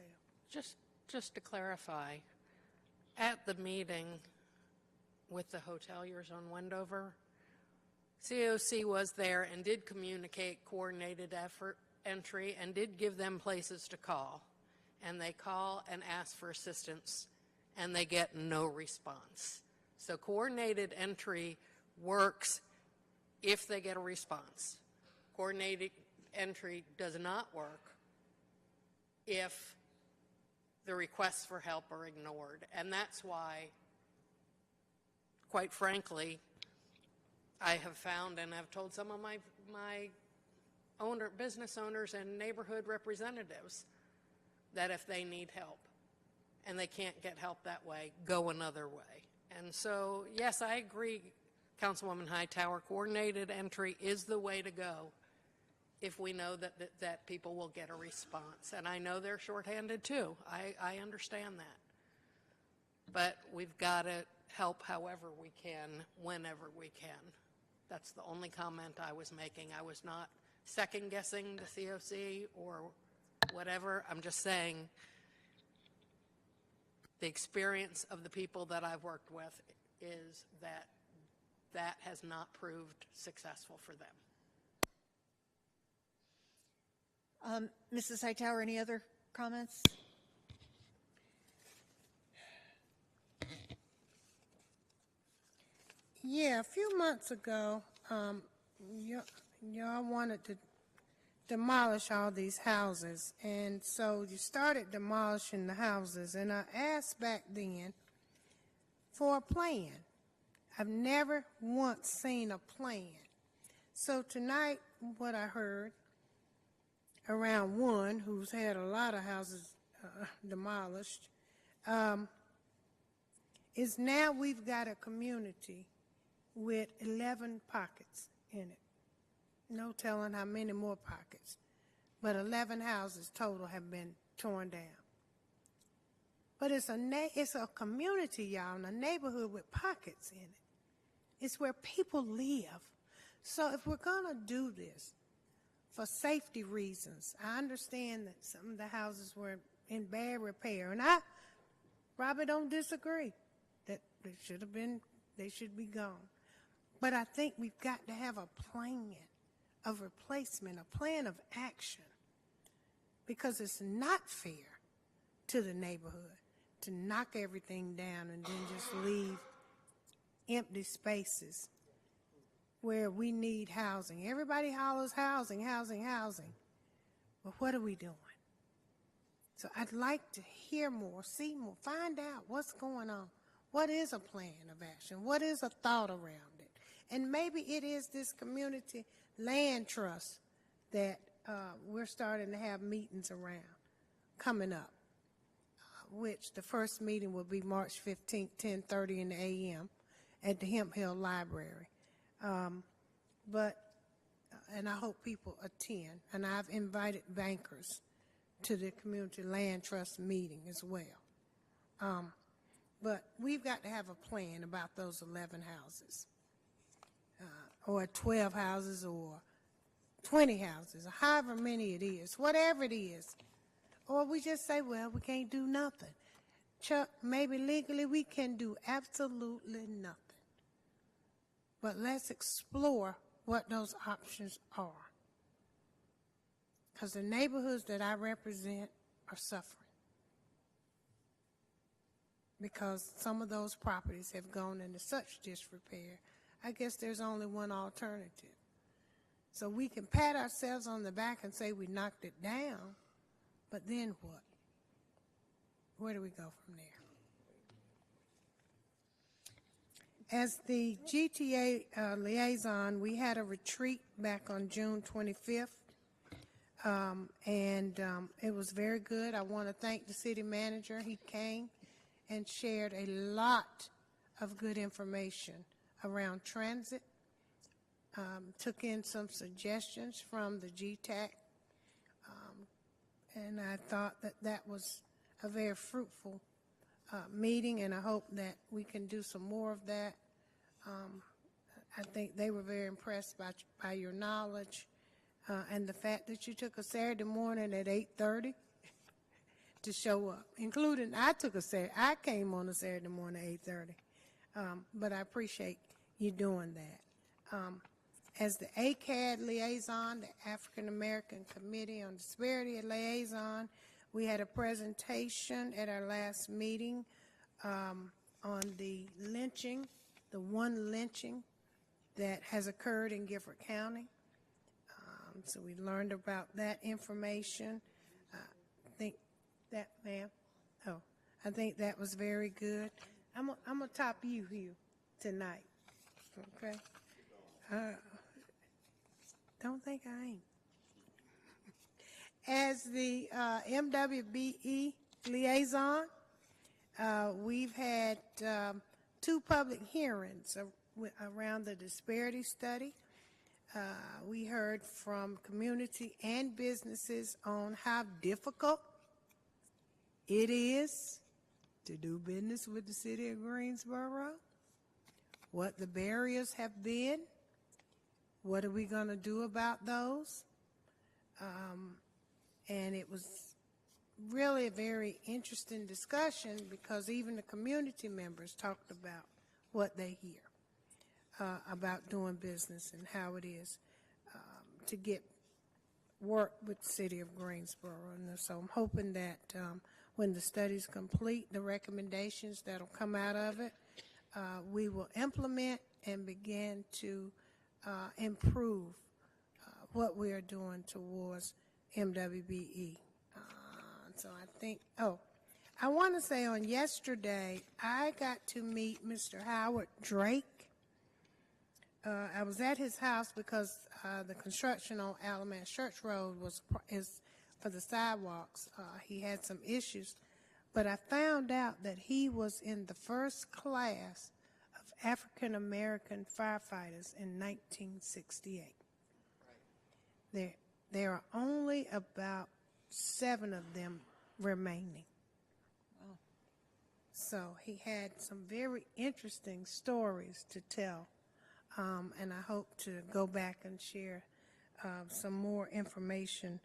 Just to clarify, at the meeting with the hoteliers on Wendover, COC was there and did communicate coordinated entry and did give them places to call. And they call and ask for assistance, and they get no response. So coordinated entry works if they get a response. Coordinated entry does not work if the requests for help are ignored. And that's why, quite frankly, I have found and have told some of my business owners and neighborhood representatives that if they need help and they can't get help that way, go another way. And so, yes, I agree, Councilwoman Hightower, coordinated entry is the way to go if we know that people will get a response. And I know they're shorthanded too. I understand that. But we've got to help however we can, whenever we can. That's the only comment I was making. I was not second-guessing the COC or whatever. I'm just saying the experience of the people that I've worked with is that has not proved successful for them. Mrs. Hightower, any other comments? Yeah, a few months ago, y'all wanted to demolish all these houses, and so you started demolishing the houses, and I asked back then for a plan. I've never once seen a plan. So tonight, what I heard around one who's had a lot of houses demolished, is now we've got a community with 11 pockets in it. No telling how many more pockets, but 11 houses total have been torn down. But it's a community, y'all, in a neighborhood with pockets in it. It's where people live. So if we're gonna do this for safety reasons, I understand that some of the houses were in bad repair, and I probably don't disagree that they should be gone. But I think we've got to have a plan of replacement, a plan of action, because it's not fair to the neighborhood to knock everything down and then just leave empty spaces where we need housing. Everybody hollers housing, housing, housing. But what are we doing? So I'd like to hear more, see more, find out what's going on. What is a plan of action? What is a thought around it? And maybe it is this community land trust that we're starting to have meetings around coming up, which the first meeting will be March 15th, 10:30 in the a.m. at the Hemp Hill Library. And I hope people attend. And I've invited bankers to the community land trust meeting as well. But we've got to have a plan about those 11 houses, or 12 houses, or 20 houses, or however many it is, whatever it is. Or we just say, well, we can't do nothing. Chuck, maybe legally we can do absolutely nothing. But let's explore what those options are. because the neighborhoods that I represent are suffering because some of those properties have gone into such disrepair. I guess there's only one alternative. So we can pat ourselves on the back and say we knocked it down, but then what? Where do we go from there? As the GTA liaison, we had a retreat back on June 25th, and it was very good. I want to thank the city manager. He came and shared a lot of good information around transit, took in some suggestions from the GTAC, and I thought that that was a very fruitful meeting, and I hope that we can do some more of that. I think they were very impressed by your knowledge and the fact that you took a Saturday morning at 8:30 to show up, including I came on a Saturday morning at 8:30, but I appreciate you doing that. As the ACAD liaison, the African American Committee on Disparity liaison, we had a presentation at our last meeting on the lynching, the one lynching that has occurred in Gifford County. So we learned about that information. I think that, ma'am, I think that was very good. I'm going to top you here tonight, okay? Don't think I ain't. As the MWBE liaison, we've had 2 public hearings around the disparity study. We heard from community and businesses on how difficult it is to do business with the City of Greensboro, what the barriers have been, what are we going to do about those, and it was really a very interesting discussion because even the community members talked about what they hear about doing business and how it is to get work with the City of Greensboro. And so I'm hoping that when the study's complete, the recommendations that'll come out of it, we will implement and begin to improve what we are doing towards MWBE. So I think, I want to say on yesterday, I got to meet Mr. Howard Drake. I was at his house because the construction on Alamance Church Road is for the sidewalks. He had some issues, but I found out that he was in the first class of African American firefighters in 1968. There are only about 7 of them remaining. Wow. So he had some very interesting stories to tell, and I hope to go back and share some more information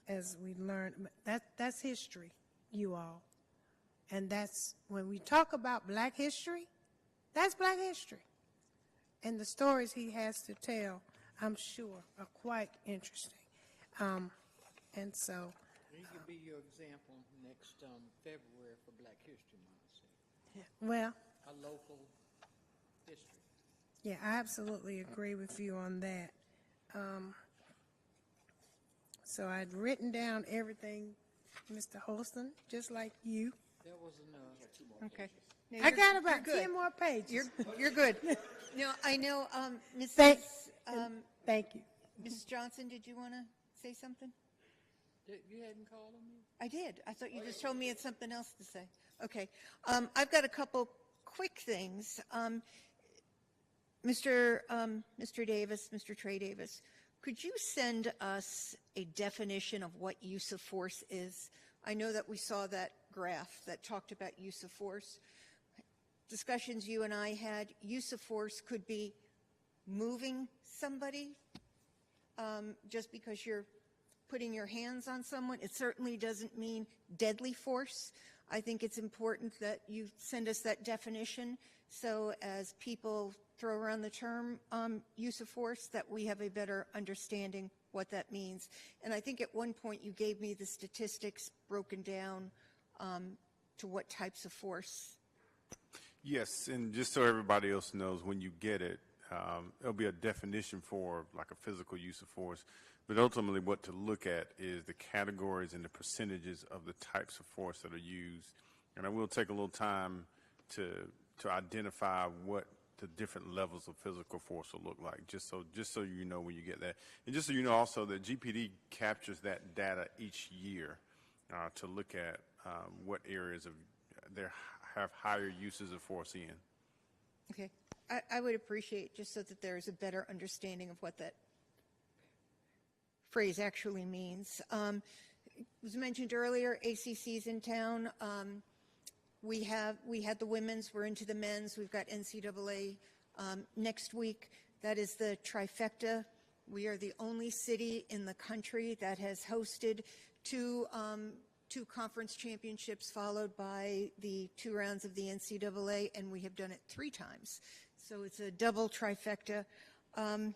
as we learn. That's history, you all. And that's, when we talk about Black history, that's Black history. And the stories he has to tell, I'm sure, are quite interesting. And so... He could be your example next February for Black History Month. Well... A local history. Yeah, I absolutely agree with you on that. So I'd written down everything, Mr. Holston, just like you. That was enough. Okay. I got about 10 more pages. You're good. No, I know, Mrs. Thank you. Mrs. Johnson, did you want to say something? You hadn't called on me? I did. I thought you just told me you had something else to say. Okay. I've got a couple quick things. Mr. Davis, Mr. Trey Davis, could you send us a definition of what use of force is? I know that we saw that graph that talked about use of force. Discussions you and I had, use of force could be moving somebody just because you're putting your hands on someone. It certainly doesn't mean deadly force. I think it's important that you send us that definition so as people throw around the term use of force, that we have a better understanding what that means. And I think at one point you gave me the statistics broken down to what types of force. Yes, and just so everybody else knows, when you get it, there'll be a definition for like a physical use of force, but ultimately what to look at is the categories and the percentages of the types of force that are used. And I will take a little time to identify what the different levels of physical force will look like, just so you know when you get that. And just so you know also that GPD captures that data each year to look at what areas of there have higher uses of force in. Okay. I would appreciate just so that there's a better understanding of what that phrase actually means. It was mentioned earlier, ACC's in town. We had the women's, we're into the men's, we've got NCAA next week. That is the trifecta. We are the only city in the country that has hosted two conference championships followed by the 2 rounds of the NCAA, and we have done it 3 times. So it's a double trifecta. And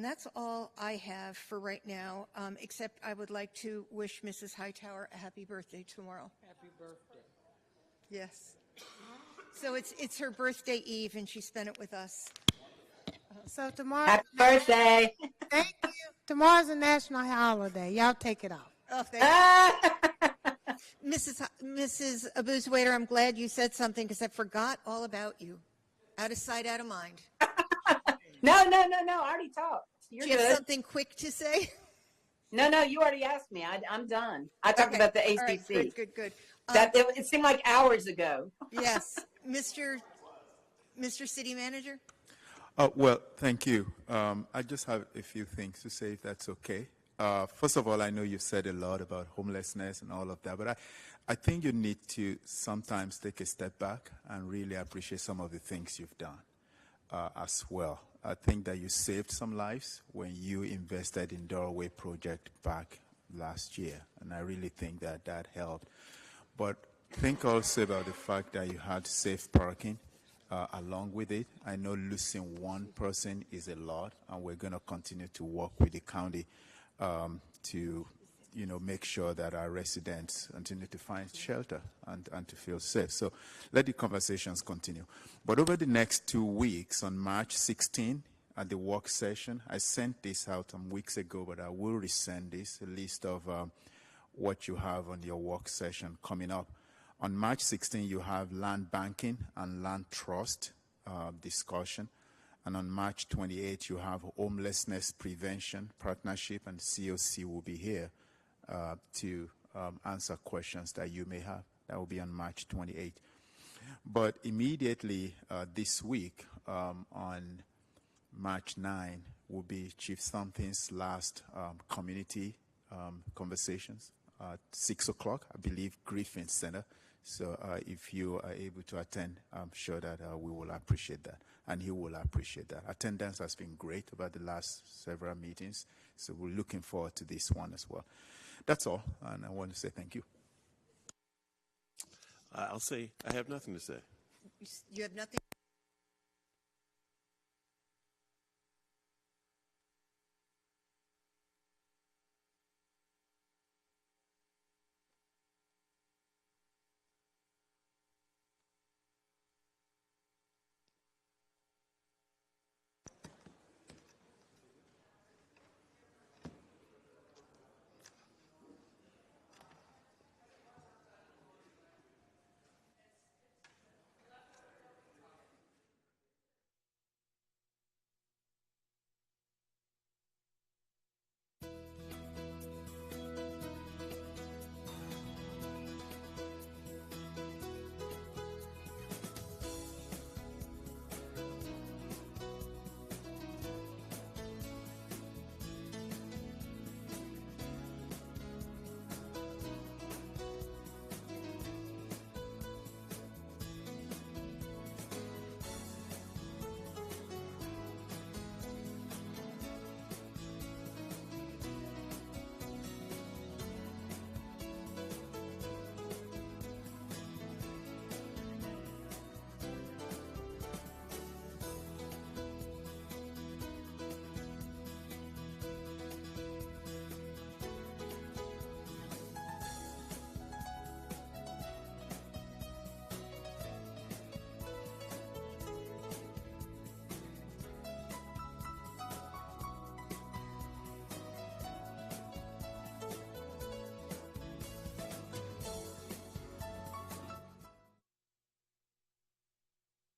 that's all I have for right now, except I would like to wish Mrs. Hightower a happy birthday tomorrow. Happy birthday. Yes. So it's her birthday eve, and she spent it with us. So tomorrow. Happy birthday. Thank you. Tomorrow's a national holiday. Y'all take it off. Oh, thank you. Mrs. Abuzwaiter, I'm glad you said something because I forgot all about you. Out of sight, out of mind. No. I already talked. You're Do you good. have something quick to say? No, you already asked me. I'm done. I talked about the ACC. All right, good. It seemed like hours ago. Yes. Mr. City Manager? Well, thank you. I just have a few things to say, if that's okay. First of all, I know you've said a lot about homelessness and all of that, but I think you need to sometimes take a step back and really appreciate some of the things you've done as well. I think that you saved some lives when you invested in Doorway project back last year, and I really think that that helped. But think also about the fact that you had safe parking along with it. I know losing one person is a lot, and we're going to continue to work with the county to make sure that our residents continue to find shelter and to feel safe. So let the conversations continue. But over the next 2 weeks, on March 16, at the work session, I sent this out some weeks ago, but I will resend this, a list of what you have on your work session coming up. On March 16, you have land banking and land trust discussion. And on March 28, you have homelessness prevention partnership, and COC will be here to answer questions that you may have. That will be on March 28. But immediately this week, on March 9, will be Chief Something's last community conversations at 6 o'clock, I believe, Griffin Center. So if you are able to attend, I'm sure that we will appreciate that, and he will appreciate that. Attendance has been great over the last several meetings, so we're looking forward to this one as well. That's all, and I want to say thank you. I'll say I have nothing to say. You have nothing?